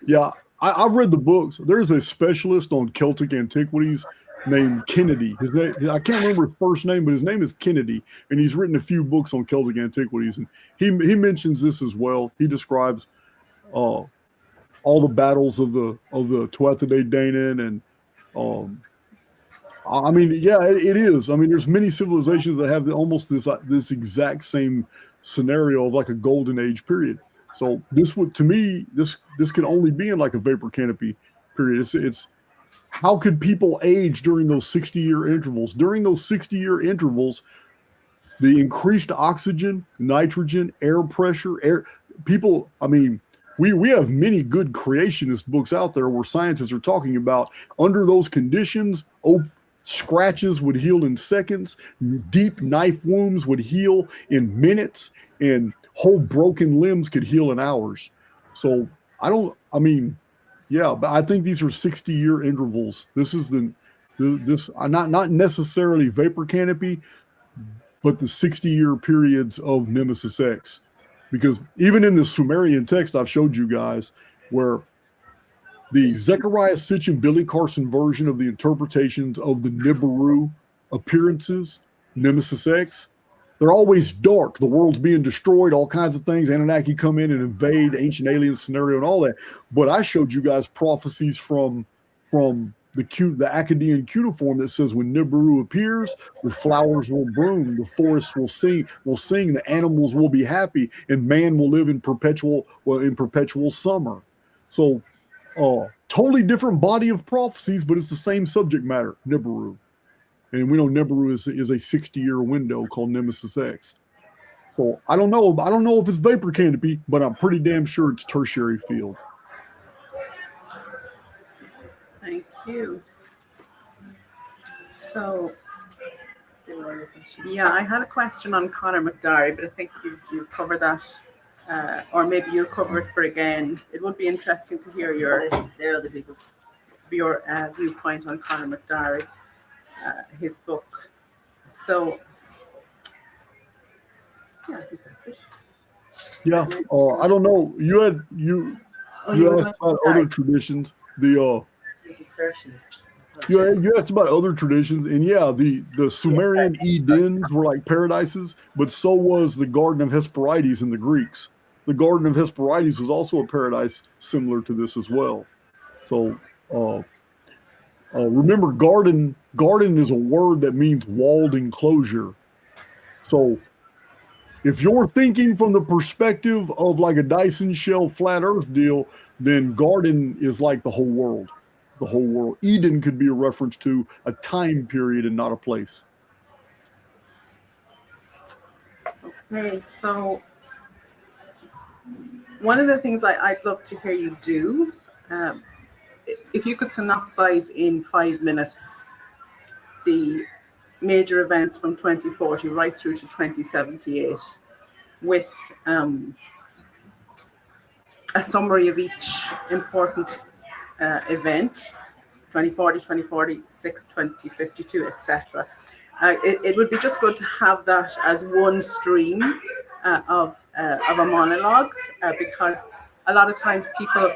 Yeah, I've read the books. There's a specialist on Celtic antiquities named Kennedy. His name, I can't remember his first name, but his name is Kennedy, and he's written a few books on Celtic antiquities, and he mentions this as well. He describes all the battles of the Tuatha De Danann, and I mean, yeah, it is. I mean, there's many civilizations that have almost this exact same scenario of like a golden age period. So this would, to me, this could only be in like a vapor canopy period. It's how could people age during those 60-year intervals? During those 60-year intervals, the increased oxygen, nitrogen, air pressure, people, I mean, we have many good creationist books out there where scientists are talking about under those conditions, scratches would heal in seconds, deep knife wounds would heal in minutes, and whole broken limbs could heal in hours. So yeah, but I think these are 60-year intervals. This is not necessarily vapor canopy, but the 60-year periods of Nemesis X. Because even in the Sumerian text I've showed you guys, where the Zechariah Sitch and Billy Carson version of the interpretations of the Nibiru appearances, Nemesis X, they're always dark. The world's being destroyed, all kinds of things. Anunnaki come in and invade, the ancient alien scenario and all that. But I showed you guys prophecies from the Akkadian cuneiform that says when Nibiru appears, the flowers will bloom, the forests will sing, the animals will be happy, and man will live in perpetual summer. So totally different body of prophecies, but it's the same subject matter, Nibiru. And we know Nibiru is a 60-year window called Nemesis X. So I don't know if it's vapor canopy, but I'm pretty damn sure it's tertiary field. Thank you. So, yeah, I had a question on Conor McDarry, but I think you covered that, or maybe you'll cover it for again. It would be interesting to hear your viewpoint on Conor McDarry, his book. So, yeah, I think that's it. Yeah, I don't know. You asked about other traditions. You asked about other traditions, and yeah, the Sumerian Edens were like paradises, but so was the Garden of Hesperides in the Greeks. The Garden of Hesperides was also a paradise similar to this as well. So remember, garden is a word that means walled enclosure. So if you're thinking from the perspective of like a Dyson shell flat earth deal, then garden is like the whole world. The whole world. Eden could be a reference to a time period and not a place. Okay, so one of the things I'd love to hear you do, if you could synopsize in 5 minutes the major events from 2040 right through to 2078 with a summary of each important event, 2040, 2046, 2052, etc. It would be just good to have that as one stream of a monologue, because a lot of times people,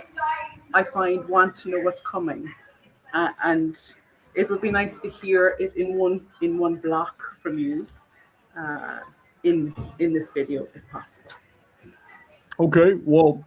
I find, want to know what's coming, and it would be nice to hear it in one block from you in this video, if possible. Okay, well,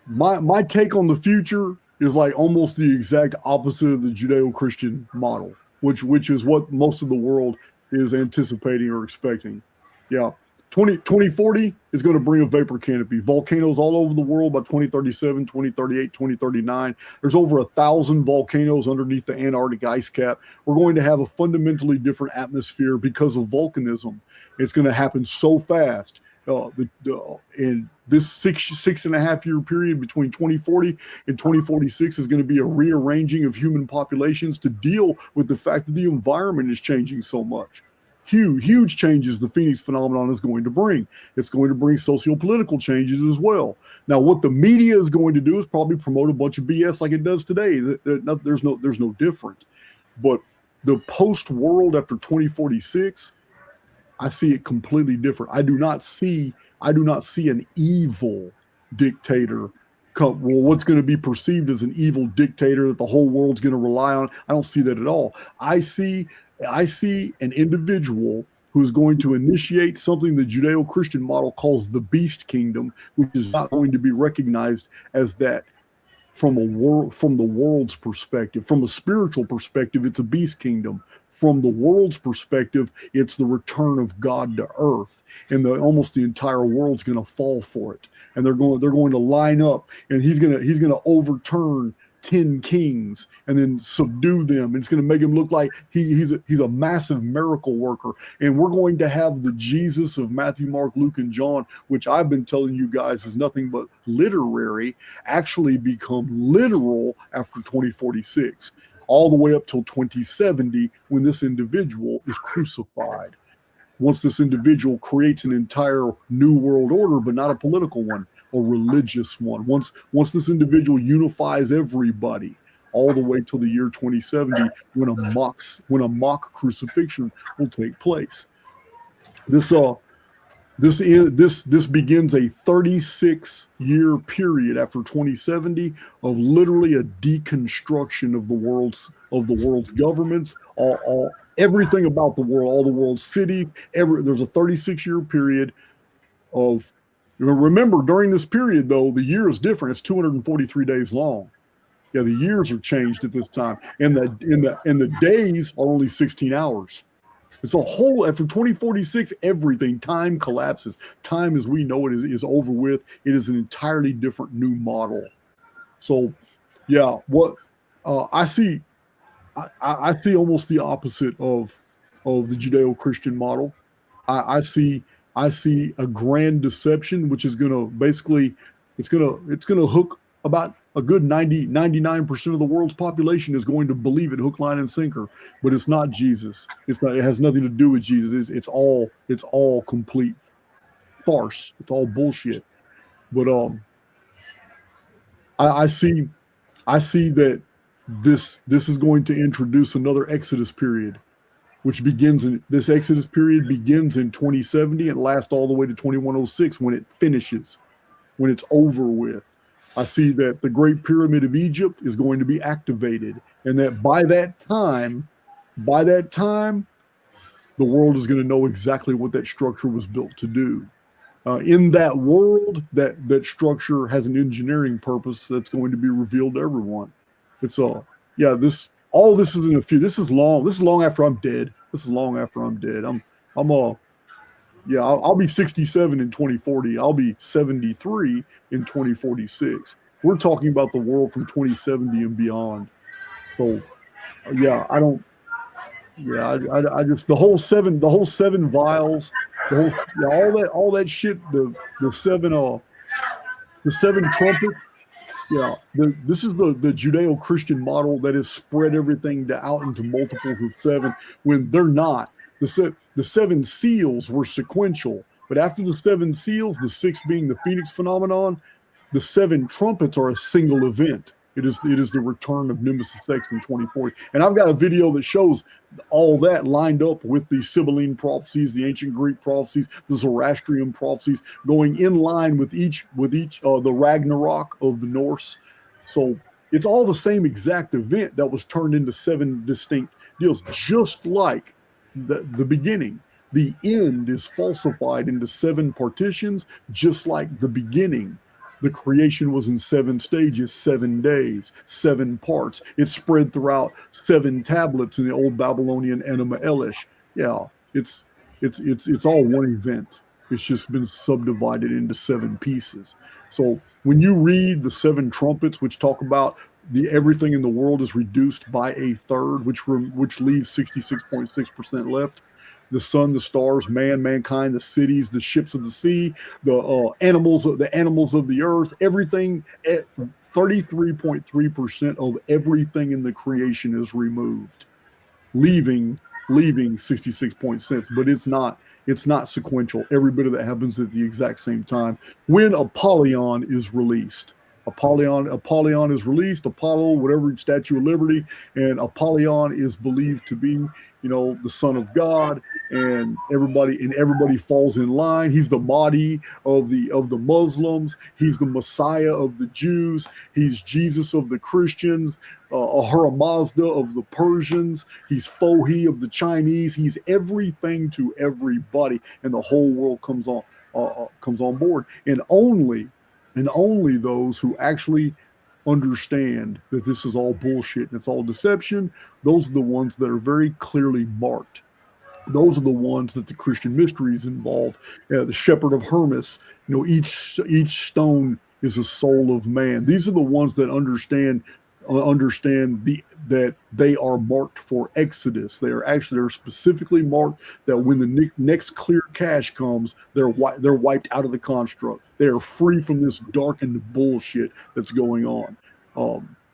my take on the future is like almost the exact opposite of the Judeo-Christian model, which is what most of the world is anticipating or expecting. Yeah. 2040 is going to bring a vapor canopy. Volcanoes all over the world by 2037, 2038, 2039. There's over 1,000 volcanoes underneath the Antarctic ice cap. We're going to have a fundamentally different atmosphere because of volcanism. It's going to happen so fast. In this 6.5 year period between 2040 and 2046 is going to be a rearranging of human populations to deal with the fact that the environment is changing so much. Huge changes the Phoenix phenomenon is going to bring. It's going to bring socio-political changes as well. Now, what the media is going to do is probably promote a bunch of BS like it does today. There's no different. But the post-world after 2046, I see it completely different. I do not see an evil dictator come. Well, what's going to be perceived as an evil dictator that the whole world's going to rely on? I don't see that at all. I see an individual who's going to initiate something the Judeo-Christian model calls the beast kingdom, which is not going to be recognized as that from the world's perspective. From a spiritual perspective, it's a beast kingdom. From the world's perspective, it's the return of God to earth, and almost the entire world's going to fall for it. And they're going to line up, and he's going to overturn 10 kings and then subdue them. It's going to make him look like he's a massive miracle worker. And we're going to have the Jesus of Matthew, Mark, Luke, and John, which I've been telling you guys is nothing but literary, actually become literal after 2046, all the way up till 2070 when this individual is crucified. Once this individual creates an entire new world order, but not a political one, a religious one. Once this individual unifies everybody, all the way till the year 2070, when a mock crucifixion will take place. This begins a 36-year period after 2070 of literally a deconstruction of the world's governments, everything about the world, all the world's cities. There's a 36-year period of. Remember, during this period, though, the year is different. It's 243 days long. Yeah, the years are changed at this time, and the days are only 16 hours. It's a whole. After 2046, time collapses. Time as we know it is over with. It is an entirely different new model. So, yeah, what I see almost the opposite of the Judeo-Christian model. I see a grand deception, which is going to basically, it's going to hook about a good 99% of the world's population is going to believe it, hook, line, and sinker. But it's not Jesus. It has nothing to do with Jesus. It's all complete farce. It's all bullshit. But I see that this is going to introduce another Exodus period, which this Exodus period begins in 2070 and lasts all the way to 2106 when it finishes, when it's over with. I see that the Great Pyramid of Egypt is going to be activated, and that by that time, the world is going to know exactly what that structure was built to do. In that world, that structure has an engineering purpose that's going to be revealed to everyone. It's all this is in a few. This is long after I'm dead. I'll be 67 in 2040. I'll be 73 in 2046. We're talking about the world from 2070 and beyond. So, I just the whole seven vials, all that shit, the seven trumpets. Yeah, this is the Judeo-Christian model that has spread everything out into multiples of seven when they're not. The seven seals were sequential, but after the seven seals, the sixth being the Phoenix phenomenon, the seven trumpets are a single event. It is the return of Nemesis X in 2040. And I've got a video that shows all that lined up with the Sibylline prophecies, the ancient Greek prophecies, the Zoroastrian prophecies, going in line with each the Ragnarok of the Norse. So It's all the same exact event that was turned into 7 distinct deals, just like the beginning. The end is falsified into 7 partitions, just like the beginning. The creation was in 7 stages, 7 days, 7 parts. It's spread throughout 7 tablets in the old Babylonian Enema Elish. Yeah, it's all one event. It's just been subdivided into 7 pieces. So when you read the 7 trumpets, which talk about everything in the world is reduced by a third, which leaves 66.6% left. The sun, the stars, mankind, the cities, the ships of the sea, the animals of the earth, everything. 33.3% of everything in the creation is removed, leaving 66.6. But it's not sequential. Every bit of that happens at the exact same time when Apollyon is released. Apollyon is released, Apollo, whatever, Statue of Liberty, and Apollyon is believed to be, the son of God, and everybody falls in line. He's the Mahdi of the Muslims. He's the Messiah of the Jews. He's Jesus of the Christians, Ahura Mazda of the Persians. He's Fohi of the Chinese. He's everything to everybody, and the whole world comes on board. And only those who actually understand that this is all bullshit and it's all deception, those are the ones that are very clearly marked. Those are the ones that the Christian mysteries involve. The Shepherd of Hermas, each stone is a soul of man. These are the ones that understand that they are marked for Exodus. They're specifically marked that when the next clear cache comes, they're wiped out of the construct. They are free from this darkened bullshit that's going on.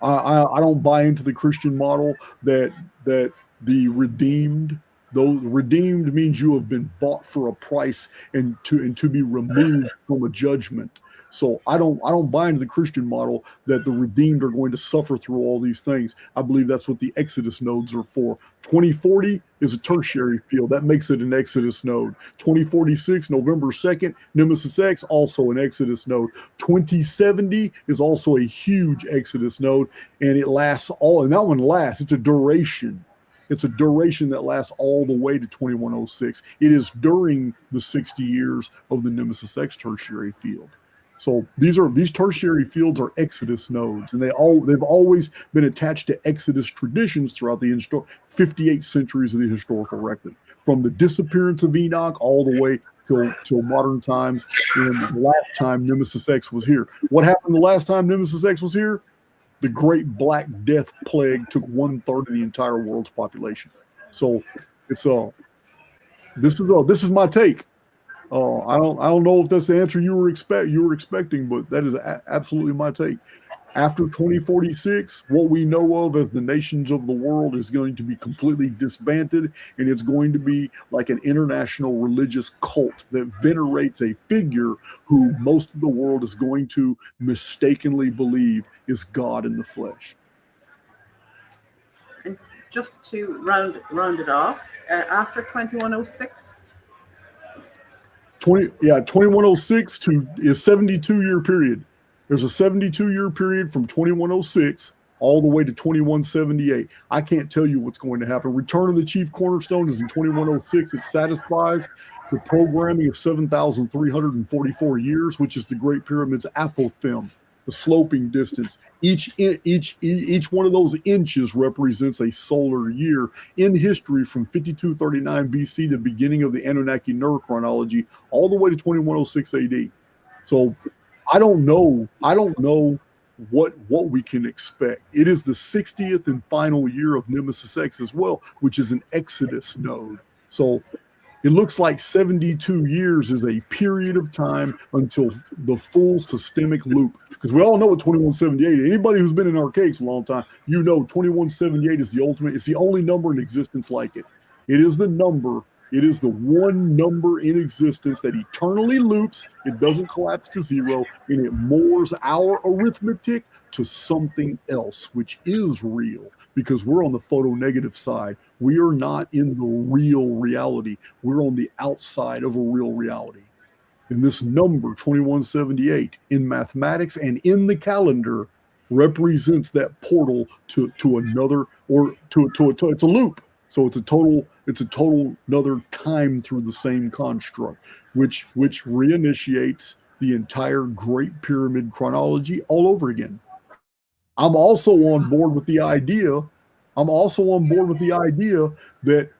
I don't buy into the Christian model that the redeemed. Though redeemed means you have been bought for a price and to be removed from a judgment. So I don't buy into the Christian model that the redeemed are going to suffer through all these things. I believe that's what the Exodus nodes are for. 2040 is a tertiary field. That makes it an Exodus node. 2046, November 2nd, Nemesis X, also an Exodus node. 2070 is also a huge Exodus node, and it lasts and that one lasts. It's a duration. It's a duration that lasts all the way to 2106. It is during the 60 years of the Nemesis X tertiary field. So these tertiary fields are Exodus nodes, and they've always been attached to Exodus traditions throughout the 58 centuries of the historical record, from the disappearance of Enoch all the way till modern times. And the last time Nemesis X was here, what happened the last time Nemesis X was here? The Great Black Death Plague took 1/3 of the entire world's population. So it's this is my take. I don't know if that's the answer you were expecting, but that is absolutely my take. After 2046, what we know of as the nations of the world is going to be completely disbanded, and it's going to be like an international religious cult that venerates a figure who most of the world is going to mistakenly believe is God in the flesh. And just to round it off, after 2106. 2106 is 72-year period. There's a 72-year period from 2106 all the way to 2178. I can't tell you what's going to happen. Return of the Chief Cornerstone is in 2106. It satisfies the programming of 7,344 years, which is the Great Pyramid's apophthegm, the sloping distance. Each one of those inches represents a solar year in history from 5239 BC, the beginning of the Anunnaki Ner chronology, all the way to 2106 AD. So I don't know what we can expect. It is the 60th and final year of Nemesis X as well, which is an Exodus node. So it looks like 72 years is a period of time until the full systemic loop. Because we all know what 2178, anybody who's been in Archaix a long time, 2178 is the ultimate. It's the only number in existence like it. It is the number. It is the one number in existence that eternally loops. It doesn't collapse to zero, and it moors our arithmetic to something else, which is real, because we're on the photo-negative side. We are not in the real reality. We're on the outside of a real reality. And this number, 2178, in mathematics and in the calendar, represents that portal to another, or to it's a loop. So it's a total another time through the same construct, which reinitiates the entire Great Pyramid chronology all over again. I'm also on board with the idea. That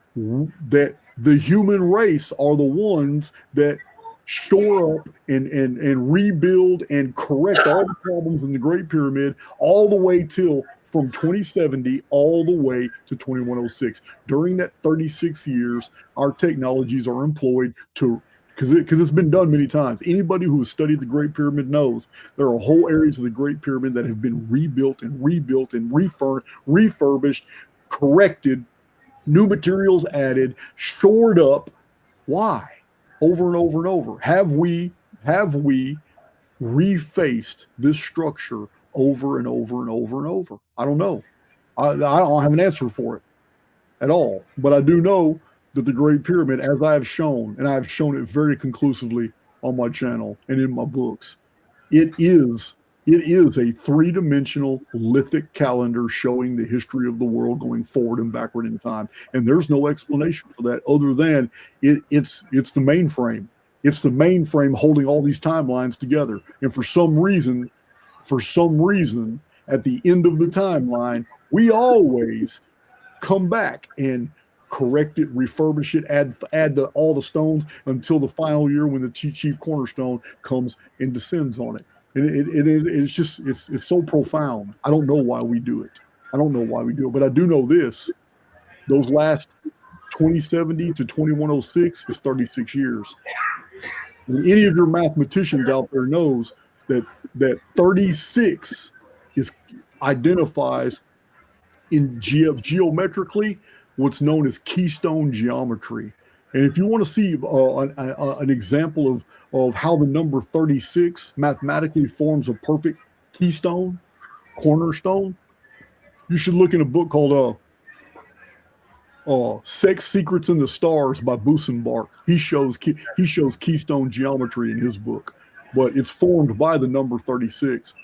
the human race are the ones that shore up and rebuild and correct all the problems in the Great Pyramid, all the way till from 2070 all the way to 2106. During that 36 years, our technologies are employed to, because it's been done many times. Anybody who has studied the Great Pyramid knows there are whole areas of the Great Pyramid that have been rebuilt and refurbished, corrected, new materials added, shored up. Why? Over and over and over. Have we refaced this structure over and over and over and over? I don't know. I don't have an answer for it at all. But I do know that the Great Pyramid, as I have shown, and I have shown it very conclusively on my channel and in my books, it is a three-dimensional lithic calendar showing the history of the world going forward and backward in time. And there's no explanation for that other than it's the mainframe. It's the mainframe holding all these timelines together. And for some reason, at the end of the timeline, we always come back and correct it, refurbish it, add all the stones until the final year when the chief cornerstone comes and descends on it. And it's so profound. I don't know why we do it. But I do know this: those last 2070 to 2106 is 36 years. And any of your mathematicians out there knows that 36 identifies in geometrically what's known as keystone geometry. And if you want to see an example of how the number 36 mathematically forms a perfect keystone, cornerstone, you should look in a book called Sex Secrets in the Stars by Busenbark. He shows keystone geometry in his book, but it's formed by the number 36.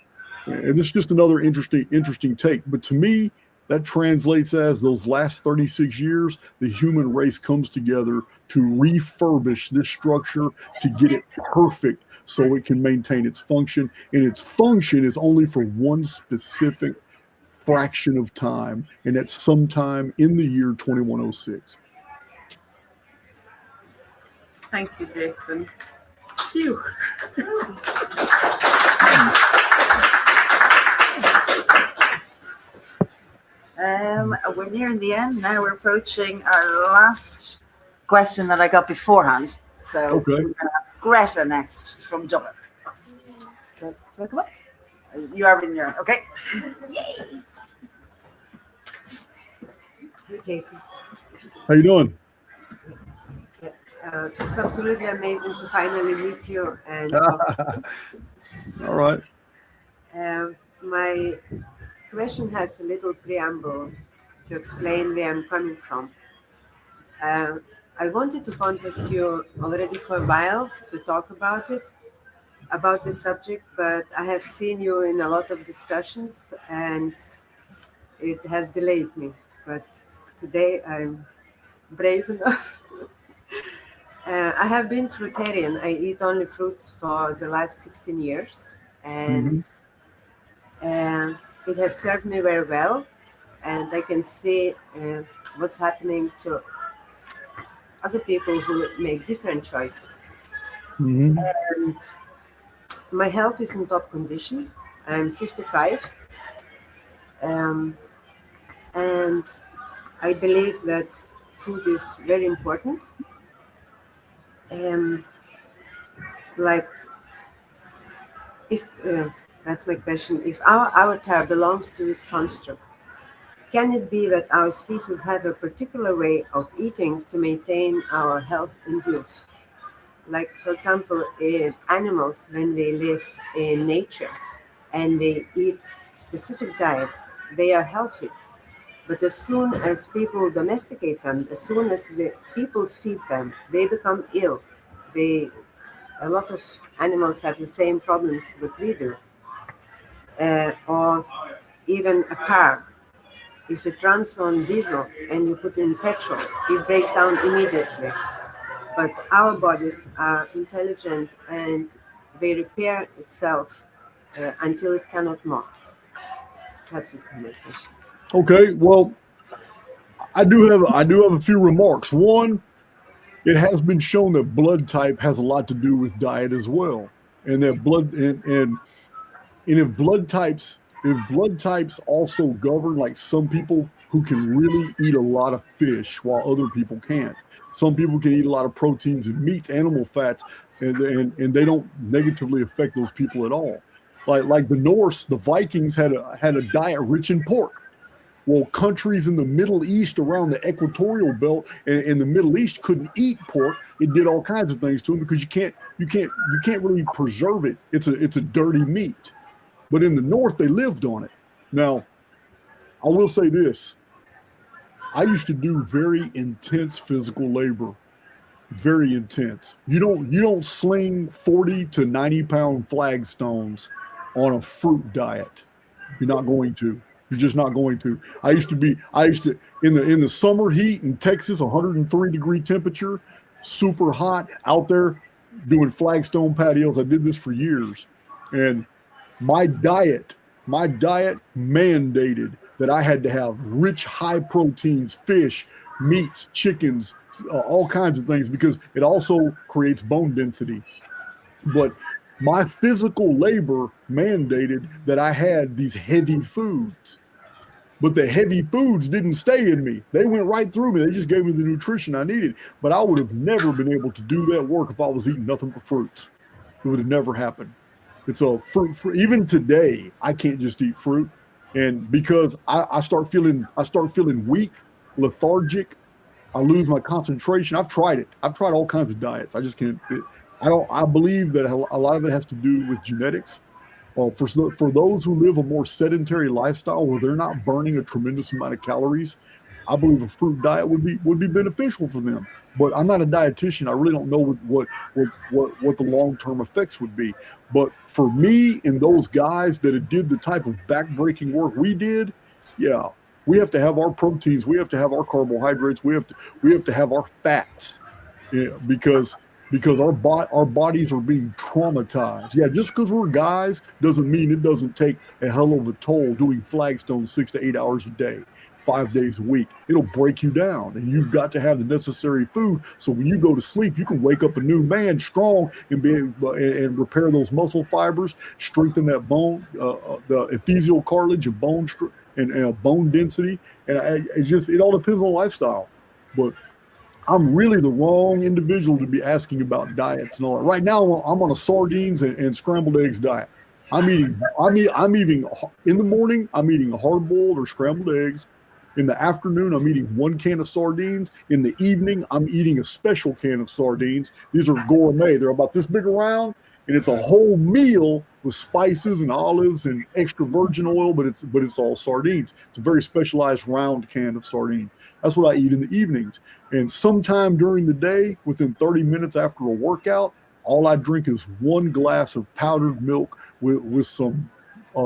And this is just another interesting take. But to me, that translates as those last 36 years, the human race comes together to refurbish this structure to get it perfect so it can maintain its function. And its function is only for one specific fraction of time, and that's sometime in the year 2106. Thank you, Jason. Phew. We're nearing the end now. We're approaching our last question that I got beforehand. So Okay. we're gonna have Greta next from Dublin. So do I come up? You are in your okay. Yay! Jason. How you doing? It's absolutely amazing to finally meet you. And All right. my question has a little preamble to explain where I'm coming from. I wanted to contact you already for a while to talk about this subject, but I have seen you in a lot of discussions and it has delayed me. But today I'm brave enough. I have been fruitarian. I eat only fruits for the last 16 years, and it has served me very well. And I can see what's happening to other people who make different choices. Mm-hmm. And my health is in top condition. I'm 55. And I believe that food is very important. If that's my question, if our avatar belongs to this construct, can it be that our species have a particular way of eating to maintain our health and youth? Like, for example, animals, when they live in nature and they eat specific diet, they are healthy. But as soon as people domesticate them, as soon as the people feed them, they become ill. A lot of animals have the same problems that we do. or even a car. If it runs on diesel and you put in petrol, it breaks down immediately. But our bodies are intelligent and they repair itself until it cannot more. That would be my question. Okay, well, I do have a few remarks. One, it has been shown that blood type has a lot to do with diet as well, and that and if blood types also govern, like some people who can really eat a lot of fish while other people can't. Some people can eat a lot of proteins and meats, animal fats, and they don't negatively affect those people at all. Like the Norse, the Vikings had a diet rich in pork. Well, countries in the Middle East around the equatorial belt and the Middle East couldn't eat pork. It did all kinds of things to them because you can't really preserve it. It's a dirty meat. But in the North, they lived on it. Now, I will say this. I used to do very intense physical labor, very intense. You don't sling 40 to 90 pound flagstones on a fruit diet. You're not going to. You're just not going to. I used to in the summer heat in Texas, 103-degree temperature, super hot out there doing flagstone patios. I did this for years, and my diet mandated that I had to have rich, high proteins, fish, meats, chickens, all kinds of things, because it also creates bone density. But my physical labor mandated that I had these heavy foods. But the heavy foods didn't stay in me. They went right through me. They just gave me the nutrition I needed. But I would have never been able to do that work if I was eating nothing but fruits. It would have never happened. It's a fruit. Even today, I can't just eat fruit. And because I start feeling weak, lethargic, I lose my concentration. I've tried it. I've tried all kinds of diets. I just can't. I believe that a lot of it has to do with genetics. For those who live a more sedentary lifestyle where they're not burning a tremendous amount of calories, I believe a fruit diet would be beneficial for them. But I'm not a dietitian. I really don't know what the long-term effects would be. But for me and those guys that did the type of back-breaking work we did, yeah, we have to have our proteins, we have to have our carbohydrates, we have to have our fats, yeah, because our bodies are being traumatized. Yeah, just because we're guys doesn't mean it doesn't take a hell of a toll doing flagstones 6 to 8 hours a day, 5 days a week. It'll break you down, and you've got to have the necessary food. So when you go to sleep, you can wake up a new man, strong, and repair those muscle fibers, strengthen that bone, the epithelial cartilage and bone and bone density. And it all depends on lifestyle. But I'm really the wrong individual to be asking about diets and all that. Right now, I'm on a sardines and scrambled eggs diet. I'm eating in the morning, I'm eating hard-boiled or scrambled eggs. In the afternoon, I'm eating 1 can of sardines. In the evening, I'm eating a special can of sardines. These are gourmet. They're about this big around, and it's a whole meal with spices and olives and extra virgin oil, but it's all sardines. It's a very specialized round can of sardines. That's what I eat in the evenings. And sometime during the day, within 30 minutes after a workout, all I drink is 1 glass of powdered milk with some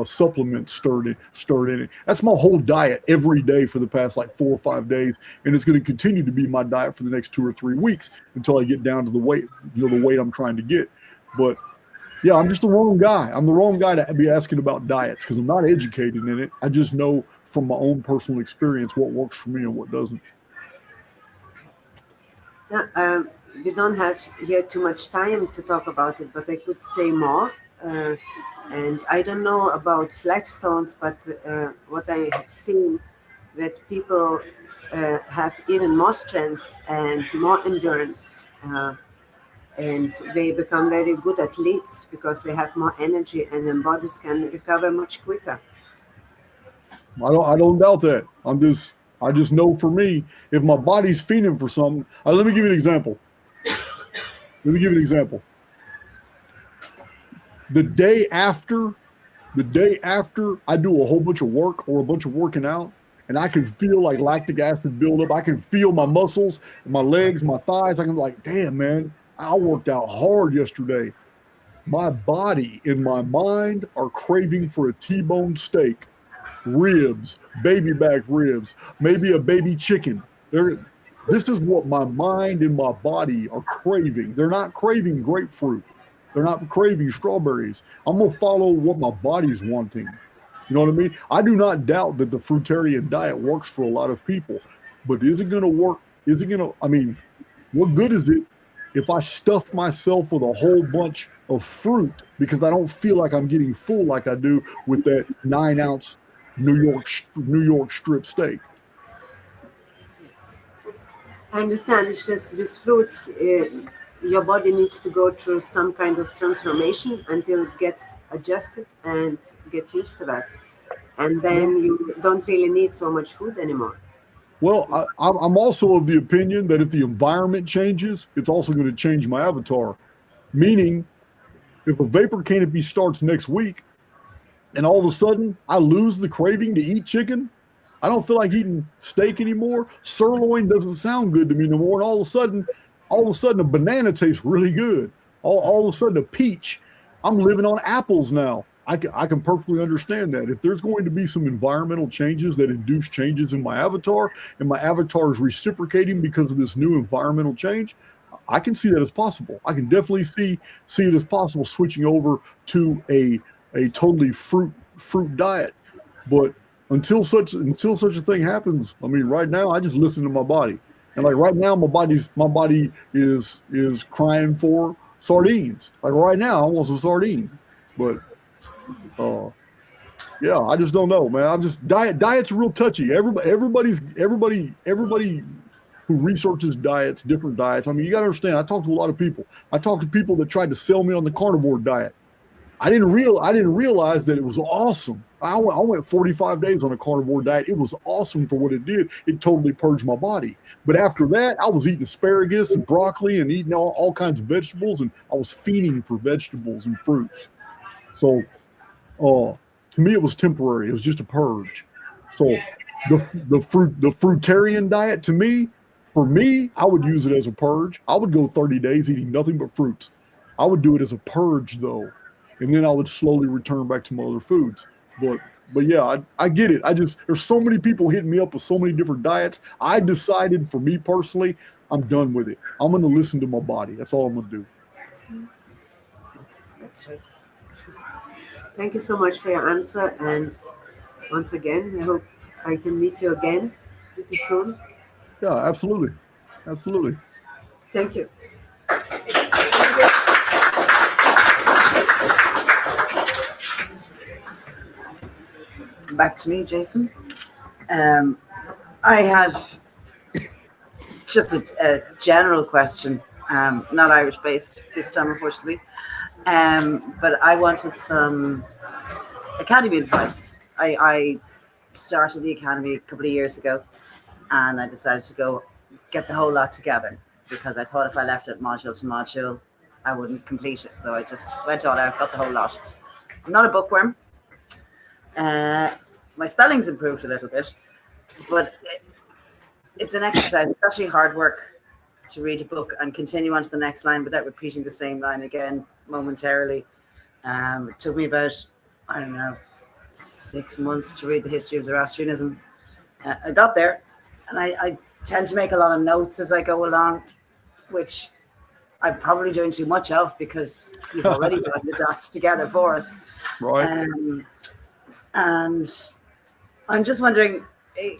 supplements stirred in it. That's my whole diet every day for the past 4 or 5 days, and it's going to continue to be my diet for the next 2 or 3 weeks until I get down to the weight I'm trying to get. But yeah, I'm just the wrong guy. I'm the wrong guy to be asking about diets because I'm not educated in it. I just know from my own personal experience what works for me and what doesn't. We don't have here too much time to talk about it, but I could say more. And I don't know about flagstones, but what I have seen, that people have even more strength and more endurance, and they become very good athletes because they have more energy and their bodies can recover much quicker. I don't doubt that. I just know for me, if my body's feeding for something, let me give you an example. The day after I do a whole bunch of work or a bunch of working out, and I can feel like lactic acid build up. I can feel my muscles, my legs, my thighs. I can be like, damn, man, I worked out hard yesterday. my body and my mind are craving for a T-bone steak, ribs, baby back ribs, maybe a baby chicken. This is what my mind and my body are craving. They're not craving grapefruit. They're not craving strawberries. I'm going to follow what my body's wanting. You know what I mean? I do not doubt that the fruitarian diet works for a lot of people, but is it going to work? Is it going to, I mean, what good is it if I stuff myself with a whole bunch of fruit because I don't feel like I'm getting full like I do with that 9-ounce New York strip steak? I understand. It's just with fruits, your body needs to go through some kind of transformation until it gets adjusted and gets used to that. And then you don't really need so much food anymore. Well, I'm also of the opinion that if the environment changes, it's also going to change my avatar. Meaning, if a vapor canopy starts next week and all of a sudden I lose the craving to eat chicken, I don't feel like eating steak anymore. Sirloin doesn't sound good to me no more. And all of a sudden a banana tastes really good. All of a sudden a peach. I'm living on apples now. I can perfectly understand that. If there's going to be some environmental changes that induce changes in my avatar, and my avatar is reciprocating because of this new environmental change, I can see that as possible. I can definitely see it as possible switching over to a totally fruit diet. But until such a thing happens, I mean, right now I just listen to my body, and like right now my body is crying for sardines. Like right now I want some sardines, but yeah, I just don't know, man. I'm just diet's real touchy. Everybody who researches diets, different diets. I mean, you got to understand. I talk to a lot of people. I talk to people that tried to sell me on the carnivore diet. I didn't realize that it was awesome. I went 45 days on a carnivore diet. It was awesome for what it did. It totally purged my body. But after that, I was eating asparagus and broccoli and eating all kinds of vegetables, and I was fiending for vegetables and fruits. So, to me, it was temporary. It was just a purge. So, the fruitarian diet, to me, for me, I would use it as a purge. I would go 30 days eating nothing but fruits. I would do it as a purge, though, and then I would slowly return back to my other foods. But yeah, I get it. There's so many people hitting me up with so many different diets. I decided, for me personally, I'm done with it. I'm going to listen to my body. That's all I'm going to do. That's right. Thank you so much for your answer. And once again, I hope I can meet you again pretty soon. Yeah, absolutely. Absolutely. Thank you. Back to me, Jason. I have just a general question, not Irish based this time, unfortunately. But I wanted some academy advice. I started the academy a couple of years ago, and I decided to go get the whole lot together because I thought if I left it module to module, I wouldn't complete it. So I just went all out, got the whole lot. I'm not a bookworm. My spelling's improved a little bit, but it's an exercise, especially hard work to read a book and continue on to the next line without repeating the same line again momentarily. It took me about, 6 months to read the history of Zoroastrianism. I got there, and I tend to make a lot of notes as I go along, which I'm probably doing too much of because you've already done the dots together for us. Right. And I'm just wondering, you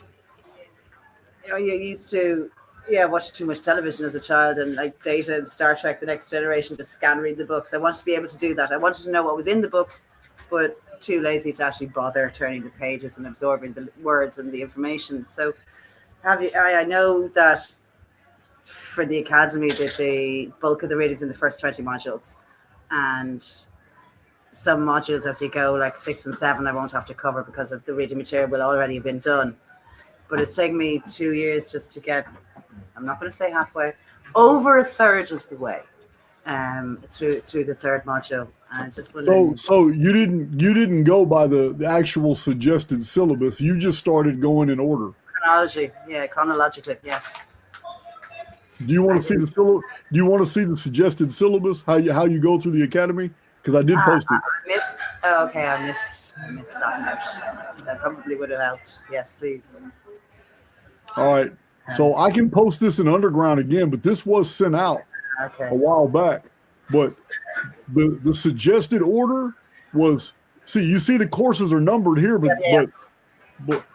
used to, watch too much television as a child and like Data and Star Trek, The Next Generation, just scan read the books. I wanted to be able to do that. I wanted to know what was in the books, but too lazy to actually bother turning the pages and absorbing the words and the information. So I know that for the academy that the bulk of the readings in the first 20 modules, and some modules as you go, like 6 and 7, I won't have to cover because of the reading material will already have been done. But it's taken me 2 years just to get, I'm not going to say halfway, over a third of the way through the third module. And just so you didn't go by the actual suggested syllabus. You just started going in order. Chronologically, yes. Do you want to see the syllabus? Do you want to see the suggested syllabus? How you go through the academy? because I did post it. Missed. Oh, okay, I missed that note. That probably would have helped. Yes, please. All right. So I can post this in Underground again, but this was sent out Okay. a while back. But the suggested order was, you see the courses are numbered here, but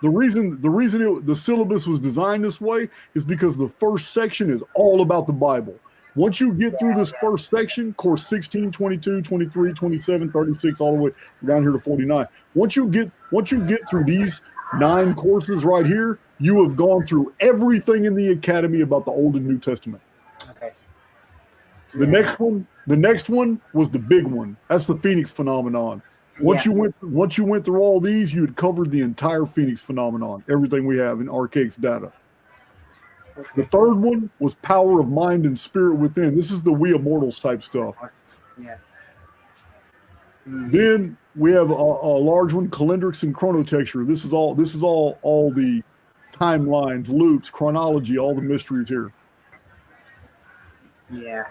the reason the syllabus was designed this way is because the first section is all about the Bible. Once you get through this first section, course 16, 22, 23, 27, 36, all the way down here to 49. Once you get through these 9 courses right here, you have gone through everything in the academy about the Old and New Testament. Okay. The next one was the big one. That's the Phoenix phenomenon. Once you went through all these, you had covered the entire Phoenix phenomenon, everything we have in Archaix data. The third one was power of mind and spirit within. This is the We Immortals type stuff. Yeah. Then we have a large one, calendrics and chronotexture. This is all the timelines, loops, chronology, all the mysteries here. Yeah.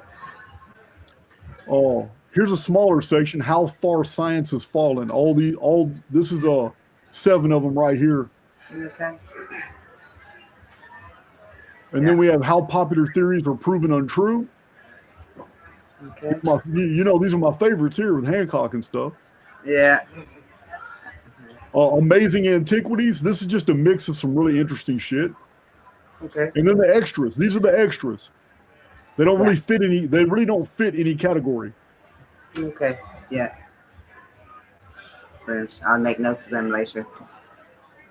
Oh, here's a smaller section, how far science has fallen. This is 7 of them right here. Okay. And then we have how popular theories are proven untrue. Okay. These are my favorites here with Hancock and stuff. Yeah. Amazing antiquities. This is just a mix of some really interesting shit. Okay. And then the extras. These are the extras. They don't really fit any. They really don't fit any category. Okay. Yeah. Brilliant. I'll make notes of them later.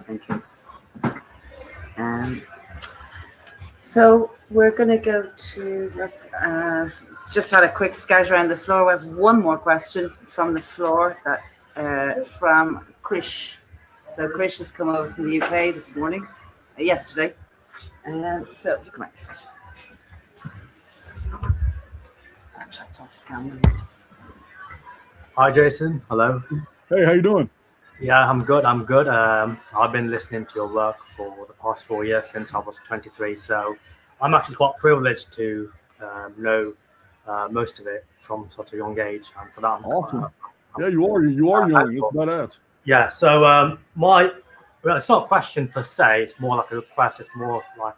Thank you. So we're going to go to, just had a quick scout around the floor. We have one more question from the floor from Krish. So Krish has come over from the UK this morning, yesterday. So you come out this side. I'll try to talk to the camera. Hi, Jason. Hello. Hey, how you doing? Yeah, I'm good. I've been listening to your work for the past 4 years since I was 23. So I'm actually quite privileged to know most of it from such a young age. And for that, I'm awesome. You are young. It's badass. Yeah. So it's not a question per se. It's more like a request. It's more like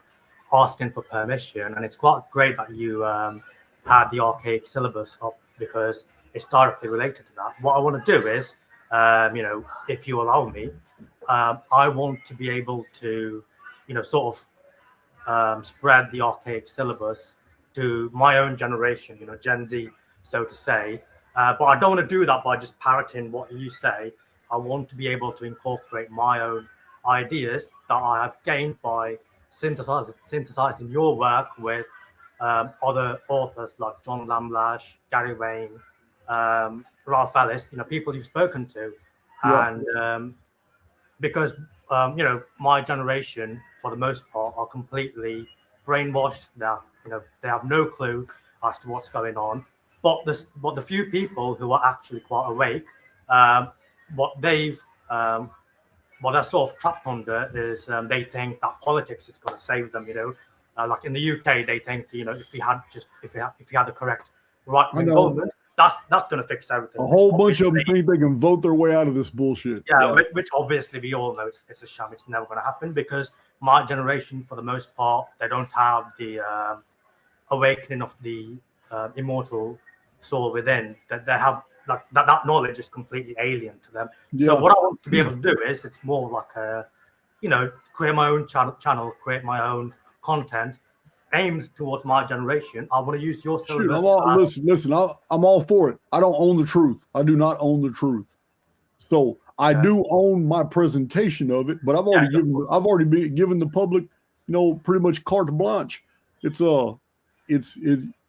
asking for permission. And it's quite great that you had the Archaix syllabus up because it's directly related to that. What I want to do is, if you allow me, I want to be able to, spread the Archaix syllabus to my own generation, Gen Z, so to say. But I don't want to do that by just parroting what you say. I want to be able to incorporate my own ideas that I have gained by synthesizing your work with other authors like John Lamlash, Gary Wayne, Ralph Ellis, people you've spoken to. And because, my generation, for the most part, are completely brainwashed. They have no clue as to what's going on. But the few people who are actually quite awake, what they're sort of trapped under is they think that politics is going to save them. Like in the UK, they think if you had the correct right-wing government, that's going to fix everything. A whole bunch of them think they can vote their way out of this bullshit. Yeah. Which obviously we all know it's a sham. It's never going to happen because my generation, for the most part, they don't have the awakening of the immortal soul within. That they have that knowledge is completely alien to them. Yeah. So what I want to be able to do is it's more like create my own channel, create my own content aimed towards my generation. I want to use your syllabus. Listen, I'm all for it. I don't own the truth. I do not own the truth. So I do own my presentation of it, but I've already given the public, pretty much carte blanche.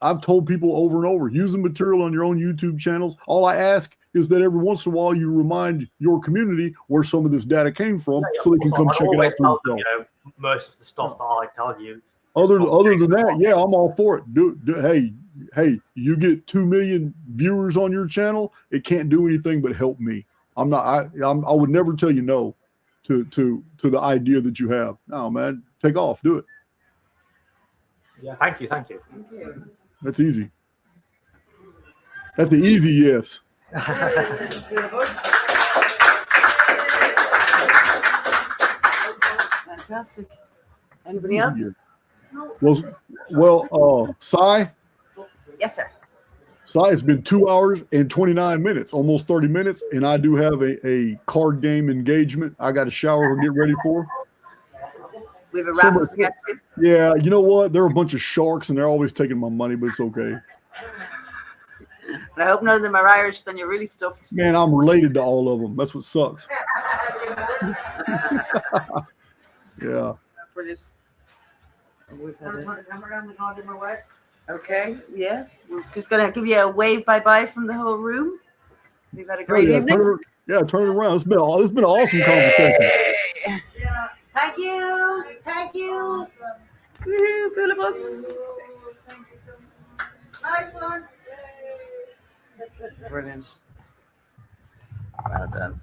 I've told people over and over, use the material on your own YouTube channels. All I ask is that every once in a while you remind your community where some of this data came from, so they can come check it out for themselves. Most of the stuff that I tell you. Other than that, yeah, I'm all for it. Hey, you get 2 million viewers on your channel. It can't do anything but help me. I would never tell you no to the idea that you have. No, man, take off, do it. Yeah, thank you. That's easy. That's the easy yes. Fantastic. Anybody else? Well, Cy, Yes, sir. it's been 2 hours and 29 minutes, almost 30 minutes, and I do have a card game engagement I got to shower and get ready for. We have a raffle to get to. Yeah, you know what? They're a bunch of sharks, and they're always taking my money, but it's okay. But I hope none of them are Irish, then you're really stuffed. Man, I'm related to all of them. That's what sucks. Yeah. Brilliant. Okay, yeah. We're just going to give you a wave bye-bye from the whole room. We've had a great evening. Turn it around. It's been an awesome conversation. Yeah. Thank you. Thank you. Woo-hoo, Philibus. Nice one. Brilliant. Well done.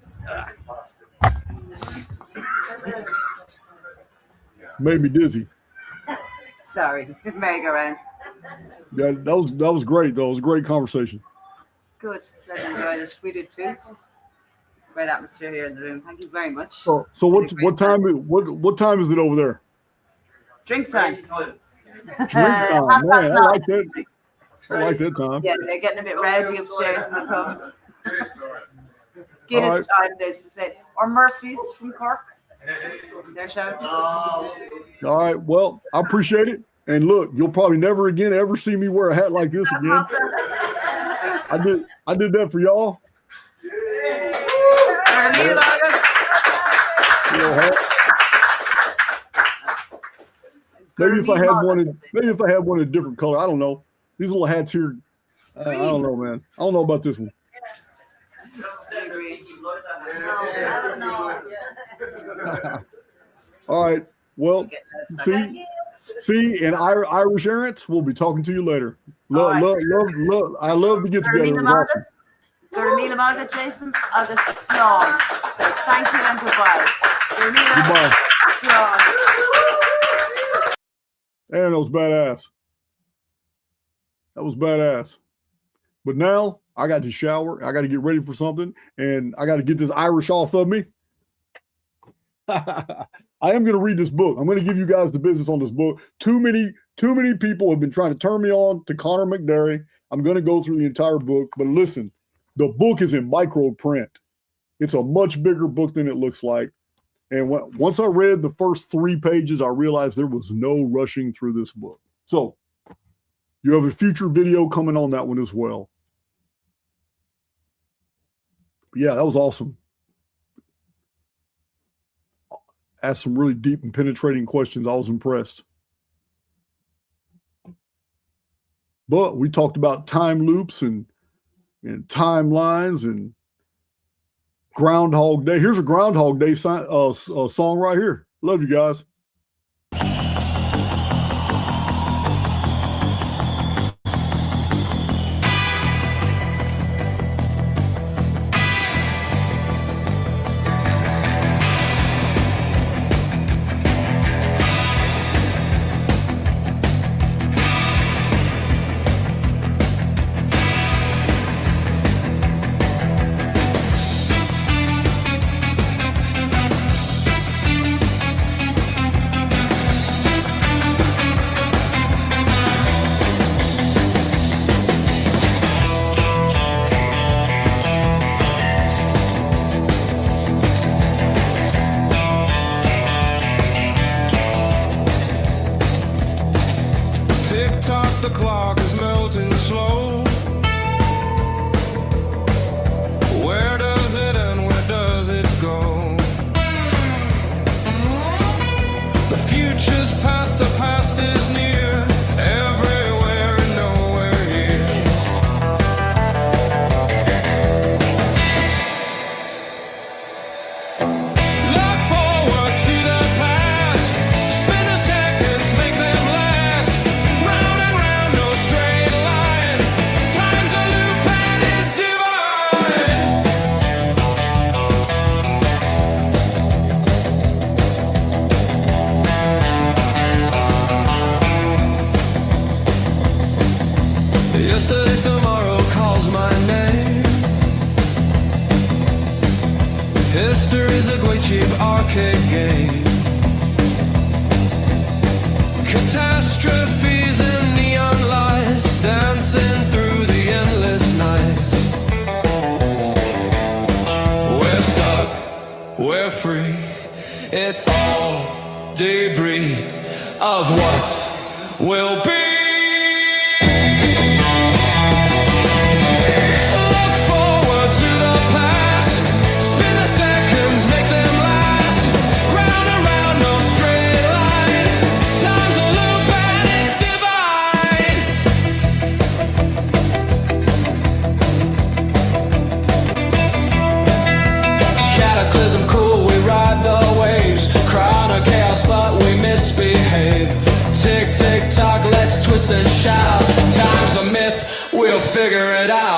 Made me dizzy. Sorry, merry-go-round. Yeah, that was great though. It was a great conversation. Good. Glad you enjoyed it. We did too. Great atmosphere here in the room. Thank you very much. So what time is it over there? Drink time. Drink time. Man, I like that. I like that time. Yeah, they're getting a bit rowdy upstairs in the pub. Guinness time, there's to say. Or Murphy's from Cork. Their show. All right. Well, I appreciate it. And look, you'll probably never again ever see me wear a hat like this again. I did that for y'all. Maybe if I had one in a different color, I don't know. These little hats here, I don't know, man. I don't know about this one. All right. Well, see, and Irish errants, we'll be talking to you later. Love. I love to get together. It was awesome. Gurmila Maga, Jason, August Slán. So thank you and goodbye. Goodbye. Slán. And that was badass. That was badass. But now I got to shower. I got to get ready for something, and I got to get this Irish off of me. I am going to read this book. I'm going to give you guys the business on this book. Too many people have been trying to turn me on to Conor McDerry. I'm going to go through the entire book, but listen, the book is in micro print. It's a much bigger book than it looks like. And once I read the first 3 pages, I realized there was no rushing through this book. So you have a future video coming on that one as well. But yeah, that was awesome. Asked some really deep and penetrating questions. I was impressed. But we talked about time loops and timelines and Groundhog Day. Here's a Groundhog Day song right here. Love you guys. The clock is melting slow. Where does it end? Where does it go? The future's past, the past is near. Everywhere and nowhere here. Look forward to the past. Spin the seconds, make them last. Round and round, no straight line. Time's a loop and it's divine. cheap arcade game. Catastrophes and neon lights dancing through the endless nights. We're stuck, we're free. It's all debris of what will be. Look forward to the past. Spin the seconds, make them last. Round and round, no straight line. Time's a loop and it's divine. Cataclysm cool, we ride the waves. Crown of chaos, but we misbehave. Tick, tick, tock, let's twist and shout. Time's a myth, we'll figure it out.